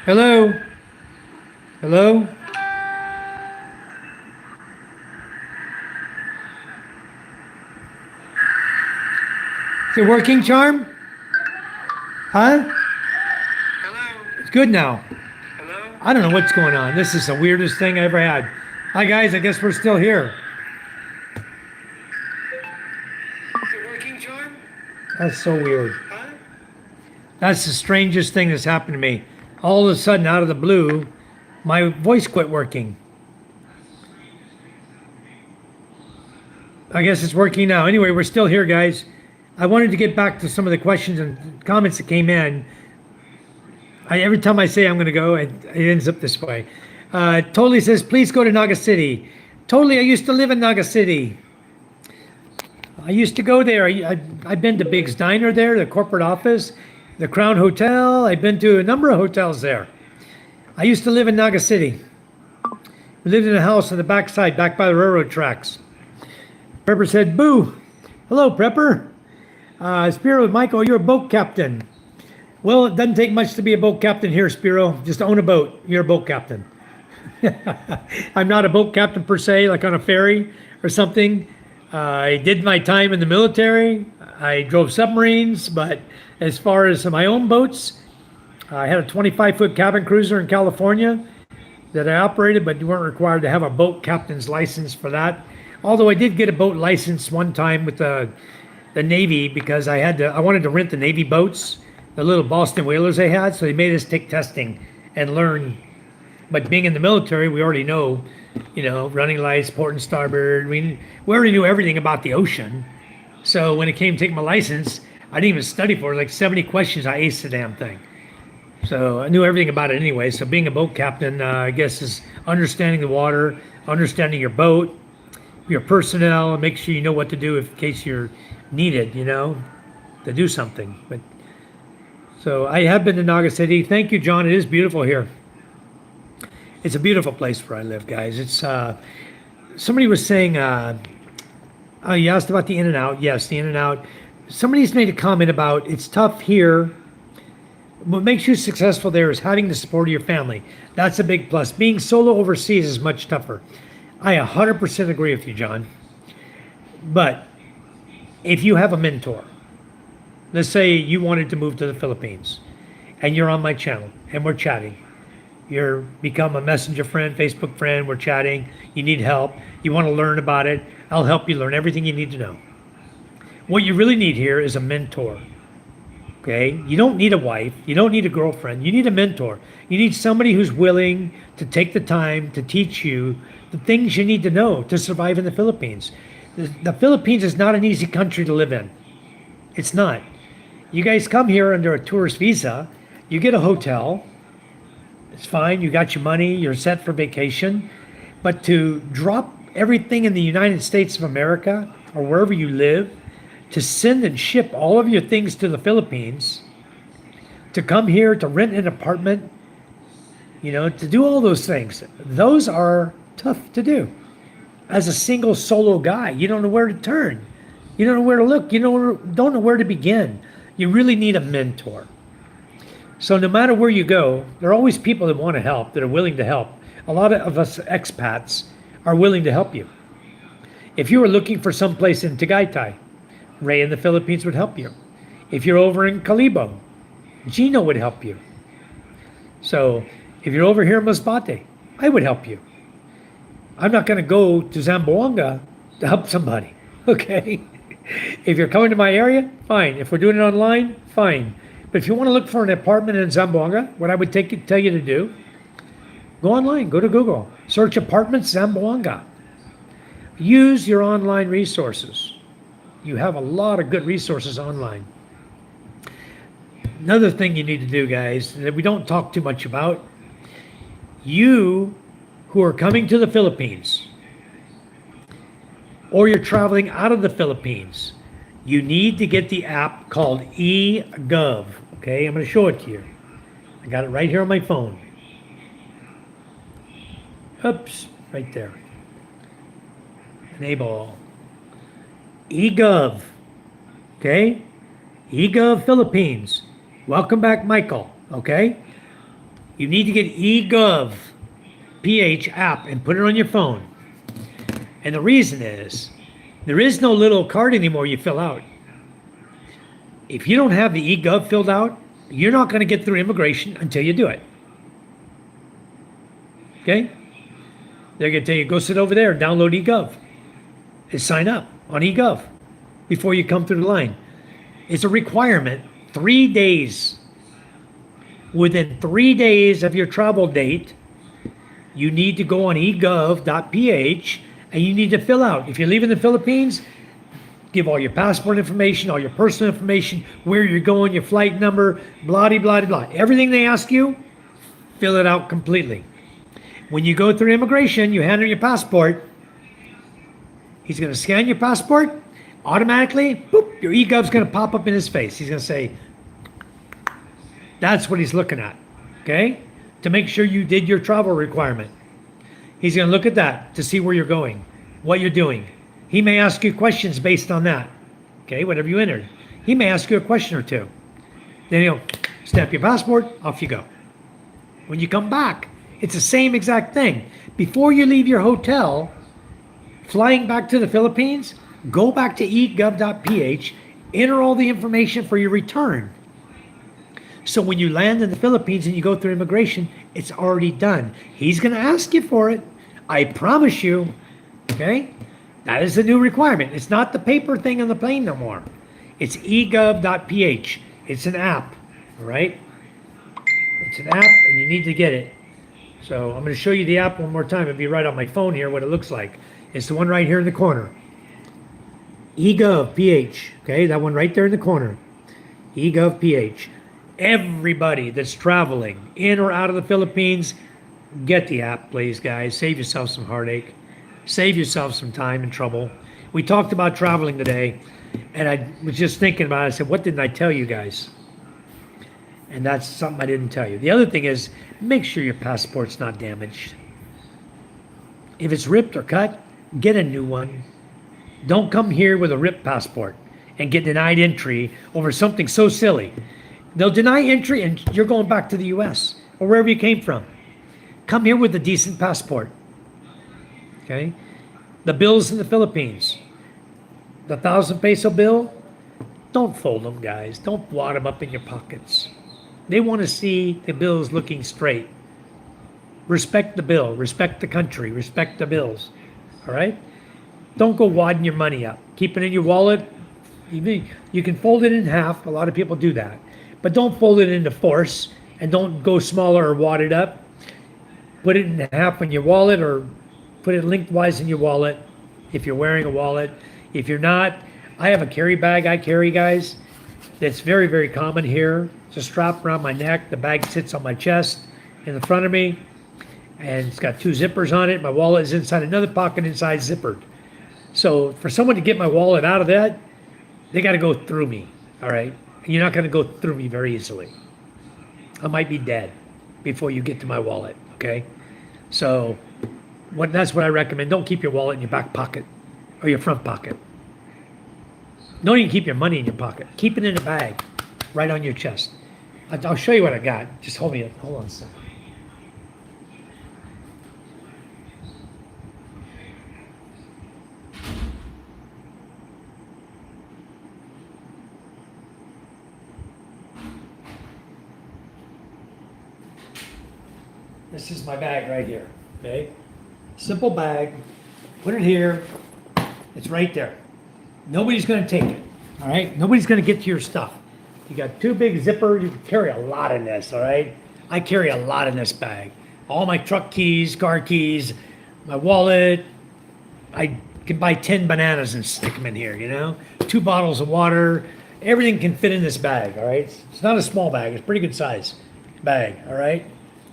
Hello? Hello? Is it working, Charm? Huh? Hello? It's good now. Hello? I don't know what's going on. This is the weirdest thing I ever had. Hi, guys. I guess we're still here. Is it working, Charm? That's so weird. Huh? That's the strangest thing that's happened to me. All of a sudden, out of the blue, my voice quit working. I guess it's working now. Anyway, we're still here, guys. I wanted to get back to some of the questions and comments that came in. Every time I say I'm going to go, it ends up this way. Totally says, please go to Naga City. Totally, I used to live in Naga City. I used to go there. I've been to Big's Diner there, the corporate office, the Crown Hotel. I've been to a number of hotels there. I used to live in Naga City. We lived in a house on the backside, back by the railroad tracks. Prepper said, boo. Hello, Prepper. Spiro with Michael, you're a boat captain. Well, it doesn't take much to be a boat captain here, Spiro. Just own a boat. You're a boat captain. I'm not a boat captain per se, like on a ferry or something. I did my time in the military. I drove submarines, but as far as my own boats, I had a 25-foot cabin cruiser in California that I operated, but you weren't required to have a boat captain's license for that. Although I did get a boat license one time with the Navy because I wanted to rent the Navy boats, the little Boston whalers they had, so they made us take testing and learn. But being in the military, we already know, running lights, port and starboard. We already knew everything about the ocean. So when it came to take my license, I didn't even study for it. Like 70 questions, I aced the damn thing. So I knew everything about it anyway. So being a boat captain, I guess, is understanding the water, understanding your boat, your personnel, and make sure you know what to do in case you're needed, to do something. But so I have been to Naga City. Thank you, John. It is beautiful here. It's a beautiful place where I live, guys. It's somebody was saying, oh, you asked about the In-N-Out. Yes, the In-N-Out. Somebody's made a comment about it's tough here. What makes you successful there is having the support of your family. That's a big plus. Being solo overseas is much tougher. I 100% agree with you, John. But if you have a mentor, let's say you wanted to move to the Philippines and you're on my channel and we're chatting. You're become a messenger friend, Facebook friend, we're chatting, you need help, you want to learn about it, I'll help you learn everything you need to know. What you really need here is a mentor. Okay? You don't need a wife, you don't need a girlfriend, you need a mentor. You need somebody who's willing to take the time to teach you the things you need to know to survive in the Philippines. The Philippines is not an easy country to live in. It's not. You guys come here under a tourist visa, you get a hotel, it's fine, you got your money, you're set for vacation, but to drop everything in the United States of America or wherever you live, to send and ship all of your things to the Philippines, to come here to rent an apartment, to do all those things, those are tough to do. As a single solo guy, you don't know where to turn. You don't know where to look. You don't know where to begin. You really need a mentor. So no matter where you go, there are always people that want to help, that are willing to help. A lot of us expats are willing to help you. If you were looking for some place in Tagaytay, Ray in the Philippines would help you. If you're over in Calibo, Gino would help you. So if you're over here in Masbate, I would help you. I'm not going to go to Zamboanga to help somebody, okay? If you're coming to my area, fine. If we're doing it online, fine. But if you want to look for an apartment in Zamboanga, what I would tell you to do, go online, go to Google, search apartments Zamboanga. Use your online resources. You have a lot of good resources online. Another thing you need to do, guys, that we don't talk too much about, you who are coming to the Philippines, or you're traveling out of the Philippines, you need to get the app called eGov. Okay, I'm going to show it to you. I got it right here on my phone. Oops, right there. Enable. eGov. Okay? eGov Philippines. Welcome back, Michael. Okay? You need to get eGov PH app and put it on your phone. And the reason is there is no little card anymore you fill out. If you don't have the eGov filled out, you're not going to get through immigration until you do it. Okay? They're going to tell you, go sit over there and download eGov and sign up on eGov before you come through the line. It's a requirement, 3 days. Within 3 days of your travel date, you need to go on egov.ph and you need to fill out. If you're leaving the Philippines, give all your passport information, all your personal information, where you're going, your flight number, blah, blah, blah. Everything they ask you, fill it out completely. When you go through immigration, you hand him your passport. He's going to scan your passport. Automatically, boop, your eGov's going to pop up in his face. He's going to say, that's what he's looking at, okay? To make sure you did your travel requirement. He's going to look at that to see where you're going, what you're doing. He may ask you questions based on that, okay, whatever you entered. He may ask you a question or two. Then he'll stamp your passport, off you go. When you come back, it's the same exact thing. Before you leave your hotel, flying back to the Philippines, go back to egov.ph, enter all the information for your return. So when you land in the Philippines and you go through immigration, it's already done. He's going to ask you for it. I promise you, okay? That is the new requirement. It's not the paper thing on the plane no more. It's egov.ph. It's an app, all right? It's an app and you need to get it. So I'm going to show you the app one more time. It'll be right on my phone here what it looks like. It's the one right here in the corner. eGov.ph, okay? That one right there in the corner. eGov.ph. Everybody that's traveling in or out of the Philippines, get the app, please, guys. Save yourself some heartache. Save yourself some time and trouble. We talked about traveling today, and I was just thinking about it. I said, what didn't I tell you guys? And that's something I didn't tell you. The other thing is, make sure your passport's not damaged. If it's ripped or cut, get a new one. Don't come here with a ripped passport and get denied entry over something so silly. They'll deny entry and you're going back to the US or wherever you came from. Come here with a decent passport. Okay? The bills in the Philippines. The 1,000 peso bill, don't fold them, guys. Don't wad them up in your pockets. They want to see the bills looking straight. Respect the bill. Respect the country. Respect the bills. All right? Don't go wadding your money up. Keep it in your wallet. You can fold it in half. A lot of people do that. But don't fold it into force and don't go smaller or wad it up. Put it in half in your wallet or put it lengthwise in your wallet if you're wearing a wallet. If you're not, I have a carry bag I carry, guys. That's very, very common here. It's a strap around my neck. The bag sits on my chest in the front of me. And it's got 2 zippers on it. My wallet is inside another pocket inside zippered. So for someone to get my wallet out of that, they got to go through me, all right? You're not going to go through me very easily. I might be dead before you get to my wallet, okay? So that's what I recommend. Don't keep your wallet in your back pocket or your front pocket. Don't even keep your money in your pocket. Keep it in a bag right on your chest. I'll show you what I got. Just hold on a second. This is my bag right here, okay? Simple bag, put it here, it's right there. Nobody's gonna take it, all right? Nobody's gonna get to your stuff. You got 2 big zippers, you can carry a lot in this, all right? I carry a lot in this bag. All my truck keys, car keys, my wallet. I can buy 10 bananas and stick them in here, you know? 2 bottles of water, everything can fit in this bag, all right? It's not a small bag, it's a pretty good size bag, all right?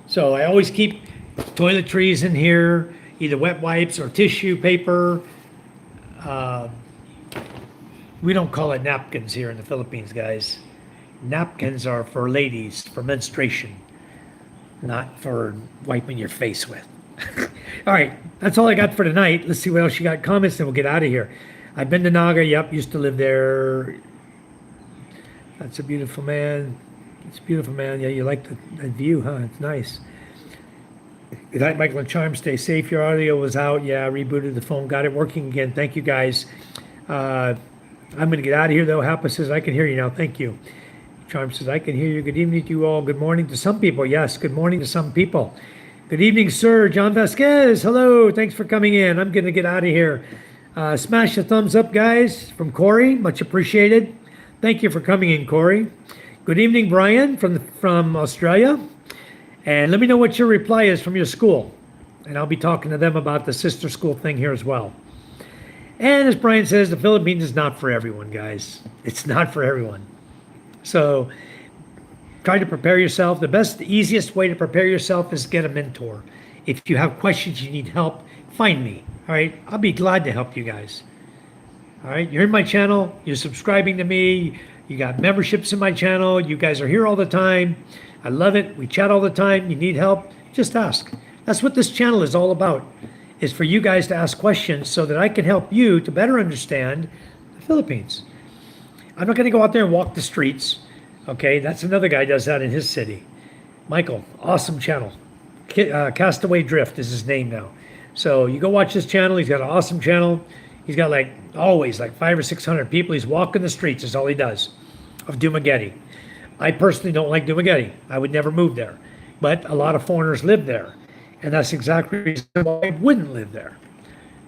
So I always keep toiletries in here, either wet wipes or tissue paper. We don't call it napkins here in the Philippines, guys. Napkins are for ladies, for menstruation, not for wiping your face with. All right, that's all I got for tonight. Let's see what else you got. Comments, and we'll get out of here. I've been to Naga. Yep, used to live there. That's a beautiful man. It's a beautiful man. Yeah, you like that view, huh? It's nice. Good night, Michael and Charm. Stay safe. Your audio was out. Yeah, I rebooted the phone. Got it working again. Thank you, guys. I'm going to get out of here, though. Hapa says, I can hear you now. Thank you. Charm says, I can hear you. Good evening to you all. Good morning to some people. Yes, good morning to some people. Good evening, sir. John Vasquez. Hello. Thanks for coming in. I'm going to get out of here. Smash the thumbs up, guys, from Corey. Much appreciated. Thank you for coming in, Corey. Good evening, Brian from Australia. And let me know what your reply is from your school. And I'll be talking to them about the sister school thing here as well. And as Brian says, the Philippines is not for everyone, guys. It's not for everyone. So try to prepare yourself. The easiest way to prepare yourself is get a mentor. If you have questions, you need help, find me. All right. I'll be glad to help you guys. All right. You're in my channel. You're subscribing to me. You got memberships in my channel. You guys are here all the time. I love it. We chat all the time. You need help, just ask. That's what this channel is all about, is for you guys to ask questions so that I can help you to better understand the Philippines. I'm not going to go out there and walk the streets. Okay, that's another guy does that in his city. Michael, awesome channel. Castaway Drift is his name now. So you go watch his channel. He's got an awesome channel. He's got always 500 or 600 people. He's walking the streets is all he does of Dumaguete. I personally don't like Dumaguete. I would never move there. But a lot of foreigners live there. And that's exactly the reason why I wouldn't live there.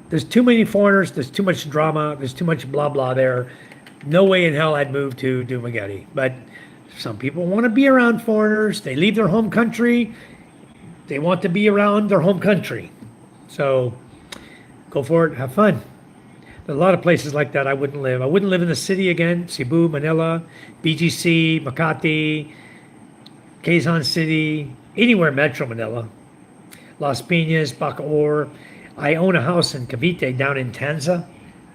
There's too many foreigners. There's too much drama. There's too much blah, blah there. No way in hell I'd move to Dumaguete. But some people want to be around foreigners. They leave their home country. They want to be around their home country. So go for it. Have fun. There's a lot of places like that I wouldn't live. I wouldn't live in the city again. Cebu, Manila, BGC, Makati, Quezon City, anywhere Metro Manila. Las Piñas, Bacoor. I own a house in Cavite down in Tanza.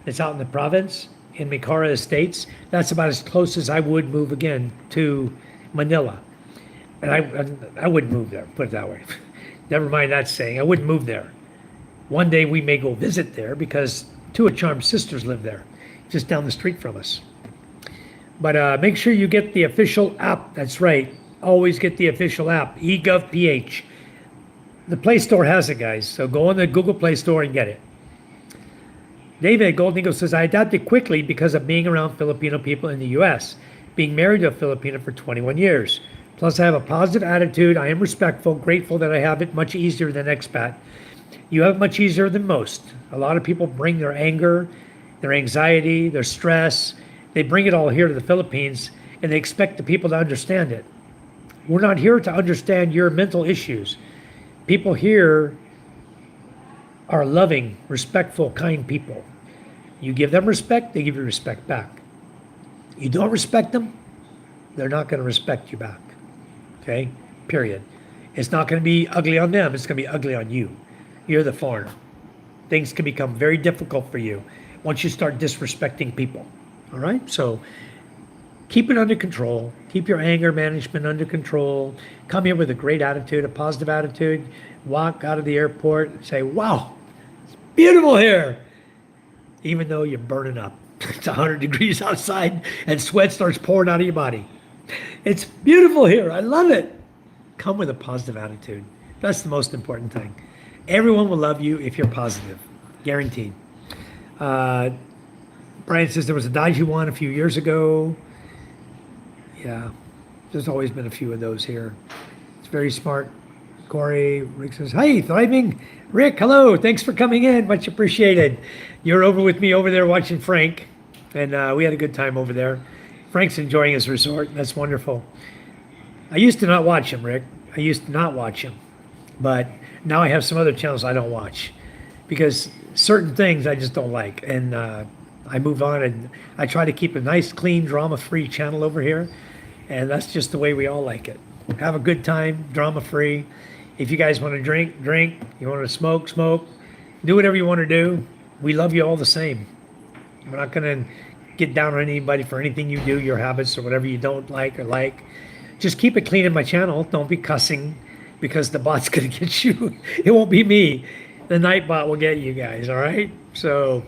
It's out in the province, in Mikara Estates. That's about as close as I would move again to Manila. And I wouldn't move there, put it that way. Never mind that saying. I wouldn't move there. One day we may go visit there because two of Charm's sisters live there, just down the street from us. But make sure you get the official app. That's right. Always get the official app, eGovPH. The Play Store has it, guys. So go on the Google Play Store and get it. David Golden Eagle says, I adapted quickly because of being around Filipino people in the U.S., being married to a Filipino for 21 years. Plus, I have a positive attitude. I am respectful, grateful that I have it much easier than expat. You have it much easier than most. A lot of people bring their anger, their anxiety, their stress. They bring it all here to the Philippines, and they expect the people to understand it. We're not here to understand your mental issues. People here are loving, respectful, kind people. You give them respect, they give you respect back. You don't respect them, they're not going to respect you back. Okay? Period. It's not going to be ugly on them, it's going to be ugly on you. You're the foreigner. Things can become very difficult for you once you start disrespecting people. All right? So keep it under control. Keep your anger management under control. Come here with a great attitude, a positive attitude. Walk out of the airport and say, wow, it's beautiful here. Even though you're burning up. It's 100 degrees outside and sweat starts pouring out of your body. It's beautiful here. I love it. Come with a positive attitude. That's the most important thing. Everyone will love you if you're positive. Guaranteed. Brian says there was a Dodgy one a few years ago. Yeah, there's always been a few of those here. It's very smart. Corey, Rick says, hey, thriving. Rick, hello. Thanks for coming in. Much appreciated. You're over with me over there watching Frank. And we had a good time over there. Frank's enjoying his resort. That's wonderful. I used to not watch him, Rick. I used to not watch him. But now I have some other channels I don't watch. Because certain things I just don't like. And I move on and I try to keep a nice, clean, drama-free channel over here. And that's just the way we all like it. Have a good time, drama-free. If you guys want to drink, drink. You want to smoke, smoke. Do whatever you want to do. We love you all the same. We're not going to get down on anybody for anything you do, your habits, or whatever you don't like or like. Just keep it clean in my channel. Don't be cussing because the bot's going to get you. It won't be me. The night bot will get you guys, all right? So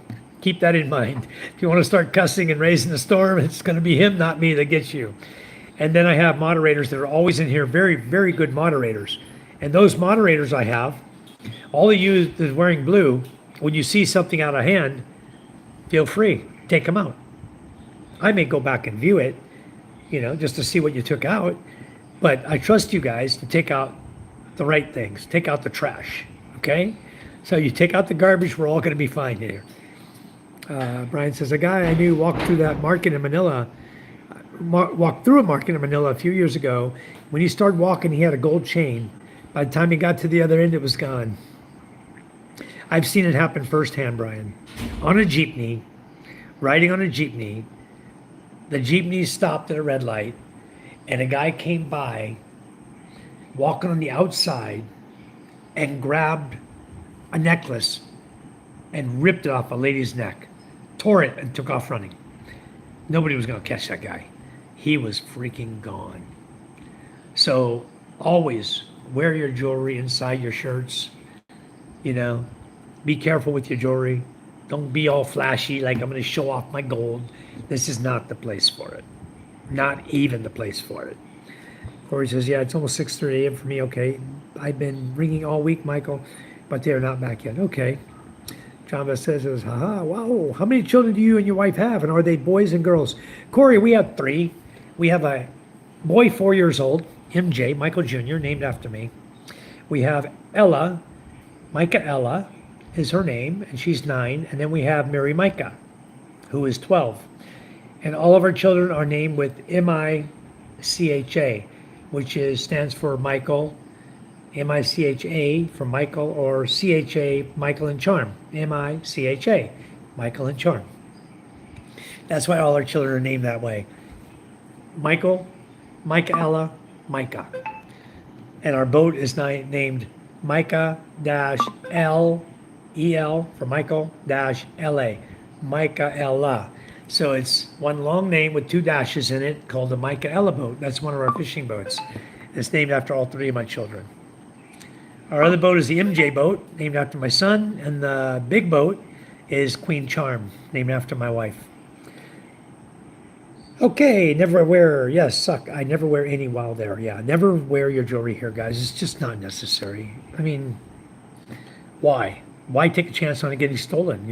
keep that in mind. If you want to start cussing and raising the storm, it's going to be him, not me, that gets you. And then I have moderators that are always in here, very, very good moderators. And those moderators I have, all of you that's wearing blue, when you see something out of hand, feel free, take them out. I may go back and view it, just to see what you took out. But I trust you guys to take out the right things, take out the trash, okay? So you take out the garbage, we're all going to be fine here. Brian says, a guy I knew walked through a market in Manila a few years ago. When he started walking, he had a gold chain. By the time he got to the other end, it was gone. I've seen it happen firsthand, Brian. On a jeepney, riding on a jeepney, the jeepney stopped at a red light, and a guy came by, walking on the outside, and grabbed a necklace and ripped it off a lady's neck, tore it, and took off running. Nobody was going to catch that guy. He was freaking gone. So always wear your jewelry inside your shirts. Be careful with your jewelry. Don't be all flashy like I'm going to show off my gold. This is not the place for it. Not even the place for it. Corey says, yeah, it's almost 6:30 a.m. for me. Okay. I've been ringing all week, Michael, but they're not back yet. Okay. John Beth says, haha, wow. How many children do you and your wife have? And are they boys and girls? Corey, we have 3. We have a boy 4 years old, MJ, Michael Jr., named after me. We have Ella, Micah Ella is her name, and she's 9. And then we have Mary Micah, who is 12. And all of our children are named with M-I-C-H-A, which stands for Michael, M-I-C-H-A for Michael, or C-H-A, Michael and Charm. M-I-C-H-A, Michael and Charm. That's why all our children are named that way. Michael, Micah Ella, Micah. And our boat is named Micah-L-E-L for Michael-L-A, Micah Ella. So it's one long name with 2 dashes in it called the Micah Ella boat. That's one of our fishing boats. It's named after all 3 of my children. Our other boat is the MJ boat, named after my son, and the big boat is Queen Charm, named after my wife. Okay, never wear, yes, suck. I never wear any while there. Yeah, never wear your jewelry here, guys. It's just not necessary. I mean, why? Why take a chance on it getting stolen,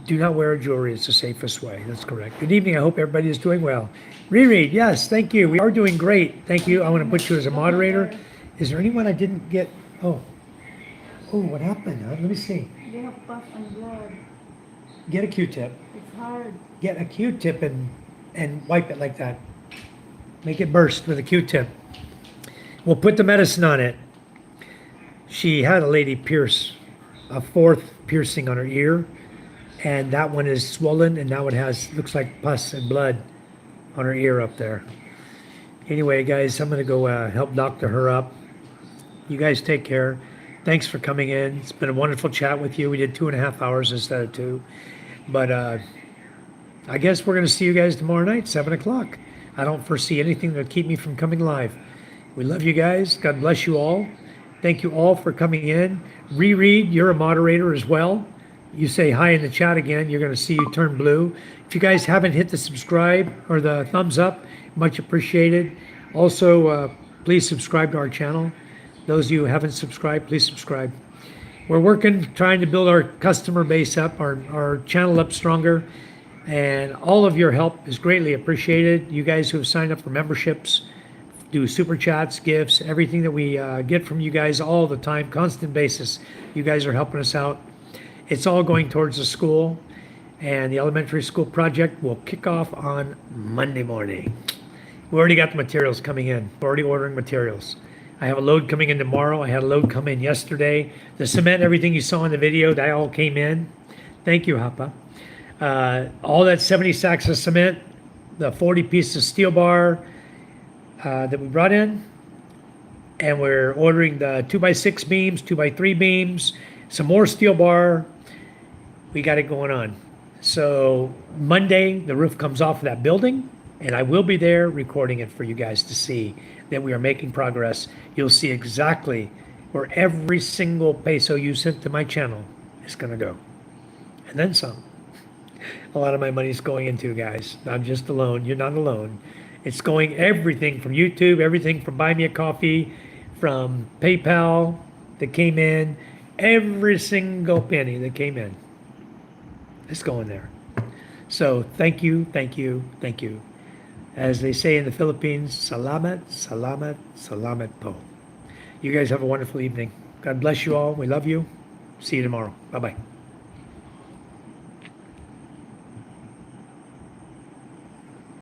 Do not wear jewelry. It's the safest way. That's correct. Good evening. I hope everybody is doing well. Reread, yes, thank you. We are doing great. Thank you. I want to put you as a moderator. Is there anyone I didn't get? Oh, what happened? Let me see. They have pus and blood. Get a Q-tip. It's hard. Get a Q-tip and wipe it like that. Make it burst with a Q-tip. We'll put the medicine on it. She had a lady pierce a 4th piercing on her ear, and that one is swollen, and now it looks like pus and blood on her ear up there. Anyway, guys, I'm going to go help doctor her up. You guys take care. Thanks for coming in. It's been a wonderful chat with you. We did 2.5 hours instead of 2. But I guess we're going to see you guys tomorrow night, 7 o'clock. I don't foresee anything that will keep me from coming live. We love you guys. God bless you all. Thank you all for coming in. Reread, you're a moderator as well. You say hi in the chat again, you're going to see you turn blue. If you guys haven't hit the subscribe or the thumbs up, much appreciated. Also, please subscribe to our channel. Those of you who haven't subscribed, please subscribe. We're working, trying to build our customer base up, our channel up stronger. And all of your help is greatly appreciated. You guys who have signed up for memberships, do super chats, gifts, everything that we get from you guys all the time, constant basis. You guys are helping us out. It's all going towards the school, and the elementary school project will kick off on Monday morning. We already got the materials coming in. We're already ordering materials. I have a load coming in tomorrow. I had a load come in yesterday. The cement, everything you saw in the video, that all came in. Thank you, Hapa. All that 70 sacks of cement, the 40 pieces of steel bar that we brought in, and we're ordering the 2x6 beams, 2x3 beams, some more steel bar. We got it going on. So Monday, the roof comes off of that building, and I will be there recording it for you guys to see that we are making progress. You'll see exactly where every single peso you sent to my channel is going to go. and then some. A lot of my money's going into, guys. I'm just alone. You're not alone. It's going everything from YouTube, everything from Buy Me a Coffee, from PayPal that came in, every single penny that came in. It's going there. So thank you, thank you, thank you. As they say in the Philippines, salamat, salamat, salamat po. You guys have a wonderful evening. God bless you all. We love you. See you tomorrow. Bye-bye.